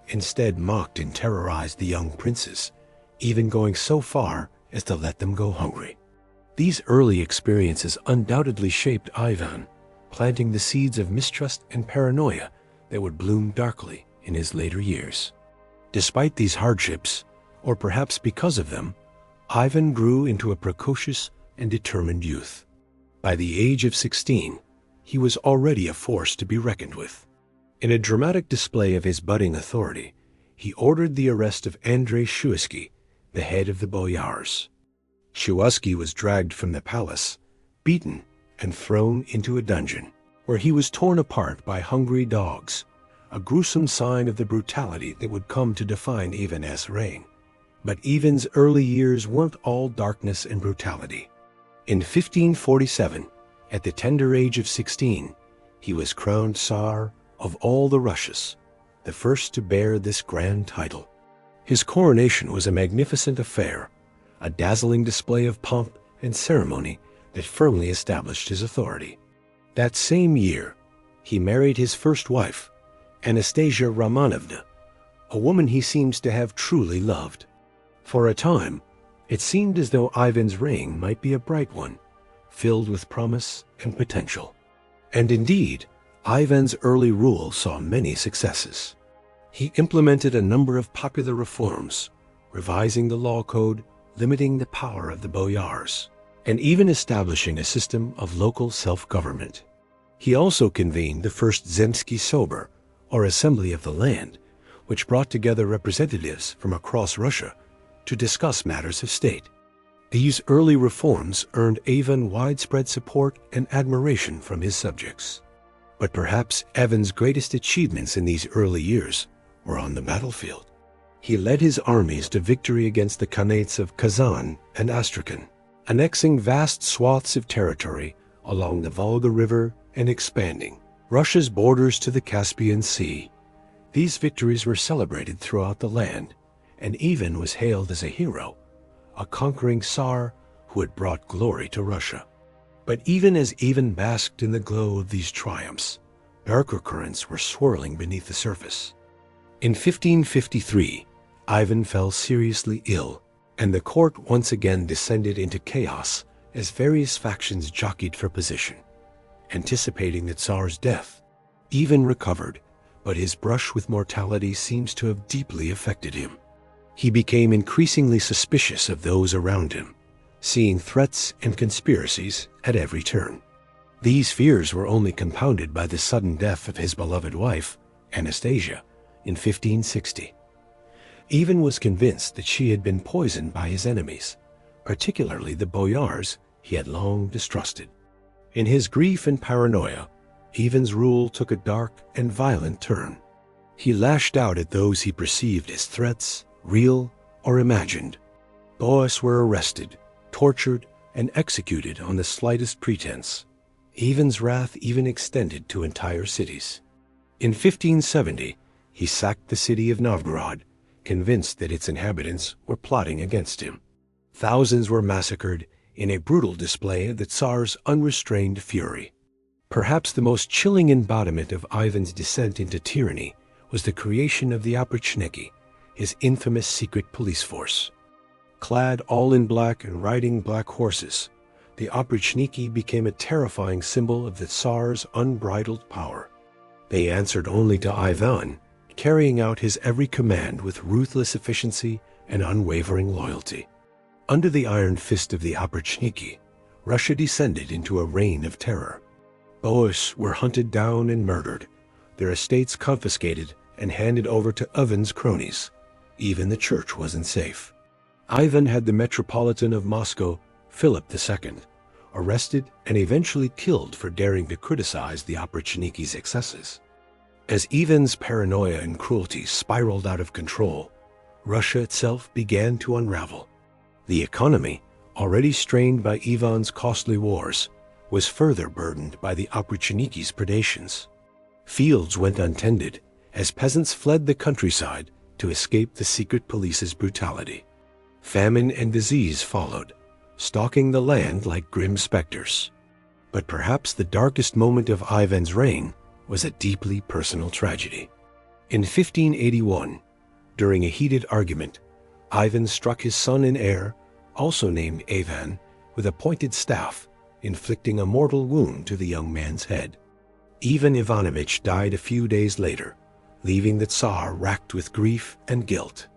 instead mocked and terrorized the young princes, even going so far as to let them go hungry. These early experiences undoubtedly shaped Ivan, planting the seeds of mistrust and paranoia that would bloom darkly in his later years. Despite these hardships, or perhaps because of them, Ivan grew into a precocious and determined youth. By the age of 16, he was already a force to be reckoned with. In a dramatic display of his budding authority, he ordered the arrest of Andrei Shuisky, the head of the boyars. Shuisky was dragged from the palace, beaten, and thrown into a dungeon, where he was torn apart by hungry dogs, a gruesome sign of the brutality that would come to define Ivan's reign. But Ivan's early years weren't all darkness and brutality. In 1547, at the tender age of 16, he was crowned Tsar of all the Russias, the first to bear this grand title. His coronation was a magnificent affair, a dazzling display of pomp and ceremony that firmly established his authority. That same year, he married his first wife, Anastasia Romanovna, a woman he seems to have truly loved. For a time, it seemed as though Ivan's reign might be a bright one, filled with promise and potential. And indeed, Ivan's early rule saw many successes. He implemented a number of popular reforms, revising the law code, limiting the power of the boyars, and even establishing a system of local self-government. He also convened the first Zemsky Sober, or Assembly of the Land, which brought together representatives from across Russia to discuss matters of state. These early reforms earned Ivan widespread support and admiration from his subjects. But perhaps Ivan's greatest achievements in these early years were on the battlefield. He led his armies to victory against the Khanates of Kazan and Astrakhan, annexing vast swaths of territory along the Volga River and expanding Russia's borders to the Caspian Sea. These victories were celebrated throughout the land, and Ivan was hailed as a hero, a conquering Tsar who had brought glory to Russia. But even as Ivan basked in the glow of these triumphs, darker currents were swirling beneath the surface. In 1553, Ivan fell seriously ill, and the court once again descended into chaos as various factions jockeyed for position. Anticipating the Tsar's death, Ivan recovered, but his brush with mortality seems to have deeply affected him. He became increasingly suspicious of those around him, seeing threats and conspiracies at every turn. These fears were only compounded by the sudden death of his beloved wife, Anastasia, in 1560. Ivan was convinced that she had been poisoned by his enemies, particularly the boyars he had long distrusted. In his grief and paranoia, Ivan's rule took a dark and violent turn. He lashed out at those he perceived as threats, real or imagined. Boys were arrested, tortured, and executed on the slightest pretense. Ivan's wrath even extended to entire cities. In 1570, he sacked the city of Novgorod, convinced that its inhabitants were plotting against him. Thousands were massacred in a brutal display of the Tsar's unrestrained fury. Perhaps the most chilling embodiment of Ivan's descent into tyranny was the creation of the Oprichniki, his infamous secret police force. Clad all in black and riding black horses, the Oprichniki became a terrifying symbol of the Tsar's unbridled power. They answered only to Ivan, carrying out his every command with ruthless efficiency and unwavering loyalty. Under the iron fist of the Oprichniki, Russia descended into a reign of terror. Boers were hunted down and murdered, their estates confiscated and handed over to Ivan's cronies. Even the church wasn't safe. Ivan had the Metropolitan of Moscow, Philip II, arrested and eventually killed for daring to criticize the Oprichniki's excesses. As Ivan's paranoia and cruelty spiraled out of control, Russia itself began to unravel. The economy, already strained by Ivan's costly wars, was further burdened by the Oprichniki's predations. Fields went untended as peasants fled the countryside to escape the secret police's brutality. Famine and disease followed, stalking the land like grim specters. But perhaps the darkest moment of Ivan's reign was a deeply personal tragedy. In 1581, during a heated argument, Ivan struck his son and heir, also named Ivan, with a pointed staff, inflicting a mortal wound to the young man's head. Ivan Ivanovich died a few days later, leaving the Tsar racked with grief and guilt.